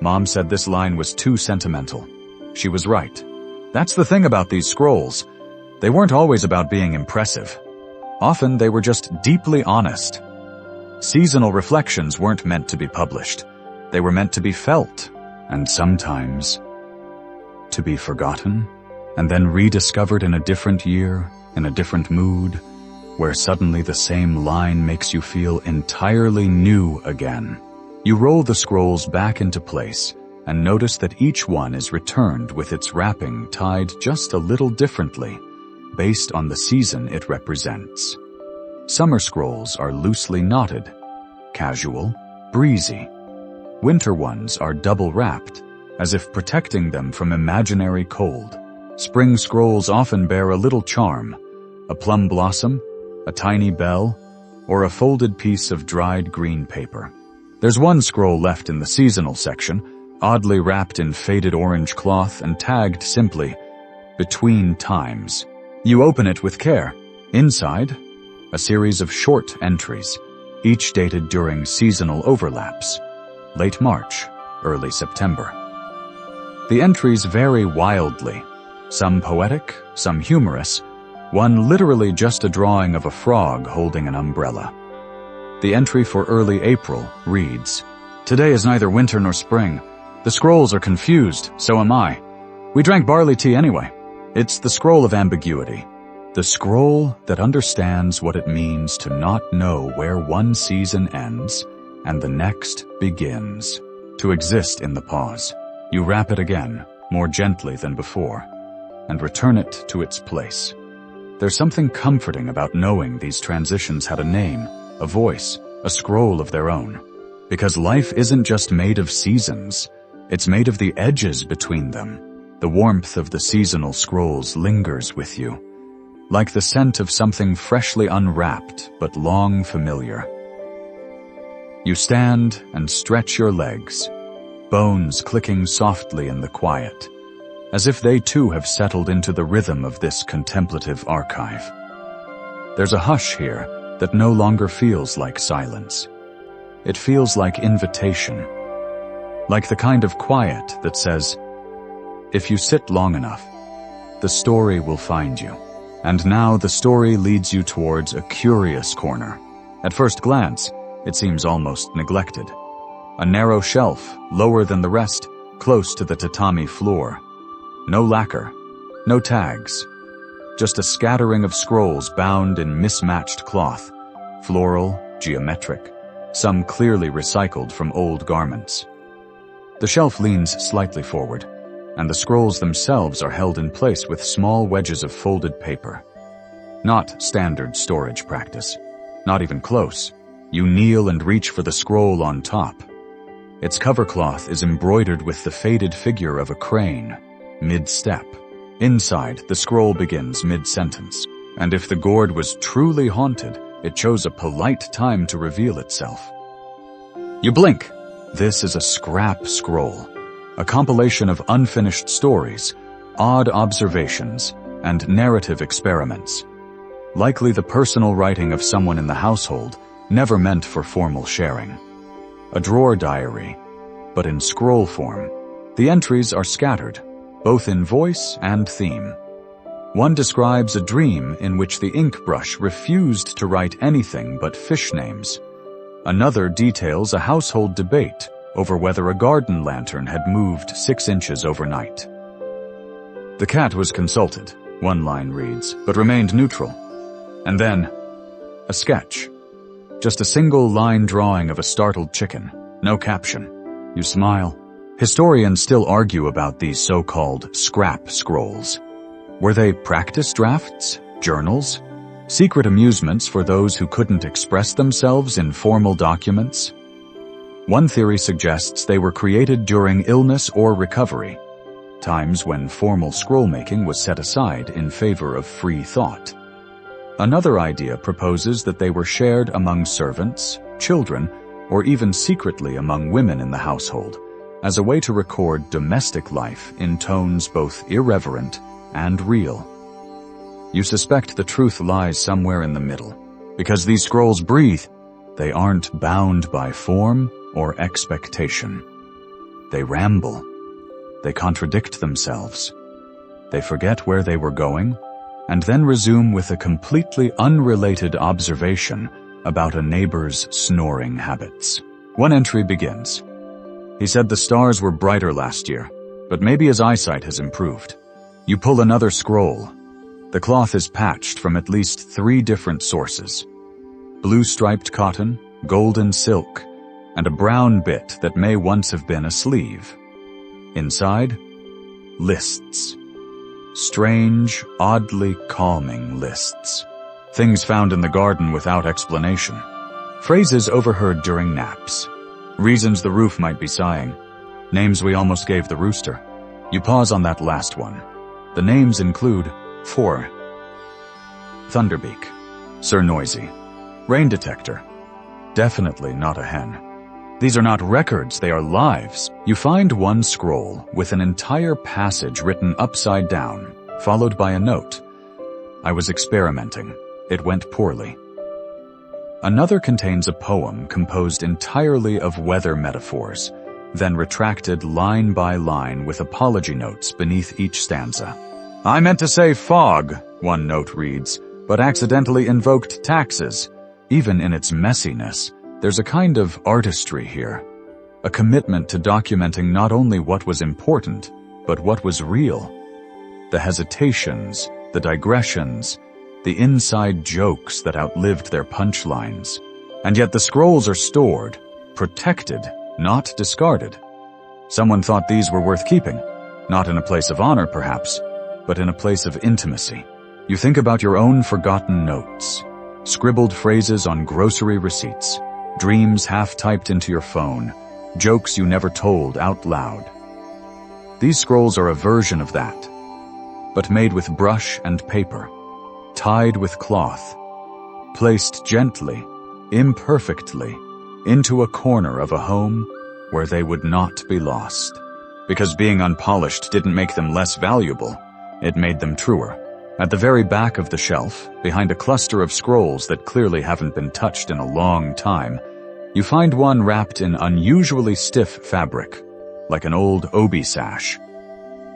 Mom said this line was too sentimental. She was right. That's the thing about these scrolls. They weren't always about being impressive. Often they were just deeply honest. Seasonal reflections weren't meant to be published. They were meant to be felt, and sometimes to be forgotten, and then rediscovered in a different year, in a different mood, where suddenly the same line makes you feel entirely new again. You roll the scrolls back into place and notice that each one is returned with its wrapping tied just a little differently, based on the season it represents. Summer scrolls are loosely knotted, casual, breezy. Winter ones are double-wrapped, as if protecting them from imaginary cold. Spring scrolls often bear a little charm, a plum blossom, a tiny bell, or a folded piece of dried green paper. There's one scroll left in the seasonal section, oddly wrapped in faded orange cloth and tagged simply, "Between Times." You open it with care. Inside, a series of short entries, each dated during seasonal overlaps, late March, early September. The entries vary wildly, some poetic, some humorous, one literally just a drawing of a frog holding an umbrella. The entry for early April reads, "Today is neither winter nor spring. The scrolls are confused, so am I. We drank barley tea anyway." It's the scroll of ambiguity, the scroll that understands what it means to not know where one season ends and the next begins, to exist in the pause. You wrap it again, more gently than before, and return it to its place. There's something comforting about knowing these transitions had a name, a voice, a scroll of their own. Because life isn't just made of seasons, it's made of the edges between them. The warmth of the seasonal scrolls lingers with you, like the scent of something freshly unwrapped but long familiar. You stand and stretch your legs, bones clicking softly in the quiet, as if they too have settled into the rhythm of this contemplative archive. There's a hush here that no longer feels like silence. It feels like invitation, like the kind of quiet that says, if you sit long enough, the story will find you. And now the story leads you towards a curious corner. At first glance, it seems almost neglected. A narrow shelf, lower than the rest, close to the tatami floor. No lacquer, no tags, just a scattering of scrolls bound in mismatched cloth, floral, geometric, some clearly recycled from old garments. The shelf leans slightly forward, and the scrolls themselves are held in place with small wedges of folded paper. Not standard storage practice, not even close. You kneel and reach for the scroll on top. Its cover cloth is embroidered with the faded figure of a crane, mid-step. Inside, the scroll begins mid-sentence, and if the gourd was truly haunted, it chose a polite time to reveal itself. You blink. This is a scrap scroll, a compilation of unfinished stories, odd observations, and narrative experiments. Likely the personal writing of someone in the household, never meant for formal sharing. A drawer diary, but in scroll form. The entries are scattered, both in voice and theme. One describes a dream in which the ink brush refused to write anything but fish names. Another details a household debate over whether a garden lantern had moved 6 inches overnight. The cat was consulted, one line reads, but remained neutral. And then, a sketch. Just a single line drawing of a startled chicken, no caption. You smile. Historians still argue about these so-called scrap scrolls. Were they practice drafts, journals, secret amusements for those who couldn't express themselves in formal documents? One theory suggests they were created during illness or recovery, times when formal scroll-making was set aside in favor of free thought. Another idea proposes that they were shared among servants, children, or even secretly among women in the household, as a way to record domestic life in tones both irreverent and real. You suspect the truth lies somewhere in the middle, because these scrolls breathe. They aren't bound by form or expectation. They ramble. They contradict themselves. They forget where they were going, and then resume with a completely unrelated observation about a neighbor's snoring habits. One entry begins. He said the stars were brighter last year, but maybe his eyesight has improved. You pull another scroll. The cloth is patched from at least 3 different sources. Blue-striped cotton, golden silk, and a brown bit that may once have been a sleeve. Inside, lists. Strange, oddly calming lists. Things found in the garden without explanation. Phrases overheard during naps. Reasons the roof might be sighing. Names we almost gave the rooster. You pause on that last one. The names include 4. Thunderbeak. Sir Noisy. Rain detector. Definitely not a hen. These are not records, they are lives. You find one scroll with an entire passage written upside down, followed by a note. I was experimenting. It went poorly. Another contains a poem composed entirely of weather metaphors, then retracted line by line with apology notes beneath each stanza. I meant to say fog, one note reads, but accidentally invoked taxes. Even in its messiness, there's a kind of artistry here, a commitment to documenting not only what was important, but what was real. The hesitations, the digressions, the inside jokes that outlived their punchlines. And yet the scrolls are stored, protected, not discarded. Someone thought these were worth keeping, not in a place of honor perhaps, but in a place of intimacy. You think about your own forgotten notes, scribbled phrases on grocery receipts, dreams half-typed into your phone, jokes you never told out loud. These scrolls are a version of that, but made with brush and paper, tied with cloth, placed gently, imperfectly, into a corner of a home where they would not be lost. Because being unpolished didn't make them less valuable, it made them truer. At the very back of the shelf, behind a cluster of scrolls that clearly haven't been touched in a long time, you find one wrapped in unusually stiff fabric, like an old obi sash.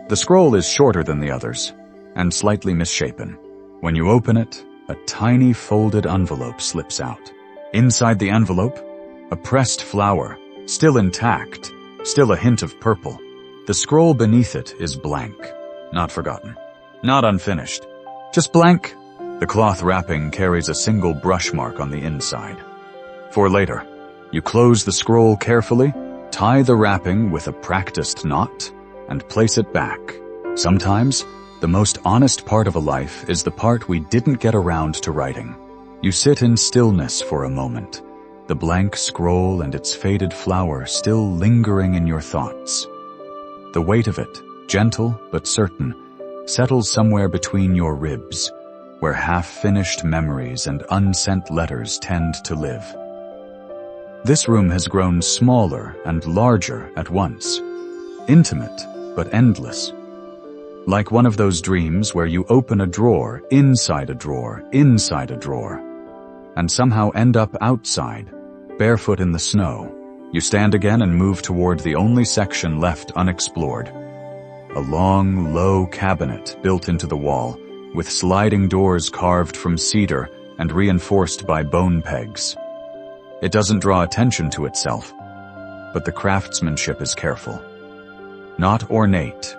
The scroll is shorter than the others, and slightly misshapen. When you open it, a tiny folded envelope slips out. Inside the envelope, a pressed flower, still intact, still a hint of purple. The scroll beneath it is blank, not forgotten, not unfinished, just blank. The cloth wrapping carries a single brush mark on the inside. For later, you close the scroll carefully, tie the wrapping with a practiced knot, and place it back. Sometimes, the most honest part of a life is the part we didn't get around to writing. You sit in stillness for a moment, the blank scroll and its faded flower still lingering in your thoughts. The weight of it, gentle but certain, settles somewhere between your ribs, where half-finished memories and unsent letters tend to live. This room has grown smaller and larger at once, intimate but endless. Like one of those dreams where you open a drawer, inside a drawer, inside a drawer, and somehow end up outside, barefoot in the snow. You stand again and move toward the only section left unexplored. A long, low cabinet built into the wall, with sliding doors carved from cedar and reinforced by bone pegs. It doesn't draw attention to itself, but the craftsmanship is careful. Not ornate,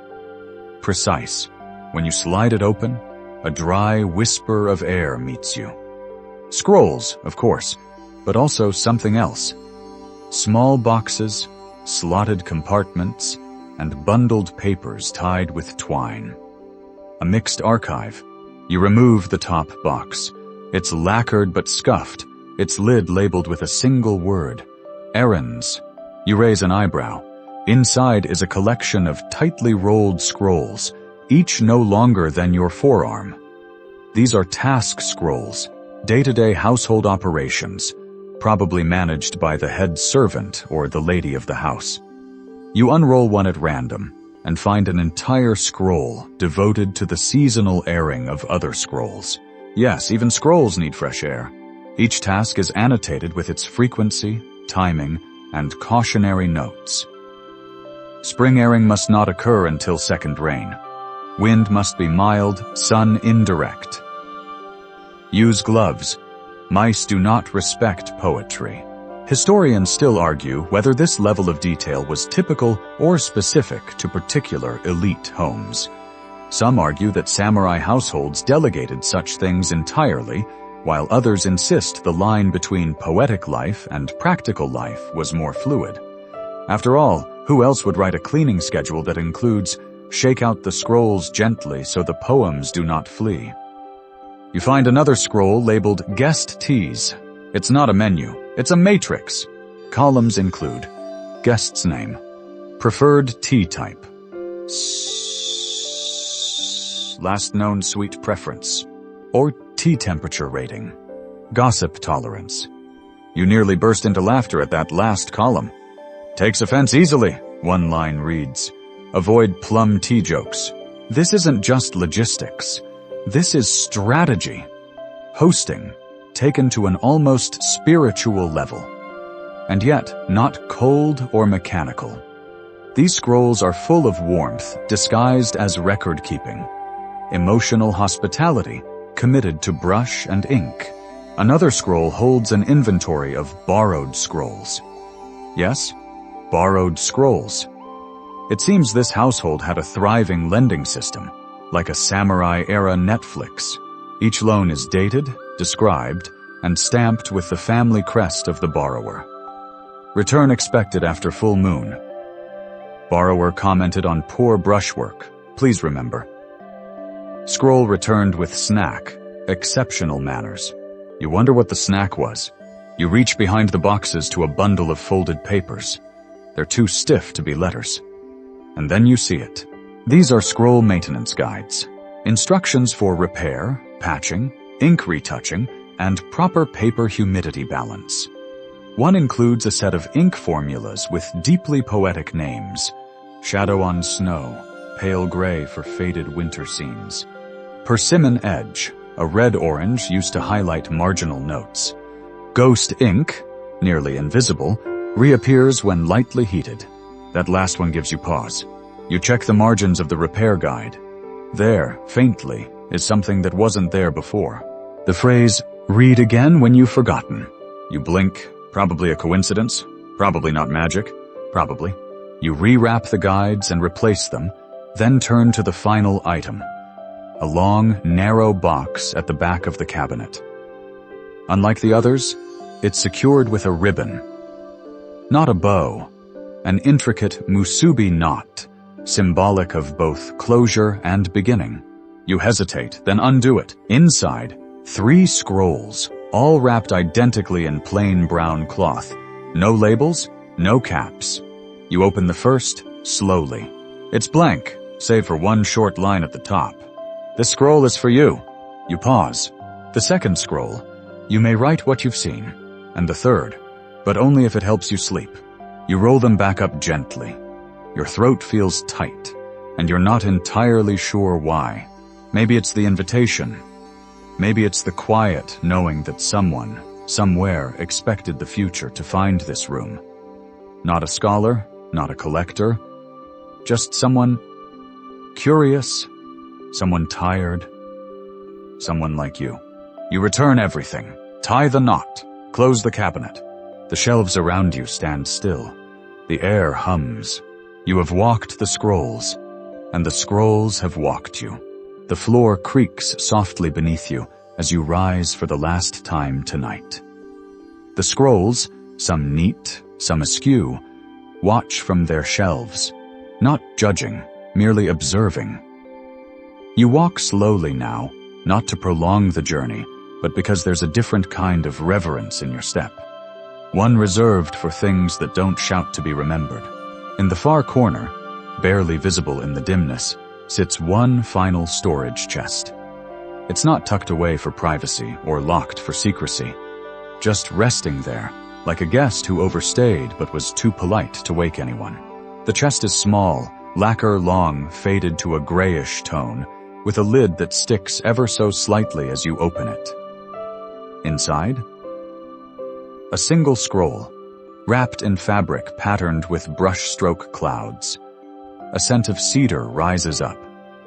precise. When you slide it open, a dry whisper of air meets you. Scrolls, of course, but also something else. Small boxes, slotted compartments, and bundled papers tied with twine. A mixed archive. You remove the top box. It's lacquered but scuffed, its lid labeled with a single word, errands. You raise an eyebrow. Inside is a collection of tightly rolled scrolls, each no longer than your forearm. These are task scrolls, day-to-day household operations, probably managed by the head servant or the lady of the house. You unroll one at random and find an entire scroll devoted to the seasonal airing of other scrolls. Yes, even scrolls need fresh air. Each task is annotated with its frequency, timing, and cautionary notes. Spring airing must not occur until second rain. Wind must be mild, sun indirect. Use gloves. Mice do not respect poetry. Historians still argue whether this level of detail was typical or specific to particular elite homes. Some argue that samurai households delegated such things entirely, while others insist the line between poetic life and practical life was more fluid. After all, who else would write a cleaning schedule that includes "shake out the scrolls gently so the poems do not flee"? You find another scroll labeled Guest Teas. It's not a menu, it's a matrix. Columns include guest's name, preferred tea type, last known sweet preference, or tea temperature rating, gossip tolerance. You nearly burst into laughter at that last column. Takes offense easily, one line reads. Avoid plum tea jokes. This isn't just logistics. This is strategy. Hosting, taken to an almost spiritual level. And yet, not cold or mechanical. These scrolls are full of warmth, disguised as record-keeping. Emotional hospitality, committed to brush and ink. Another scroll holds an inventory of borrowed scrolls. Yes, borrowed scrolls. It seems this household had a thriving lending system, like a samurai-era Netflix. Each loan is dated, described, and stamped with the family crest of the borrower. Return expected after full moon. Borrower commented on poor brushwork. Please remember. Scroll returned with snack. Exceptional manners. You wonder what the snack was. You reach behind the boxes to a bundle of folded papers. They're too stiff to be letters. And then you see it. These are scroll maintenance guides. Instructions for repair, patching, ink retouching, and proper paper humidity balance. One includes a set of ink formulas with deeply poetic names. Shadow on snow, pale gray for faded winter scenes. Persimmon edge, a red-orange used to highlight marginal notes. Ghost ink, nearly invisible, reappears when lightly heated. That last one gives you pause. You check the margins of the repair guide. There, faintly, is something that wasn't there before. The phrase, "read again when you've forgotten." You blink, probably a coincidence, probably not magic, probably. You rewrap the guides and replace them, then turn to the final item. A long, narrow box at the back of the cabinet. Unlike the others, it's secured with a ribbon. Not a bow, an intricate musubi knot, symbolic of both closure and beginning. You hesitate, then undo it. Inside, 3 scrolls, all wrapped identically in plain brown cloth. No labels, no caps. You open the first, slowly. It's blank, save for one short line at the top. This scroll is for you. You pause. The second scroll, you may write what you've seen. And the third, but only if it helps you sleep. You roll them back up gently. Your throat feels tight, and you're not entirely sure why. Maybe it's the invitation. Maybe it's the quiet knowing that someone, somewhere, expected the future to find this room. Not a scholar, not a collector, just someone curious, someone tired, someone like you. You return everything, tie the knot, close the cabinet. The shelves around you stand still. The air hums. You have walked the scrolls, and the scrolls have walked you. The floor creaks softly beneath you as you rise for the last time tonight. The scrolls, some neat, some askew, watch from their shelves, not judging, merely observing. You walk slowly now, not to prolong the journey, but because there's a different kind of reverence in your step. One reserved for things that don't shout to be remembered. In the far corner, barely visible in the dimness, sits one final storage chest. It's not tucked away for privacy or locked for secrecy, just resting there, like a guest who overstayed but was too polite to wake anyone. The chest is small, lacquer long, faded to a grayish tone, with a lid that sticks ever so slightly as you open it. Inside, a single scroll, wrapped in fabric patterned with brushstroke clouds. A scent of cedar rises up,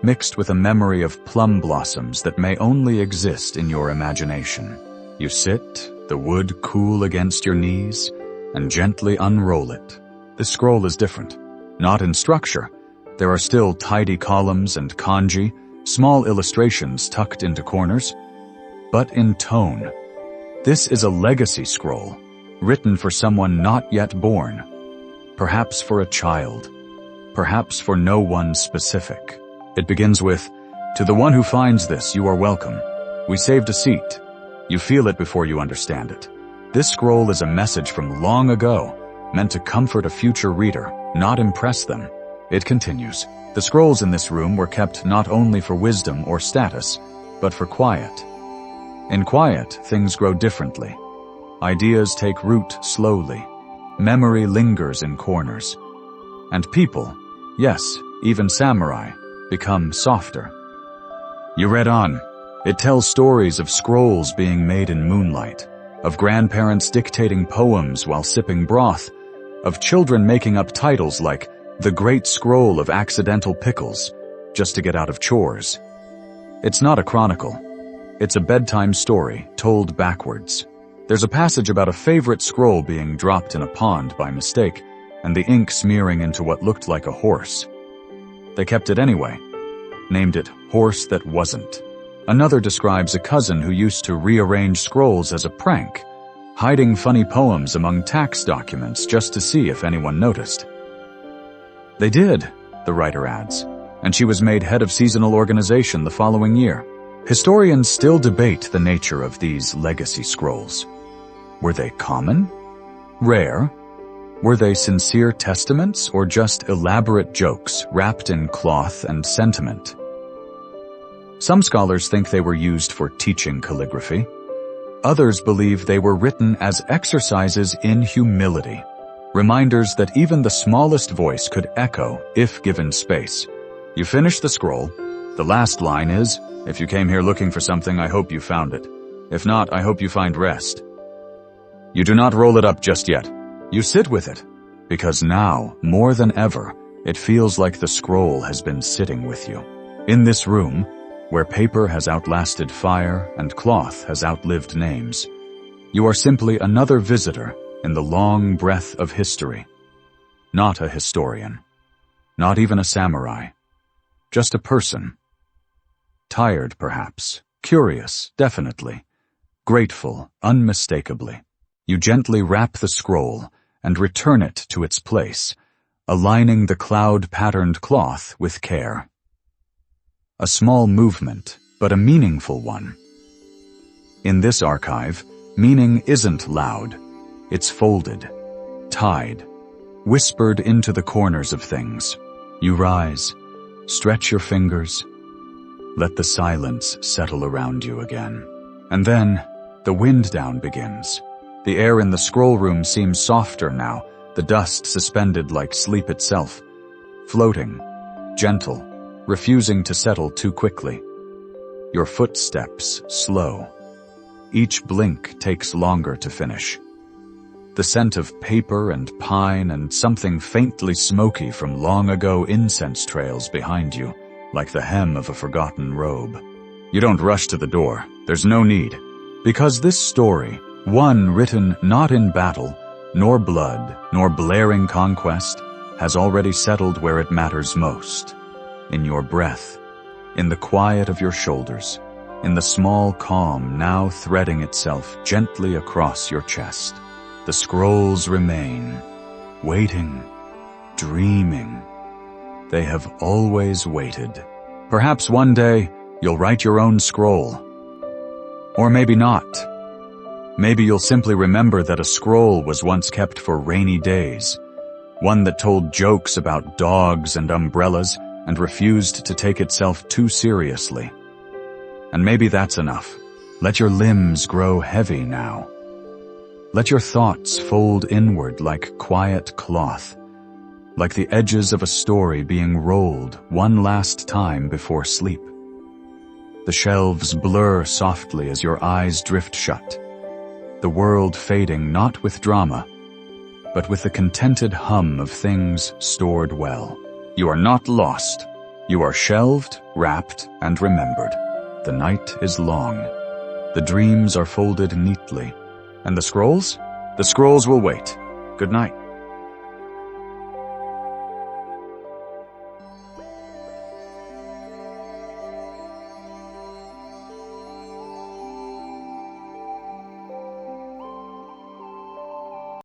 mixed with a memory of plum blossoms that may only exist in your imagination. You sit, the wood cool against your knees, and gently unroll it. This scroll is different. Not in structure. There are still tidy columns and kanji, small illustrations tucked into corners, but in tone. This is a legacy scroll, written for someone not yet born. Perhaps for a child. Perhaps for no one specific. It begins with, "To the one who finds this, you are welcome. We saved a seat." You feel it before you understand it. This scroll is a message from long ago, meant to comfort a future reader, not impress them. It continues, "The scrolls in this room were kept not only for wisdom or status, but for quiet. In quiet, things grow differently. Ideas take root slowly. Memory lingers in corners. And people, yes, even samurai, become softer." You read on. It tells stories of scrolls being made in moonlight, of grandparents dictating poems while sipping broth, of children making up titles like The Great Scroll of Accidental Pickles, just to get out of chores. It's not a chronicle. It's a bedtime story told backwards. There's a passage about a favorite scroll being dropped in a pond by mistake, and the ink smearing into what looked like a horse. They kept it anyway, named it Horse That Wasn't. Another describes a cousin who used to rearrange scrolls as a prank, hiding funny poems among tax documents just to see if anyone noticed. They did, the writer adds, and she was made head of seasonal organization the following year. Historians still debate the nature of these legacy scrolls. Were they common? Rare? Were they sincere testaments or just elaborate jokes wrapped in cloth and sentiment? Some scholars think they were used for teaching calligraphy. Others believe they were written as exercises in humility, reminders that even the smallest voice could echo if given space. You finish the scroll. The last line is, "If you came here looking for something, I hope you found it. If not, I hope you find rest." You do not roll it up just yet. You sit with it, because now, more than ever, it feels like the scroll has been sitting with you. In this room, where paper has outlasted fire and cloth has outlived names, you are simply another visitor in the long breath of history. Not a historian. Not even a samurai. Just a person. Tired, perhaps. Curious, definitely. Grateful, unmistakably. You gently wrap the scroll and return it to its place, aligning the cloud-patterned cloth with care. A small movement, but a meaningful one. In this archive, meaning isn't loud. It's folded, tied, whispered into the corners of things. You rise, stretch your fingers, let the silence settle around you again. And then, the wind down begins. The air in the scroll room seems softer now, the dust suspended like sleep itself, floating, gentle, refusing to settle too quickly. Your footsteps slow. Each blink takes longer to finish. The scent of paper and pine and something faintly smoky from long ago incense trails behind you, like the hem of a forgotten robe. You don't rush to the door. There's no need. Because this story, one written not in battle, nor blood, nor blaring conquest, has already settled where it matters most. In your breath, in the quiet of your shoulders, in the small calm now threading itself gently across your chest. The scrolls remain, waiting, dreaming. They have always waited. Perhaps one day, you'll write your own scroll. Or maybe not. Maybe you'll simply remember that a scroll was once kept for rainy days, one that told jokes about dogs and umbrellas and refused to take itself too seriously. And maybe that's enough. Let your limbs grow heavy now. Let your thoughts fold inward like quiet cloth, like the edges of a story being rolled one last time before sleep. The shelves blur softly as your eyes drift shut, the world fading not with drama, but with the contented hum of things stored well. You are not lost. You are shelved, wrapped, and remembered. The night is long. The dreams are folded neatly. And the scrolls? The scrolls will wait. Good night.